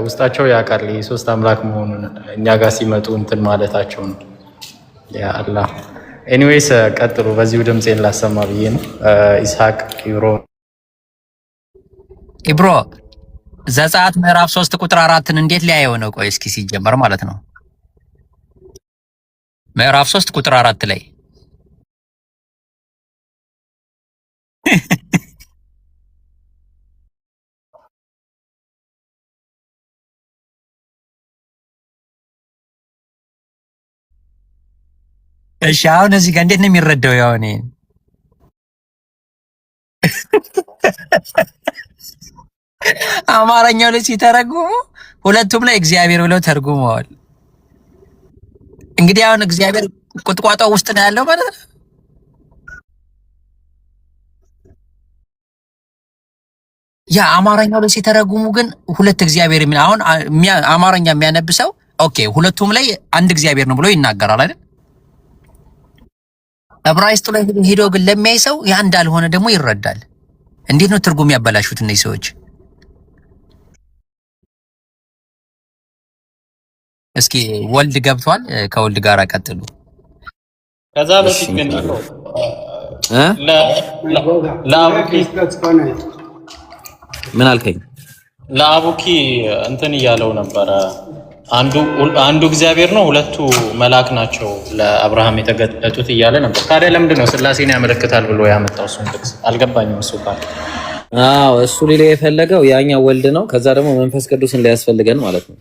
ውስጣቸው ያውቃል ሶስት አምላክ መሆኑን እኛ ጋር ሲመጡ እንትን ማለታቸው ነው። ያ አላህ ኤኒዌይስ ቀጥሉ። በዚሁ ድምፄን ላሰማ ብዬ ነው። ኢስሐቅ ኢብሮ ዘጸአት ምዕራፍ 3 ቁጥር 4ን እንዴት ሊያየው ነው? ቆይ እስኪ ሲጀመር ማለት ነው ምዕራፍ 3 ቁጥር 4 ላይ እሺ አሁን እዚህ ጋር እንዴት ነው የሚረዳው? ያው እኔ አማርኛው ላይ ሲተረጉሙ ሁለቱም ላይ እግዚአብሔር ብለው ተርጉመዋል። እንግዲህ አሁን እግዚአብሔር ቁጥቋጦው ውስጥ ነው ያለው ማለት ነው። ያ አማርኛው ላይ ሲተረጉሙ ግን ሁለት እግዚአብሔር የሚል አሁን አማርኛ የሚያነብሰው ኦኬ ሁለቱም ላይ አንድ እግዚአብሔር ነው ብሎ ይናገራል አይደል? ዕብራይስጡ ላይ ሄዶ ግን ለሚያይ ሰው ያ እንዳልሆነ ደግሞ ይረዳል። እንዴት ነው ትርጉም ያበላሹት እነዚህ ሰዎች? እስኪ ወልድ ገብቷል። ከወልድ ጋር ቀጥሉ። ከዛ በፊት ግን ምን አልከኝ? ለአቡኪ እንትን እያለው ነበረ። አንዱ እግዚአብሔር ነው፣ ሁለቱ መልአክ ናቸው ለአብርሃም የተገለጡት እያለ ነበር። ታዲያ ለምንድን ነው ስላሴን ያመለክታል ብሎ ያመጣው? እሱን ጥቅስ አልገባኝም። እሱ ጋር እሱ ሌላ የፈለገው ያኛው ወልድ ነው። ከዛ ደግሞ መንፈስ ቅዱስን ሊያስፈልገን ማለት ነው።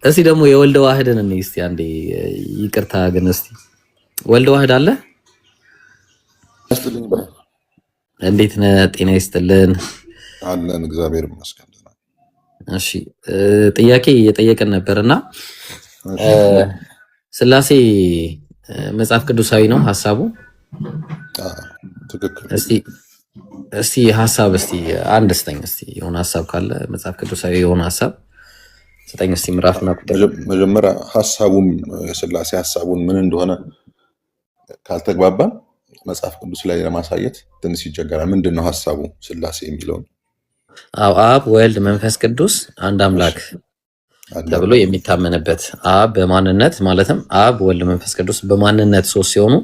እስቲ ደግሞ የወልደ ዋህድን እንይ እስቲ አንዴ። ይቅርታ ግን እስቲ ወልደ ዋህድ አለ? እንዴት ነህ? ጤና ይስጥልን አለን። እግዚአብሔር ይመስገን። እሺ ጥያቄ እየጠየቀን ነበርና ስላሴ መጽሐፍ ቅዱሳዊ ነው ሐሳቡ? ትክክል። እስቲ ሐሳብ አንድ ስጠኝ እስቲ የሆነ ሐሳብ ካለ መጽሐፍ ቅዱሳዊ የሆነ ሐሳብ ስጠኝ እስቲ። ምዕራፍና ቁጥር መጀመሪያ ሐሳቡም የስላሴ ሐሳቡን ምን እንደሆነ ካልተግባባን መጽሐፍ ቅዱስ ላይ ለማሳየት ትንሽ ይቸገራል። ምንድነው ሐሳቡ ስላሴ የሚለው? አብ ወልድ መንፈስ ቅዱስ አንድ አምላክ ተብሎ የሚታመንበት አብ በማንነት ማለትም አብ ወልድ መንፈስ ቅዱስ በማንነት ሶስት ሲሆኑ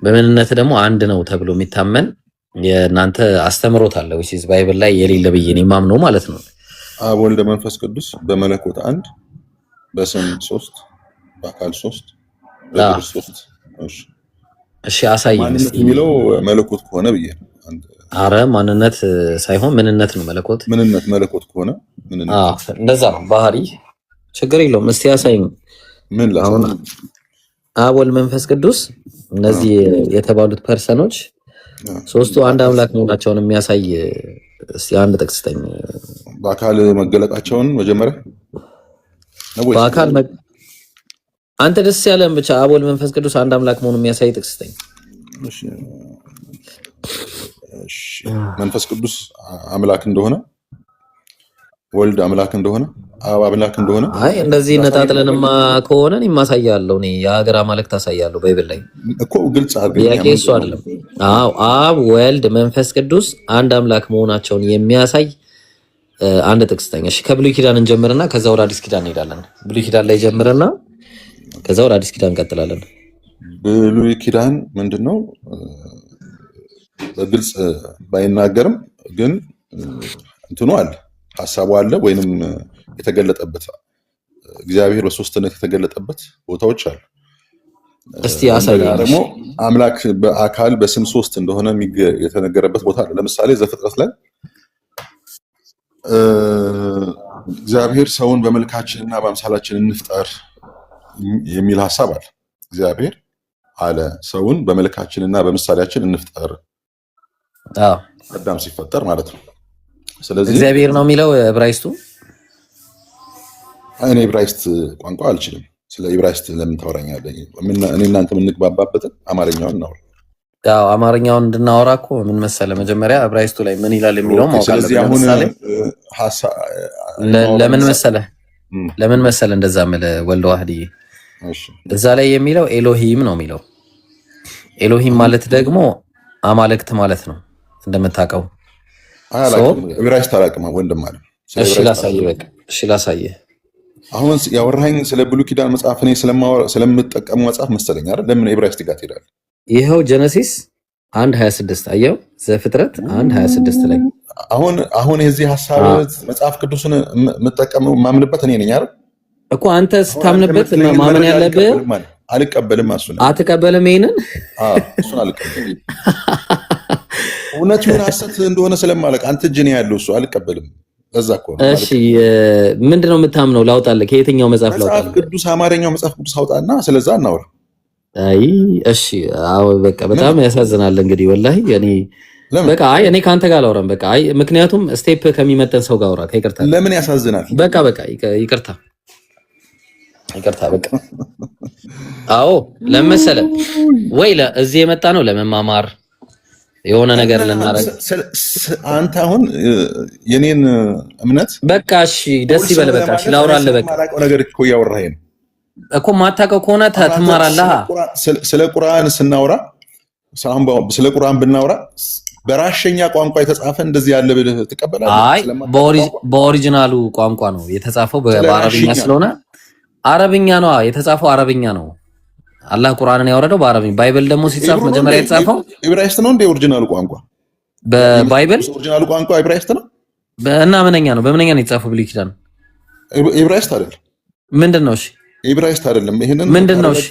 በምንነት ደግሞ አንድ ነው ተብሎ የሚታመን የእናንተ አስተምሮት አለ which is ባይብል ላይ የሌለ ብዬ ነው የማምነው ማለት ነው። አብ ወልድ መንፈስ ቅዱስ በመለኮት አንድ፣ በስም ሶስት፣ በአካል ሶስት፣ በግብር ሶስት። እሺ አሳየኝ የሚለው መለኮት ከሆነ ብዬ ነው። አረ ማንነት ሳይሆን ምንነት ነው። መለኮት መለኮት ከሆነ ምንነት እንደዛ ነው። ባህሪ ችግር የለውም። እስቲ ያሳይኝ። ምን አሁን አብ ወልድ መንፈስ ቅዱስ እነዚህ የተባሉት ፐርሰኖች ሶስቱ አንድ አምላክ መሆናቸውን የሚያሳይ እስቲ አንድ ጥቅስ ስጠኝ። በአካል መገለጣቸውን መጀመሪያ ነው በአካል አንተ ደስ ያለን ብቻ አብ ወልድ መንፈስ ቅዱስ አንድ አምላክ መሆኑን የሚያሳይ ጥቅስ ስጠኝ። መንፈስ ቅዱስ አምላክ እንደሆነ፣ ወልድ አምላክ እንደሆነ፣ አብ አምላክ እንደሆነ። አይ እንደዚህ ነጣጥለንማ ከሆነ እኔ ማሳያለሁ። እኔ የሀገር አማልክት አሳያለሁ። ባይብል ላይ እኮ ግልጽ አድርገን ያቄ እሱ አይደለም። አዎ አብ ወልድ መንፈስ ቅዱስ አንድ አምላክ መሆናቸውን የሚያሳይ አንድ ጥቅስ ስጠኝ። እሺ ከብሉይ ኪዳን እንጀምርና ከዛ ወደ አዲስ ኪዳን እንሄዳለን። ብሉይ ኪዳን ላይ ጀምርና ከዛ ወደ አዲስ ኪዳን እንቀጥላለን። ብሉይ ኪዳን ምንድነው? በግልጽ ባይናገርም ግን እንትኑ አለ፣ ሐሳቡ አለ፣ ወይንም የተገለጠበት እግዚአብሔር በሶስትነት የተገለጠበት ቦታዎች አሉ። እስቲ አሳየኝ። ደግሞ አምላክ በአካል በስም ሶስት እንደሆነ የተነገረበት ቦታ አለ። ለምሳሌ ዘፍጥረት ላይ እግዚአብሔር ሰውን በመልካችንና በአምሳላችን እንፍጠር የሚል ሐሳብ አለ። እግዚአብሔር አለ ሰውን በመልካችንና በምሳሌያችን እንፍጠር። አዳም ሲፈጠር ማለት ነው። ስለዚህ እግዚአብሔር ነው የሚለው ዕብራይስጡ። እኔ ዕብራይስጥ ቋንቋ አልችልም። ስለ ዕብራይስጥ ለምን ታወራኛለህ? እኔ እናንተ የምንግባባበትን አማርኛውን እናውራ። ያው አማርኛውን እንድናወራ እኮ ምን መሰለ መጀመሪያ ዕብራይስጡ ላይ ምን ይላል የሚለው ማወቅ አለብን። ስለዚህ አሁን ለምን መሰለ እንደዛ ማለት ወልደ ዋህድዬ እዛ ላይ የሚለው ኤሎሂም ነው የሚለው። ኤሎሂም ማለት ደግሞ አማልክት ማለት ነው እንደምታውቀው። ዕብራይስጥ አላውቅም ወንድም አለ። እሺ ላሳየህ፣ በቃ እሺ ላሳየህ። አሁን ያወራኸኝ ስለ ብሉይ ኪዳን መጽሐፍ እኔ ስለምጠቀሙ መጽሐፍ መሰለኝ አይደል? ለምን ዕብራይስጥ ጋር ትሄዳለህ? ይኸው ጀነሲስ 1:26 አየው፣ ዘፍጥረት 1:26 ላይ አሁን የዚህ ሐሳብ መጽሐፍ ቅዱስን የምጠቀመው ማምንበት እኔ ነኝ አይደል? እኮ አንተ ስታምንበት ማመን ያለብህ። አልቀበልም። እሱን አትቀበልም። ይሄንን እሱን አልቀበልም። እውነት ይሁን ሐሰት እንደሆነ ስለማለቅ አንተ እጅ ነው ያለው። እሱ አልቀበልም። ለዛ እኮ ነው። እሺ ምንድነው የምታምነው? ላውጣልህ። ከየትኛው መጽሐፍ ላውጣልህ? መጽሐፍ ቅዱስ አማርኛው መጽሐፍ ቅዱስ አውጣና ስለዛ እናወራ። አይ እሺ፣ አዎ በቃ በጣም ያሳዝናል። እንግዲህ ወላሂ እኔ በቃ አይ እኔ ካንተ ጋር አላወራም። በቃ አይ ምክንያቱም ስቴፕ ከሚመጠን ሰው ጋር አውራ። ከይቅርታ ለምን ያሳዝናል? በቃ ይቅርታ በቃ አዎ ለመሰለ ወይ እዚህ የመጣ ነው ለመማማር የሆነ ነገር ልናረግ። አንተ አሁን የኔን እምነት በቃ እሺ ደስ ይበል። በቃ እሺ ላውራልህ። በቃ ማላውቀው ነገር እኮ ያወራኸኝ ነው እኮ ማታውቀው ከሆነ ትማራለህ። ስለ ቁርአን ስናወራ ስለ ቁርአን ብናወራ በራሸኛ ቋንቋ የተጻፈ እንደዚህ ያለ ብለህ ትቀበላለህ? አይ በኦሪጂናሉ ቋንቋ ነው የተጻፈው በአረብኛ ስለሆነ አረብኛ ነው የተጻፈው፣ አረብኛ ነው። አላህ ቁርአንን ያወረደው በአረብኛ። ባይብል ደግሞ ሲጻፍ መጀመሪያ የተጻፈው ዕብራይስጥ ነው እንደ ኦሪጂናሉ ቋንቋ። በባይብል ኦሪጂናሉ ቋንቋ ዕብራይስጥ ነው እና ምንኛ ነው? በምንኛ ነው የተጻፈው? ብሉይ ኪዳን ዕብራይስጥ አይደለም። ምንድነው? እሺ ዕብራይስጥ አይደለም። ይሄንን ምንድነው? እሺ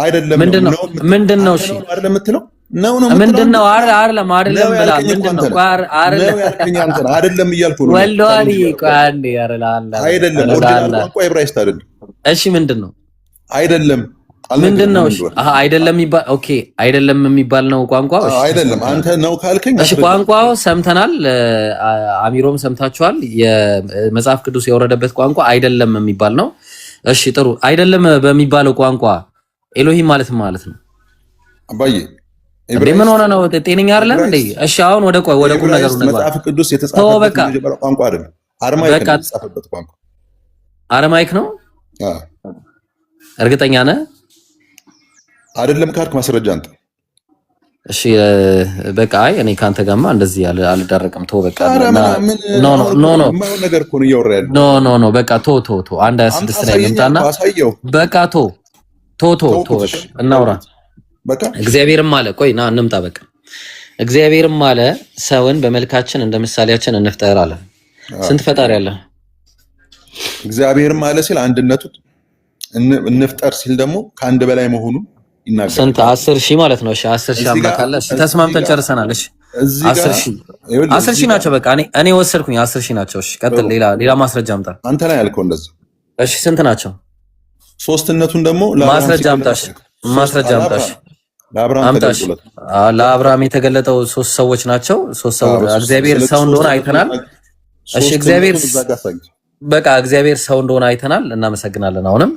አይደለም። ምንድነው? እሺ አይደለም የምትለው ነው ምንድነው? አይደለም ብላ ምንድነው? አይደለም እያልኩ ነው። ወልዷል ቋንዴ ያረላል አይደለም። ኦሪጂናሉ ቋንቋ ዕብራይስጥ አይደለም። እሺ ምንድነው? አይደለም ምንድነው? እሺ አይደለም የሚባል ኦኬ፣ አይደለም የሚባል ነው ቋንቋው። እሺ አይደለም አንተ ነው ካልከኝ፣ እሺ ቋንቋው ሰምተናል፣ አሚሮም ሰምታችኋል። የመጽሐፍ ቅዱስ የወረደበት ቋንቋ አይደለም የሚባል ነው። እሺ ጥሩ። አይደለም በሚባለው ቋንቋ ኤሎሂም ማለት ነው አባዬ። ምን ሆነ ነው? ጤነኛ አይደለም እንዴ? እሺ አሁን ወደ ቁም ነገሩ ነው። መጽሐፍ ቅዱስ የተጻፈበት ቋንቋ አይደለም፣ አረማይክ ነው የተጻፈበት ቋንቋ። አረማይክ ነው? እርግጠኛ ነህ? አይደለም ካልክ ማስረጃ አንተ። እሺ በቃ አይ እኔ ካንተ ጋርማ እንደዚህ አልዳረቅም። ተው በቃ ኖ ነገር እኮ ነው እያወራ ያለው። ኖ በቃ ቶ 1:26 ላይ ልምጣና በቃ ቶ በቃ እናውራ። በቃ እግዚአብሔርም አለ ቆይ ና እንምጣ። በቃ እግዚአብሔርም አለ ሰውን በመልካችን እንደ ምሳሌያችን እንፍጠር አለ። ስንት ፈጣሪ አለ? እግዚአብሔርም አለ ሲል አንድነቱ፣ እንፍጠር ሲል ደግሞ ከአንድ በላይ መሆኑን ይናገራል። ስንት 10,000 ማለት ነው። እሺ 10,000 አምላክ አለ። እሺ ተስማምተን ጨርሰናል። እሺ 10,000 ናቸው። በቃ እኔ ወሰድኩኝ 10,000 ናቸው። እሺ ቀጥል። ሌላ ማስረጃ አምጣ። አንተ ላይ ያልከው እንደዛ። እሺ ስንት ናቸው? ሶስትነቱን ደግሞ ማስረጃ አምጣሽ። ለአብርሃም የተገለጠው 3 ሰዎች ናቸው። 3 ሰው እግዚአብሔር ሰው እንደሆነ አይተናል። እሺ እግዚአብሔር ሰው እንደሆነ አይተናል። እናመሰግናለን። አሁንም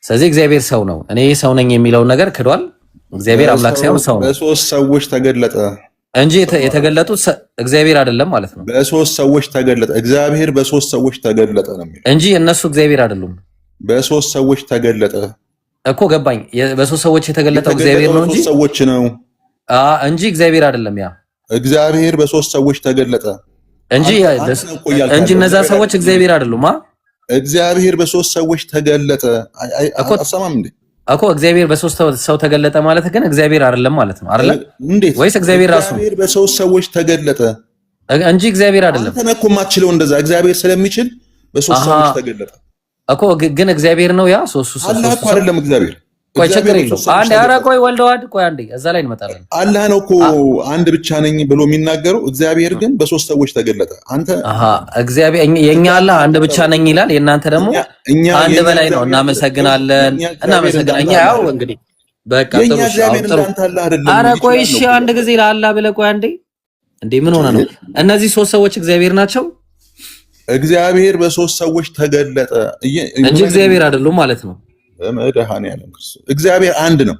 ስለዚህ እግዚአብሔር ሰው ነው። እኔ ሰው ነኝ የሚለውን ነገር ክዷል። እግዚአብሔር አምላክ ሳይሆን ሰው ነው። በ3 ሰዎች ተገለጠ እንጂ የተገለጡት እግዚአብሔር አይደለም ማለት ነው። በ3 ሰዎች ተገለጠ። እግዚአብሔር በ3 ሰዎች ተገለጠ ነው የሚለው እንጂ እነሱ እግዚአብሔር አይደሉም። በ3 ሰዎች ተገለጠ እኮ ገባኝ። በ3 ሰዎች የተገለጠው እግዚአብሔር ነው እንጂ ሰዎች ነው እንጂ እግዚአብሔር አይደለም። ያ እግዚአብሔር በ3 ሰዎች ተገለጠ እንጂ እነዛ ሰዎች እግዚአብሔር አይደሉም። እግዚአብሔር በ3 ሰዎች ተገለጠ። አሰማም እንዴ እኮ እግዚአብሔር በ3 ሰው ተገለጠ ማለት ግን እግዚአብሔር አይደለም ማለት ነው አይደል? እንዴት? ወይስ እግዚአብሔር ራሱ? እግዚአብሔር በ3 ሰዎች ተገለጠ እንጂ እግዚአብሔር አይደለም። አንተ ነህ እኮ የማትችለው እንደዛ። እግዚአብሔር ስለሚችል በ3 ሰዎች ተገለጠ እኮ ግን እግዚአብሔር ነው ያ 3 ሰው አላህ እኮ አይደለም እግዚአብሔር። ቆይ ችግር የለውም። አንዴ ኧረ ቆይ ወልደዋድ ቆይ አንዴ እዛ ላይ እንመጣለን። አላህ ነው እኮ አንድ ብቻ ነኝ ብሎ የሚናገረው። እግዚአብሔር ግን በ3 ሰዎች ተገለጠ። አንተ እግዚአብሔር የኛ አላህ አንድ ብቻ ነኝ ይላል። የእናንተ ደግሞ አንድ በላይ ነው። እናመሰግናለን። እኛ ያው እንግዲህ በቃ ጥሩ። ኧረ ቆይ እሺ አንድ ጊዜ ለአላህ ብለህ ቆይ አንዴ። እንዴ ምን ሆነ ነው? እነዚህ 3 ሰዎች እግዚአብሔር ናቸው። እግዚአብሔር በ3 ሰዎች ተገለጠ እንጂ እግዚአብሔር አይደሉም ማለት ነው። በመድኃኒዓለም ክርስቶስ እግዚአብሔር አንድ ነው።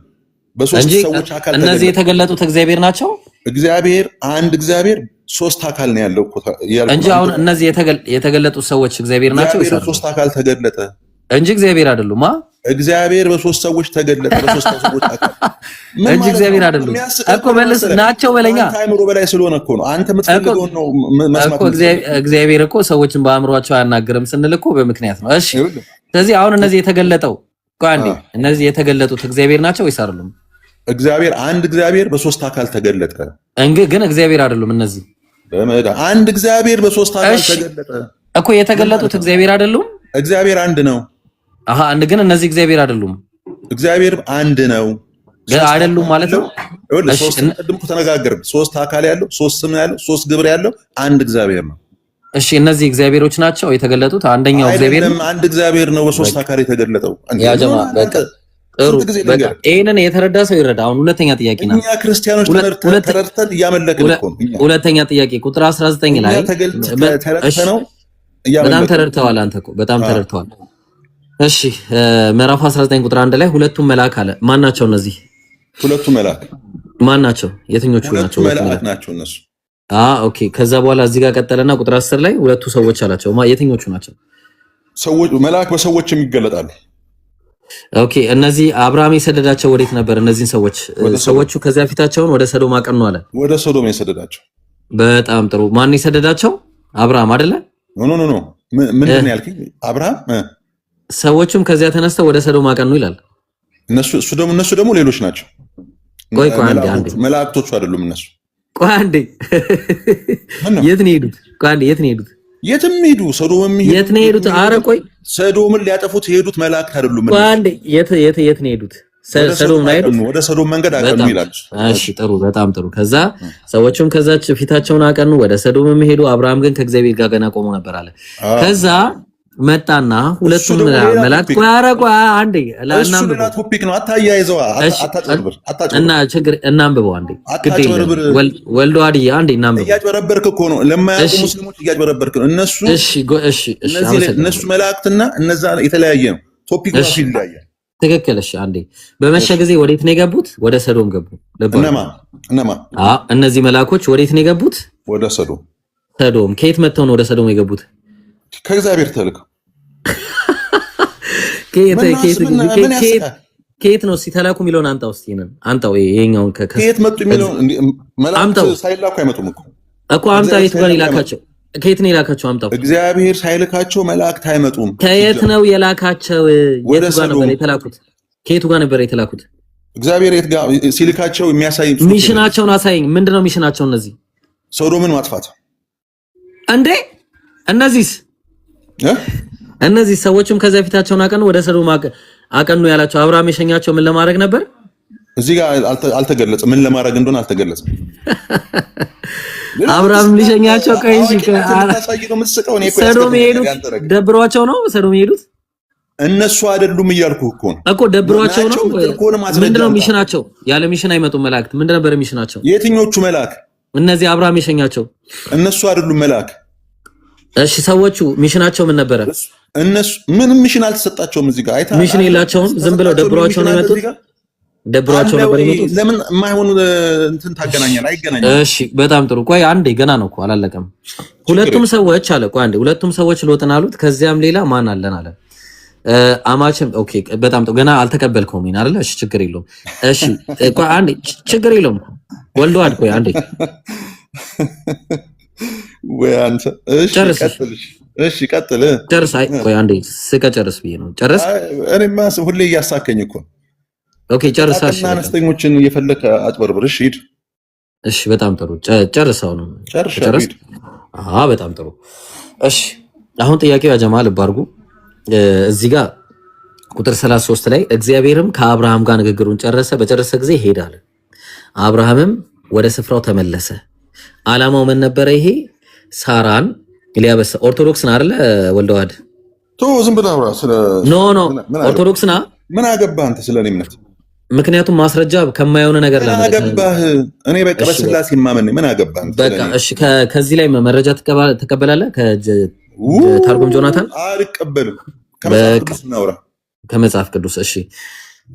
በ3 ሰዎች አካል ተገለጠ። እነዚህ የተገለጡት እግዚአብሔር ናቸው። እግዚአብሔር አንድ እግዚአብሔር 3 አካል ነው ያለው እንጂ አሁን እነዚህ የተገለጡት ሰዎች እግዚአብሔር ናቸው። በ3 አካል ተገለጠ እንጂ እግዚአብሔር አይደሉም። እግዚአብሔር በ3 ሰዎች ተገለጠ። በ3 ሰዎች አካል እንጂ እግዚአብሔር አይደሉም እኮ መልስ ናቸው በለኛ። አእምሮ በላይ ስለሆነ እኮ ነው። አንተ የምትፈልገውን ነው መስማት እኮ። እግዚአብሔር እኮ ሰዎችን በአእምሯቸው አያናግርም ስንል እኮ በምክንያት ነው። እሺ ስለዚህ አሁን እነዚህ የተገለጠው ቋንዴ እነዚህ የተገለጡት እግዚአብሔር ናቸው ወይስ አይደሉም? እግዚአብሔር አንድ እግዚአብሔር በ3 አካል ተገለጠ ግን እግዚአብሔር አይደሉም። እነዚህ አንድ እግዚአብሔር በ3 አካል ተገለጠ እኮ የተገለጡት እግዚአብሔር አይደሉም። እግዚአብሔር አንድ ነው። አንድ ግን እነዚህ እግዚአብሔር አይደሉም። እግዚአብሔር አንድ ነው አይደሉም ማለት ነው። ቅድም እኮ ተነጋገርን። 3 አካል ያለው 3 ስም ያለው 3 ግብር ያለው አንድ እግዚአብሔር ነው። እሺ እነዚህ እግዚአብሔሮች ናቸው የተገለጡት። አንደኛው እግዚአብሔር አይደለም፣ አንድ እግዚአብሔር ነው በ3 አካል የተገለጠው። ያ ጀማ በቃ ጥሩ። በቃ ይሄንን የተረዳ ሰው ይረዳ። አሁን ሁለተኛ ጥያቄ ነው። እኛ ክርስቲያኖች ተረድተን እያመለክን እኮ ነው። ሁለተኛ ጥያቄ ቁጥር 19 ላይ በጣም ተረድተዋል። አንተ እኮ በጣም ተረድተዋል። እሺ ምዕራፍ 19 ቁጥር 1 ላይ ሁለቱም መልአክ አለ። ማን ናቸው እነዚህ? ሁለቱ መልአክ ማን ናቸው? የትኞቹ ናቸው? መልአክ ናቸው እነሱ። ኦኬ። ከዛ በኋላ እዚህ ጋር ቀጠለና ቁጥር 10 ላይ ሁለቱ ሰዎች አላቸው። የትኞቹ ናቸው? ሰዎች መልአክ በሰዎችም ይገለጣሉ። ኦኬ። እነዚህ አብርሃም የሰደዳቸው ወዴት ነበር? እነዚህን ሰዎቹ ከዚያ ፊታቸውን ወደ ሰዶም አቀኑ አለ። ወደ ሰዶም የሰደዳቸው። በጣም ጥሩ። ማን የሰደዳቸው? አብርሃም አይደለ? ኖ ምንድን ነው ያልከኝ? አብርሃም። ሰዎቹም ከዚያ ተነስተው ወደ ሰዶም አቀኑ ይላል። እነሱ ደግሞ ሌሎች ናቸው። ቆይ አንዴ መላእክቶቹ አይደሉም እነሱ። ቆይ አንዴ የት ነው የሄዱት? ቆይ አንዴ የት ነው የሄዱት? የትም ሄዱ። ሰዶምም ሄዱ። የት ነው የሄዱት? ኧረ ቆይ ሰዶምን ሊያጠፉት የሄዱት መላእክት አይደሉም። ቆይ አንዴ የት ነው የሄዱት? ሰዶም ነው የሄዱት። ወደ ሰዶም መንገድ አቀኑ ይላል። እሺ ጥሩ፣ በጣም ጥሩ። ከዛ ሰዎቹም ከዛች ፊታቸውን አቀኑ፣ ወደ ሰዶምም ሄዱ። አብርሃም ግን ከእግዚአብሔር ጋር ገና ቆሞ ነበር አለ። ከዛ መጣና ሁለቱም መላእክት ቆይ አንዴ ለናምብ ቶፒክ ነው። አታያይዘው፣ አታጭበርብር። እና ችግር እናንብበው አንዴ። ግዴ ወልዶ አድያ አንዴ እናንብበው። እያጭበረበርክ እኮ ነው። ለማያውቁ ሙስሊሞች እያጭበረበርክ ነው። እነሱ መላእክትና እነዛ የተለያየ ነው። ቶፒክ ነው ይለያያል። ትክክል። እሺ አንዴ በመሸ ጊዜ ወዴት ነው የገቡት? ወደ ሰዶም ገቡ። እነማ እነዚህ መልአኮች ወዴት ነው የገቡት? ወደ ሰዶም። ሰዶም ከየት መጥተው ነው ወደ ሰዶም የገቡት? ከእግዚአብሔር ተልከው። ከየት ነው ሲተላኩ የሚለውን አንጣው እስቲ ነን አንጣው። ይሄኛውን ከየት መጡ የሚለውን መላእክት ሳይላኩ አይመጡም እኮ አምጣ። የት ጋር ይላካቸው? ከየት ነው የላካቸው? አምጣው። እግዚአብሔር ሳይልካቸው መላእክት አይመጡም። ከየት ነው የላካቸው? የት ጋር ነበር የተላኩት? ከየቱ ጋር ነበር የተላኩት? እግዚአብሔር የት ጋር ሲልካቸው የሚያሳይ ሚሽናቸውን አሳየኝ። ምንድነው ሚሽናቸው? እነዚህ ሶዶምን ማጥፋት እንዴ? እነዚህ ሰዎችም ከዚያ ፊታቸውን አቀኑ፣ ወደ ሰዶም አቀኑ ያላቸው አብርሃም የሸኛቸው ምን ለማድረግ ነበር? እዚህ ጋር አልተገለጸም። ምን ለማድረግ እንደሆነ አልተገለጸም። አብርሃም ሊሸኛቸው ቀይሽ ሰዶም የሄዱት ደብሯቸው ነው። ሰዶም የሄዱት እነሱ አይደሉም እያልኩ እኮ ደብሯቸው ነው። ምንድነው ሚሽናቸው? ያለ ሚሽን አይመጡም መላእክት። ምንድን ነበር ሚሽናቸው? የትኞቹ መልአክ? እነዚህ አብርሃም የሸኛቸው እነሱ አይደሉም መልአክ። እሺ ሰዎቹ ሚሽናቸው ምን ነበረ? እነሱ ምንም ሚሽን አልተሰጣቸውም። እዚህ ጋር አይታ ሚሽን የላቸውም። ዝም ብለው ደብሯቸው ነው የመጡት። ደብሯቸው ነበር የመጡት። ለምን የማይሆኑ እንትን ታገናኛለህ? አይገናኝም። እሺ በጣም ጥሩ። ቆይ አንዴ ገና ነው እኮ አላለቀም። ሁለቱም ሰዎች አለ። ቆይ አንዴ ሁለቱም ሰዎች ሎጥን አሉት። ከዚያም ሌላ ማን አለን አለ። አማችም ኦኬ በጣም ጥሩ። ገና አልተቀበልከውም ይሄን አይደል? እሺ ችግር የለውም። እሺ ቆይ አንዴ ችግር የለውም። ወልደዋል። ቆይ አንዴ ወይ አንተ እሺ ቀጥል። እሺ ቀጥል። ጨርስ። አይ ቆይ አንዴ ስቀጨርስ ብዬ ነው። ጨርስ። እኔማ ሁሌ እያሳከኝ እኮ። ኦኬ ጨርሳሽ። አነስተኞችን እየፈለከ አጭበርብር። እሺ ሂድ። እሺ በጣም ጥሩ። ጨርሰው ነው ጨርስ። በጣም ጥሩ። እሺ አሁን ጥያቄው ያ ጀማል ባርጉ እዚህ ጋር ቁጥር 33 ላይ እግዚአብሔርም ከአብርሃም ጋር ንግግሩን ጨረሰ። በጨረሰ ጊዜ ሄዳለ። አብርሃምም ወደ ስፍራው ተመለሰ። ዓላማው ምን ነበረ? ይሄ ሳራን ሊያበሰ ኦርቶዶክስ ና አይደለ? ወልደዋድ ዝም ብለህ አውራ። ኖ ኦርቶዶክስ ና። ምን አገባህ አንተ ስለኔ እምነት? ምክንያቱም ማስረጃ ከማይሆነ ነገር ላይ ምን አገባህ? እኔ በቃ በስላሴ ማመን ምን አገባህ አንተ? በቃ እሺ ከዚህ ላይ መረጃ ትቀበላለህ? ከታርጉም ጆናታን አልቀበልም። ከመጽሐፍ ቅዱስ እናውራ። ከመጽሐፍ ቅዱስ እሺ።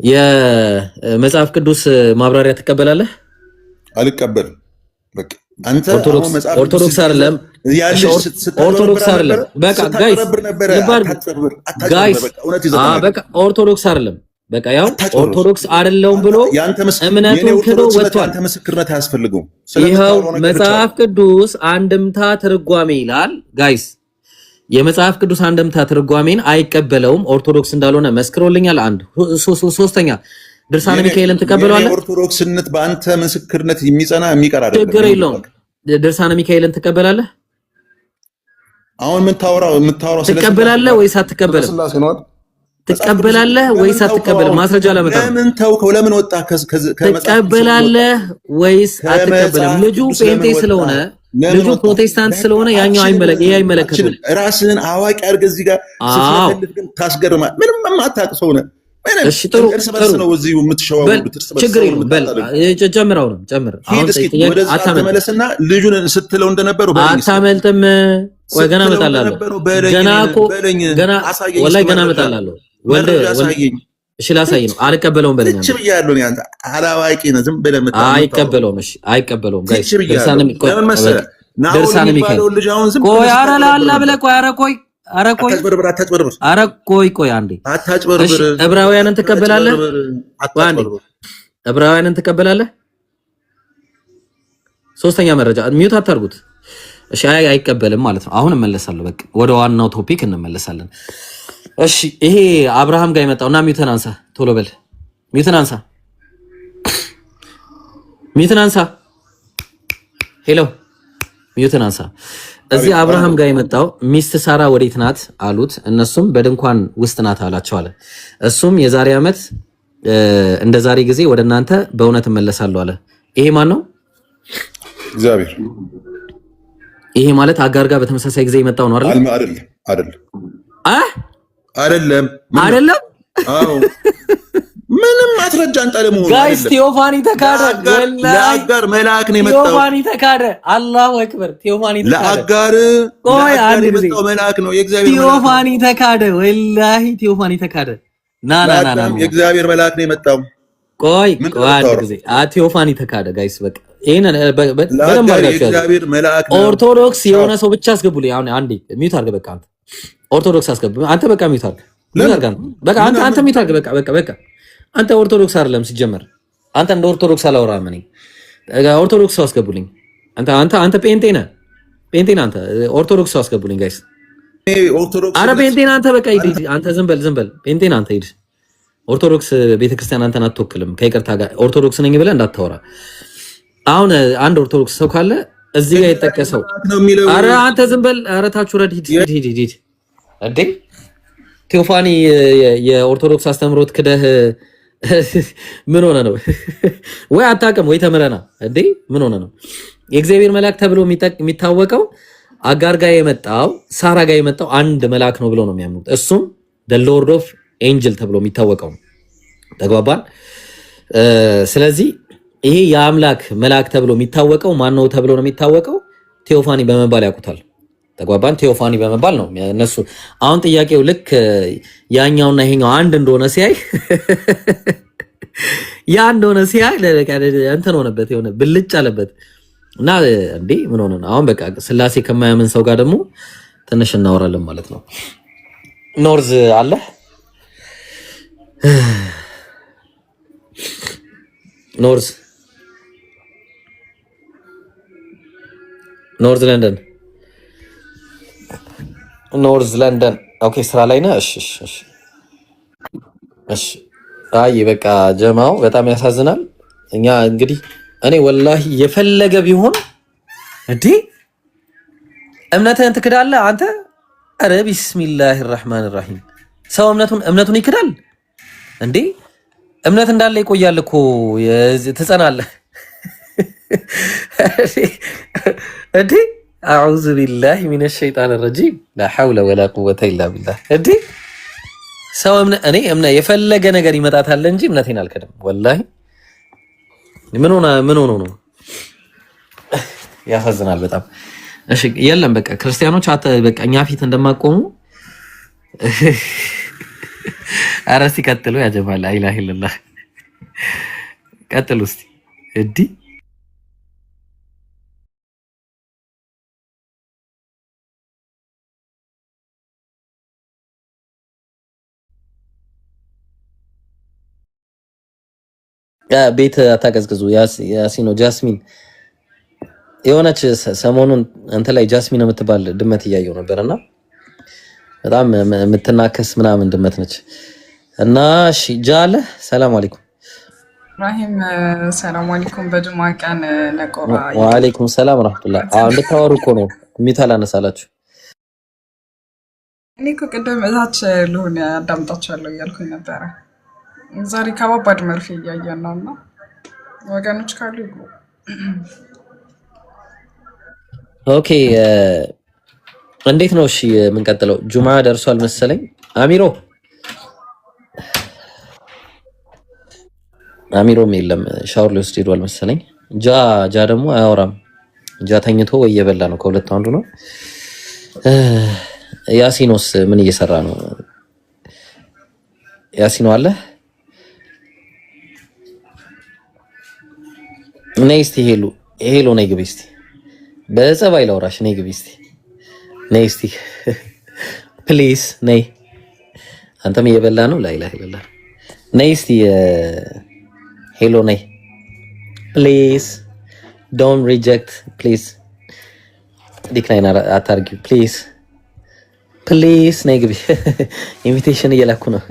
የመጽሐፍ ቅዱስ ማብራሪያ ትቀበላለህ? አልቀበልም። በቃ አንተ ኦርቶዶክስ አይደለም። ኦርቶዶክስ አይደለም። በቃ ጋይስ በቃ ኦርቶዶክስ አይደለም። በቃ ያው ኦርቶዶክስ አይደለውም ብሎ እምነቱን ክዶ ወጥቷል። አንተ ምስክርነት አያስፈልገውም። ይኸው መጽሐፍ ቅዱስ አንድምታ ትርጓሜ ይላል። ጋይስ የመጽሐፍ ቅዱስ አንድምታ ትርጓሜን አይቀበለውም። ኦርቶዶክስ እንዳልሆነ መስክሮልኛል። አንድ ሶስተኛ ድርሳነ ሚካኤልን ትቀበለዋለህ? ኦርቶዶክስነት በአንተ ምስክርነት የሚጸና የሚቀር አይደለም። ችግር የለውም። ድርሳነ ሚካኤልን ትቀበላለህ? አሁን የምታወራው ትቀበላለህ ወይስ አትቀበልም? ትቀበላለህ ወይስ አትቀበልም? ማስረጃ ለመጣ ለምን ተውከው? ለምን ወጣ? ትቀበላለህ ወይስ አትቀበልም? ልጁ ጴንጤ ስለሆነ ልጁ ፕሮቴስታንት ስለሆነ ያኛው አይመለከትም። ራስህን አዋቂ አድርገህ እዚህ ጋር ስትፈልግ ግን ታስገርማለህ። ምንም የማታውቅ ሰው ነህ። እሺ ጥሩ ነው። እዚሁ የምትሸዋወዱት ችግር የለውም። በል ጨምረው ነው ጨምር። አሁን ተመለስና ልጁን ስትለው እንደነበረው አታመልጥም። ቆይ ገና እመጣላለሁ። ገና እኮ ገና ወላሂ ገና እመጣላለሁ። ወልደ እሺ ላሳይ ነው። አልቀበለውም በለኝ። እቺ ብያለሁ ነው። አንተ አላዋቂ ነህ። ዝም ብለህ መጣ። አይቀበለውም። እሺ አይቀበለውም። ጋይስ ድርሳነ ሚካኤል ቆይ ኧረ ላላ ብለህ ቆይ ኧረ ቆይ አታጭበርብር። ኧረ ቆይ አንዴ አታጭበርብር። ዕብራውያንን ትቀበላለህ? ዕብራውያንን ትቀበላለህ? ሶስተኛ መረጃ ሚውት አታርጉት። እሺ አይቀበልም ማለት ነው። አሁን እመለሳለሁ። በቃ ወደ ዋናው ቶፒክ እንመለሳለን። እሺ ይሄ አብርሃም ጋር የመጣውና ሚውትን አንሳ፣ ቶሎ በል ሚውትን አንሳ። ሄሎ ሚውትን አንሳ። እዚህ አብርሃም ጋር የመጣው ሚስት ሳራ ወዴት ናት አሉት። እነሱም በድንኳን ውስጥ ናት አላቸው አለ። እሱም የዛሬ ዓመት እንደ ዛሬ ጊዜ ወደ እናንተ በእውነት እመለሳለሁ አለ። ይሄ ማን ነው? እግዚአብሔር። ይሄ ማለት አጋር ጋር በተመሳሳይ ጊዜ የመጣው ነው አይደል? አይደለም። አዎ ምንም ማስረጃ አንጣለ መሆኑ ጋይስ ቴዎፋኒ ተካደ። ለአጋር መልአክ ነው የመጣው። ቴዎፋኒ ተካደ። አላሁ አክበር። ቴዎፋኒ ተካደ። ለአጋር የመጣው መልአክ ነው። የእግዚአብሔር ቴዎፋኒ ተካደ። ወላሂ ቴዎፋኒ ተካደ። ና የእግዚአብሔር መልአክ ነው የመጣው። ቆይ አንድ ጊዜ ቴዎፋኒ ተካደ። ጋይስ በቃ ይሄን በደንብ የእግዚአብሔር መልአክ ነው። ኦርቶዶክስ የሆነ ሰው ብቻ አስገቡልኝ። አሁን አንዴ ሚውት አድርገህ በቃ አንተ ኦርቶዶክስ አስገቡ። አንተ በቃ ሚውት አድርገህ በቃ አንተ ሚውት አድርገህ በቃ አንተ ኦርቶዶክስ አይደለም ሲጀመር። አንተ እንደ ኦርቶዶክስ አላወራም። እኔ ኦርቶዶክስ ሰው አስገቡልኝ። አንተ ጴንጤ ነህ አንተ ኦርቶዶክስ ሰው አስገቡልኝ ጋይስ። አረ ጴንጤ ነህ አንተ በቃ ሂድ። አንተ ዝም በል ጴንጤ ነህ አንተ ሂድ። ኦርቶዶክስ ቤተክርስቲያን አንተን አትወክልም። ከይቅርታ ጋር ኦርቶዶክስ ነኝ ብለህ እንዳታወራ። አሁን አንድ ኦርቶዶክስ ሰው ካለ እዚህ ጋር የጠቀሰው አረ አንተ ዝም በል። አረ ታች ወረድ ሂድ እንዴ ቴዎፋኒ የኦርቶዶክስ አስተምሮት ክደህ ምን ሆነ ነው? ወይ አታውቅም ወይ ተምረና እንዴ? ምን ሆነ ነው? የእግዚአብሔር መልአክ ተብሎ የሚታወቀው አጋር ጋር የመጣው ሳራ ጋር የመጣው አንድ መልአክ ነው ብለው ነው የሚያምኑት። እሱም the Lord of Angel ተብሎ የሚታወቀው ተግባባን። ስለዚህ ይሄ የአምላክ መልአክ ተብሎ የሚታወቀው ማነው ተብሎ ነው የሚታወቀው? ቴዎፋኒ በመባል ያውቁታል። ተግባባን። ቴዎፋኒ በመባል ነው እነሱ። አሁን ጥያቄው ልክ ያኛውና ይሄኛው አንድ እንደሆነ ሲያይ ያ እንደሆነ ሲያይ እንትን ሆነበት፣ የሆነ ብልጭ አለበት እና እንዴ ምን ሆነ ነው? አሁን በቃ ስላሴ ከማያምን ሰው ጋር ደግሞ ትንሽ እናወራለን ማለት ነው። ኖርዝ አለ ኖርዝ ለንደን ኦኬ፣ ስራ ላይ ነህ? እሺ። አይ በቃ ጀማው በጣም ያሳዝናል። እኛ እንግዲህ እኔ ወላሂ የፈለገ ቢሆን እንዴ እምነትህን ትክዳለህ አንተ? ኧረ ቢስሚላሂ ራህማን ራሂም። ሰው እምነቱን ይክዳል እንዴ? እምነት እንዳለ ይቆያል እኮ ትጸናለህ እንዴ? አዑዙ ቢላሂ ሚነ ሸይጣን ረጂም ላ ሐውለ ወላ ቁወተ ኢላ ቢላህ። እንዴ ሰው እኔ የፈለገ ነገር ይመጣታል እንጂ እምነቴን አልክድም ወላሂ። ምን ሆኖ ነው? ያሳዝናል በጣም። እሺ የለም በቃ ክርስቲያኖች በቃ እኛ ፊት እንደማቆሙ ኧረ እስኪ ቀጥሉ ያጀባል። ላ ኢላሀ ኢለላህ ቀጥሉ እስኪ እዲ ቤት አታቀዝቅዙ። ያሲኖ ጃስሚን የሆነች ሰሞኑን አንተ ላይ ጃስሚን የምትባል ድመት እያየው ነበርና በጣም የምትናከስ ምናምን ድመት ነች። እና እሺ ጃለ ሰላም አለይኩም ኢብራሂም ሰላም አለይኩም። በጁማ ቀን ነቆራ ወአለይኩም ሰላም ወራህመቱላህ። እንድታወሩ እኮ ነው ሚታል አነሳላችሁ። እኔ እኮ ቅድም እታች ልሆን አዳምጣችኋለሁ እያልኩኝ ነበረ። ዛሬ ከባባድ መርፌ እያየን ነው እና ወገኖች ካሉ ይግቡ። ኦኬ እንዴት ነው? እሺ የምንቀጥለው ጁማ ደርሷል መሰለኝ። አሚሮም የለም ሻወር ሊወስድ ሄዷል መሰለኝ። ጃ ደግሞ አያወራም። ጃ ተኝቶ ወይ እየበላ ነው፣ ከሁለቱ አንዱ ነው። ያሲኖስ ምን እየሰራ ነው? ያሲኖ አለ? ነይ እስቲ ሄሎ ነይ ግቢ እስቲ፣ በጸባይ ላውራሽ። ነይ ግቢ እስቲ፣ ነይ እስቲ ፕሊዝ ነይ። አንተም እየበላ ነው። ላ ኢላሀ ኢለላህ። ነይ እስቲ ሄሎ ነይ ፕሊዝ። ዶንት ሪጀክት ፕሊዝ፣ ዲክላይን አታርጊው ፕሊዝ ፕሊዝ። ነይ ግቢ። ኢንቪቴሽን እየላኩ ነው።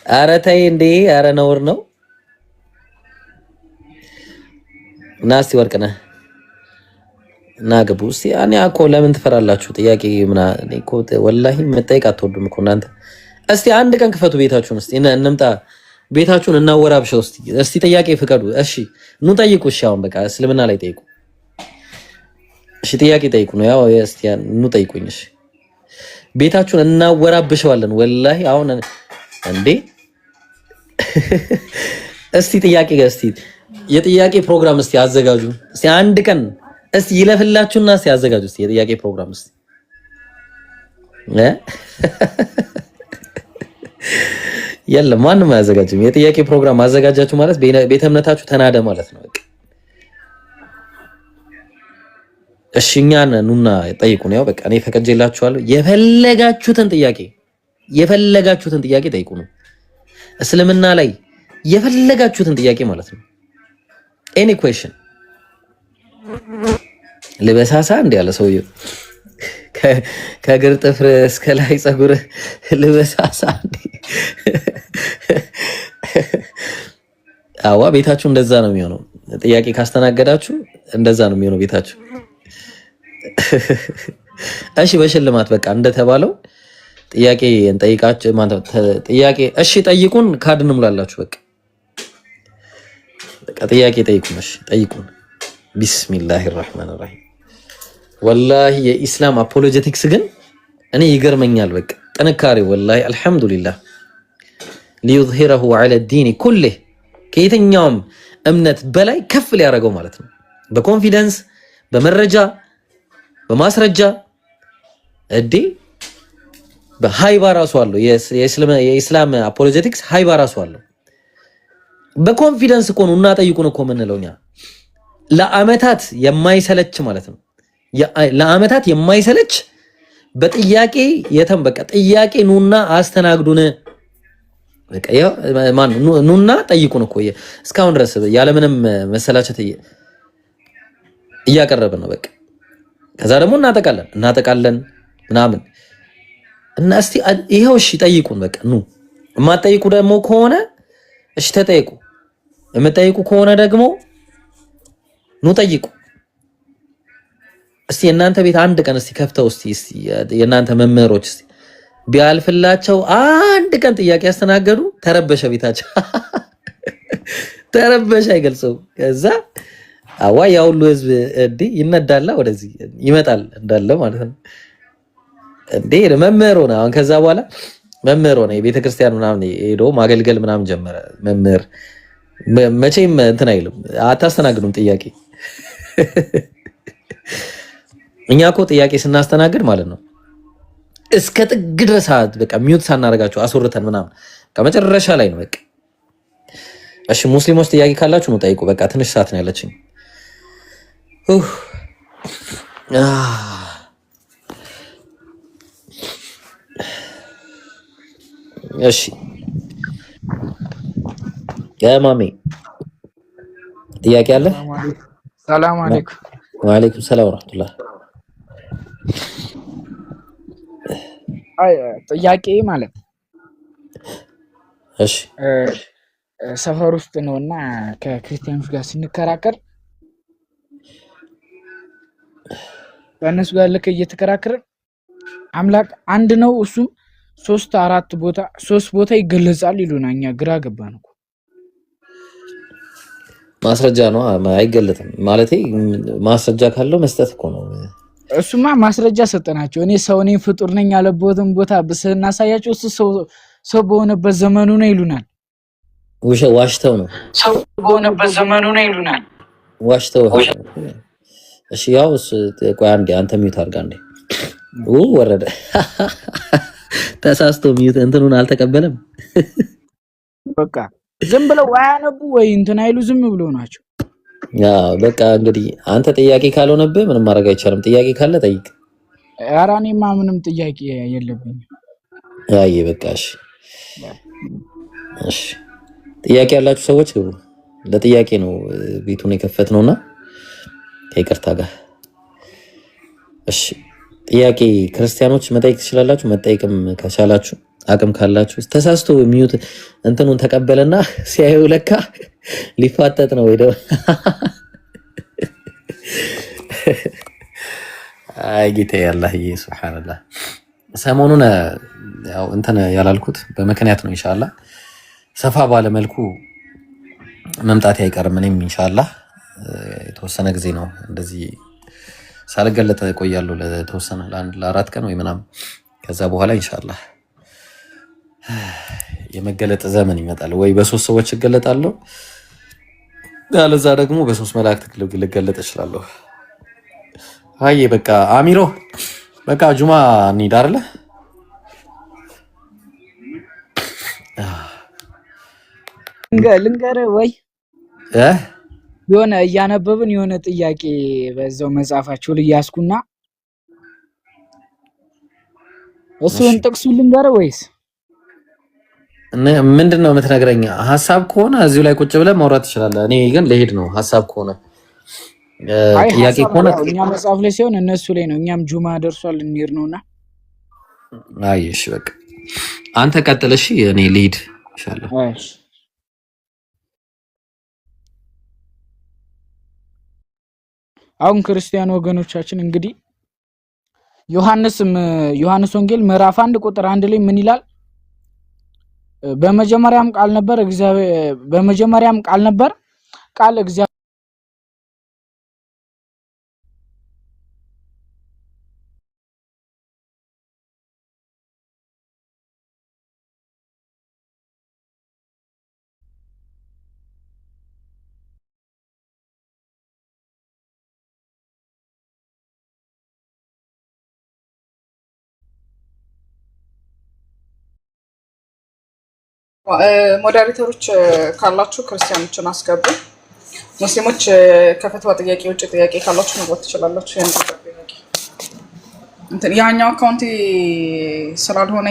ኧረ ተይ እንዴ! ኧረ ነውር ነው። እና እስቲ ወርቅነህ እና ግቡ እስቲ። እኔ እኮ ለምን ትፈራላችሁ? ጥያቄ እኔ እኮ ወላሂ መጠየቅ አትወዱም እኮ እናንተ። እስቲ አንድ ቀን ክፈቱ ቤታችሁን፣ እስቲ እንምጣ፣ ቤታችሁን እናወራብሸው። እስቲ ጥያቄ ፍቀዱ። እሺ ኑ ጠይቁ። እሺ አሁን በቃ እስልምና ላይ ጠይቁ። እሺ ጥያቄ ጠይቁ ነው ያው። እስቲ ኑ ጠይቁኝ። እሺ ቤታችሁን እናወራብሸዋለን ወላሂ አሁን እንዴ። እስቲ ጥያቄ እስቲ የጥያቄ ፕሮግራም እስቲ አዘጋጁ። እስቲ አንድ ቀን እስቲ ይለፍላችሁና እስቲ አዘጋጁ እስቲ የጥያቄ ፕሮግራም እስቲ የለም ማንም አያዘጋጅም። የጥያቄ ፕሮግራም አዘጋጃችሁ ማለት ቤተ እምነታችሁ ተናደ ማለት ነው። እሺ እኛን ኑና ጠይቁ ነው ያው በቃ እኔ ፈቀጄላችኋለሁ። የፈለጋችሁትን ጥያቄ ጠይቁ ነው። እስልምና ላይ የፈለጋችሁትን ጥያቄ ማለት ነው። ኤኒ ኩዌስችን ልበሳሳ እንደ ያለ ሰውዬው ከእግር ጥፍር እስከ ላይ ፀጉር ልበሳሳ እንደ አዋ ቤታችሁ እንደዛ ነው የሚሆነው። ጥያቄ ካስተናገዳችሁ እንደዛ ነው የሚሆነው ቤታችሁ። እሺ በሽልማት በቃ እንደተባለው ጥያቄ እንጠይቃችሁ ማለት ጥያቄ እሺ ጠይቁን ካርድ እንሙላላችሁ በቃ ጥያቄ ጠይቁን እሺ ጠይቁን ቢስሚላሂር ረህማኒር ረሂም ወላሂ የኢስላም አፖሎጀቲክስ ግን እኔ ይገርመኛል በቃ ጥንካሬው ወላሂ አልহামዱሊላህ ሊዩዝሂረሁ ዐለ ዲን ኩሊህ ከየትኛውም እምነት በላይ ከፍ ሊያደርገው ማለት ነው በኮንፊደንስ በመረጃ በማስረጃ እዲ በሃይባ ራሱ አለው የኢስላም አፖሎጀቲክስ ሃይባ ራሱ አለው በኮንፊደንስ እኮ ነው እና ጠይቁን እኮ ምንለውኛ ለአመታት የማይሰለች ማለት ነው ለአመታት የማይሰለች በጥያቄ በቃ ጥያቄ ኑና አስተናግዱን በቃ ማን ኑና ጠይቁን እኮ እስካሁን ድረስ ያለ ምንም መሰላቸት እያቀረበ ነው በቃ ከዛ ደግሞ እናጠቃለን ምናምን እና እስቲ ይሄው እሺ ጠይቁን በቃ ኑ የማትጠይቁ ደግሞ ከሆነ እሺ ተጠይቁ የምትጠይቁ ከሆነ ደግሞ ኑ ጠይቁ እስቲ እናንተ ቤት አንድ ቀን እስቲ ከፍተው እስቲ የእናንተ መምህሮች እስቲ ቢያልፍላቸው አንድ ቀን ጥያቄ ያስተናገዱ ተረበሸ ቤታቸው ተረበሸ አይገልጸው ከዛ አዋ ያው ሁሉ ህዝብ ይነዳላ ወደዚህ ይመጣል እንዳለ ማለት ነው እንዴ መምህር ሆነ አሁን ከዛ በኋላ መምህር ሆነ የቤተ ክርስቲያን ምናምን ሄዶ ማገልገል ምናምን ጀመረ መምህር መቼም እንትን አይልም አታስተናግዱም ጥያቄ እኛ እኮ ጥያቄ ስናስተናግድ ማለት ነው እስከ ጥግ ድረስ በቃ ሚውት ሳናረጋቸው አስወርተን ምናምን ከመጨረሻ ላይ ነው በቃ እሺ ሙስሊሞች ጥያቄ ካላችሁ ነው ጠይቁ በቃ ትንሽ ሰዓት ነው ያለችኝ እሺ ማሜ ጥያቄ አለ ሰላም አለይኩም ወአለይኩም ሰላም ወራህመቱላህ ጥያቄ ማለት እሺ ሰፈር ውስጥ ነውና ከክርስቲያኖች ጋር ስንከራከር በእነሱ ጋር ልክ እየተከራከረ አምላክ አንድ ነው እሱም 3 ቦታ ይገለጻል ይሉና እኛ ግራ ገባን እኮ ማስረጃ ነው አይገለጥም ማለት ማስረጃ ካለው መስጠት እኮ ነው እሱማ ማስረጃ ሰጠናቸው እኔ ሰው ነኝ ፍጡር ነኝ ያለበትን ቦታ ብስናሳያቸው እሱ ሰው በሆነበት ዘመኑ ነው ይሉናል ዋሽተው ነው ሰው በሆነበት ዘመኑ ነው ይሉናል ዋሽተው እሺ ያው ቆይ አንዴ አንተ ሚውት አድርጋ አንዴ ወረደ ተሳስቶ ሚውት እንትኑን አልተቀበለም በቃ ዝም ብለው ያነቡ ወይ እንትን አይሉ ዝም ብለው ናቸው ያው በቃ እንግዲህ አንተ ጥያቄ ካልሆነብህ ምንም ማድረግ አይቻልም ጥያቄ ካለ ጠይቅ ኧረ እኔማ ምንም ጥያቄ የለብኝም አይ በቃ እሺ ጥያቄ ያላችሁ ሰዎች ግቡ ለጥያቄ ነው ቤቱን የከፈትነውና ከይቅርታ ጋር እሺ ጥያቄ ክርስቲያኖች መጠየቅ ትችላላችሁ መጠየቅም ከቻላችሁ አቅም ካላችሁ ተሳስቶ ሚውት እንትኑን ተቀበለና ሲያዩ ለካ ሊፋጠጥ ነው ወይ አይ ጌታዬ አላህዬ ሱብሃንአላህ ሰሞኑን ያው እንትን ያላልኩት በምክንያት ነው ኢንሻአላህ ሰፋ ባለ መልኩ መምጣት አይቀርም እኔም ኢንሻአላህ የተወሰነ ጊዜ ነው እንደዚህ ሳልገለጥ ቆያለሁ ለተወሰነ ለአራት ቀን ወይ ምናምን ከዛ በኋላ ኢንሻአላህ የመገለጥ ዘመን ይመጣል ወይ በሶስት ሰዎች እገለጣለሁ ያለዛ ደግሞ በሶስት መላእክት ልገለጥ እችላለሁ አይ በቃ አሚሮ በቃ ጁማ እንሂድ አይደለ ልንገርህ ወይ የሆነ እያነበብን የሆነ ጥያቄ በዛው መጽሐፋቸው ላይ ያስኩና እሱን ጥቅሱ ልንገርህ ወይስ ምንድነው የምትነግረኝ ሐሳብ ከሆነ እዚሁ ላይ ቁጭ ብለን ማውራት ትችላለህ እኔ ግን ልሄድ ነው ሐሳብ ከሆነ ጥያቄ ከሆነ እኛ መጽሐፍ ላይ ሲሆን እነሱ ላይ ነው እኛም ጁማ ደርሷል እንሂድ ነውና አይ እሺ በቃ አንተ ቀጥል እሺ እኔ ልሂድ ኢንሻአላህ እሺ አሁን ክርስቲያን ወገኖቻችን እንግዲህ ዮሐንስ ወንጌል ምዕራፍ 1 ቁጥር 1 ላይ ምን ይላል? በመጀመሪያም ቃል ነበር ቃል እግዚአብሔር ሞዴሬተሮች ካላችሁ ክርስቲያኖችን አስገቡ። ሙስሊሞች ከፈትዋ ጥያቄ ውጭ ጥያቄ ካላችሁ መግባት ትችላላችሁ። ያኛው አካውንቴ ስላልሆነ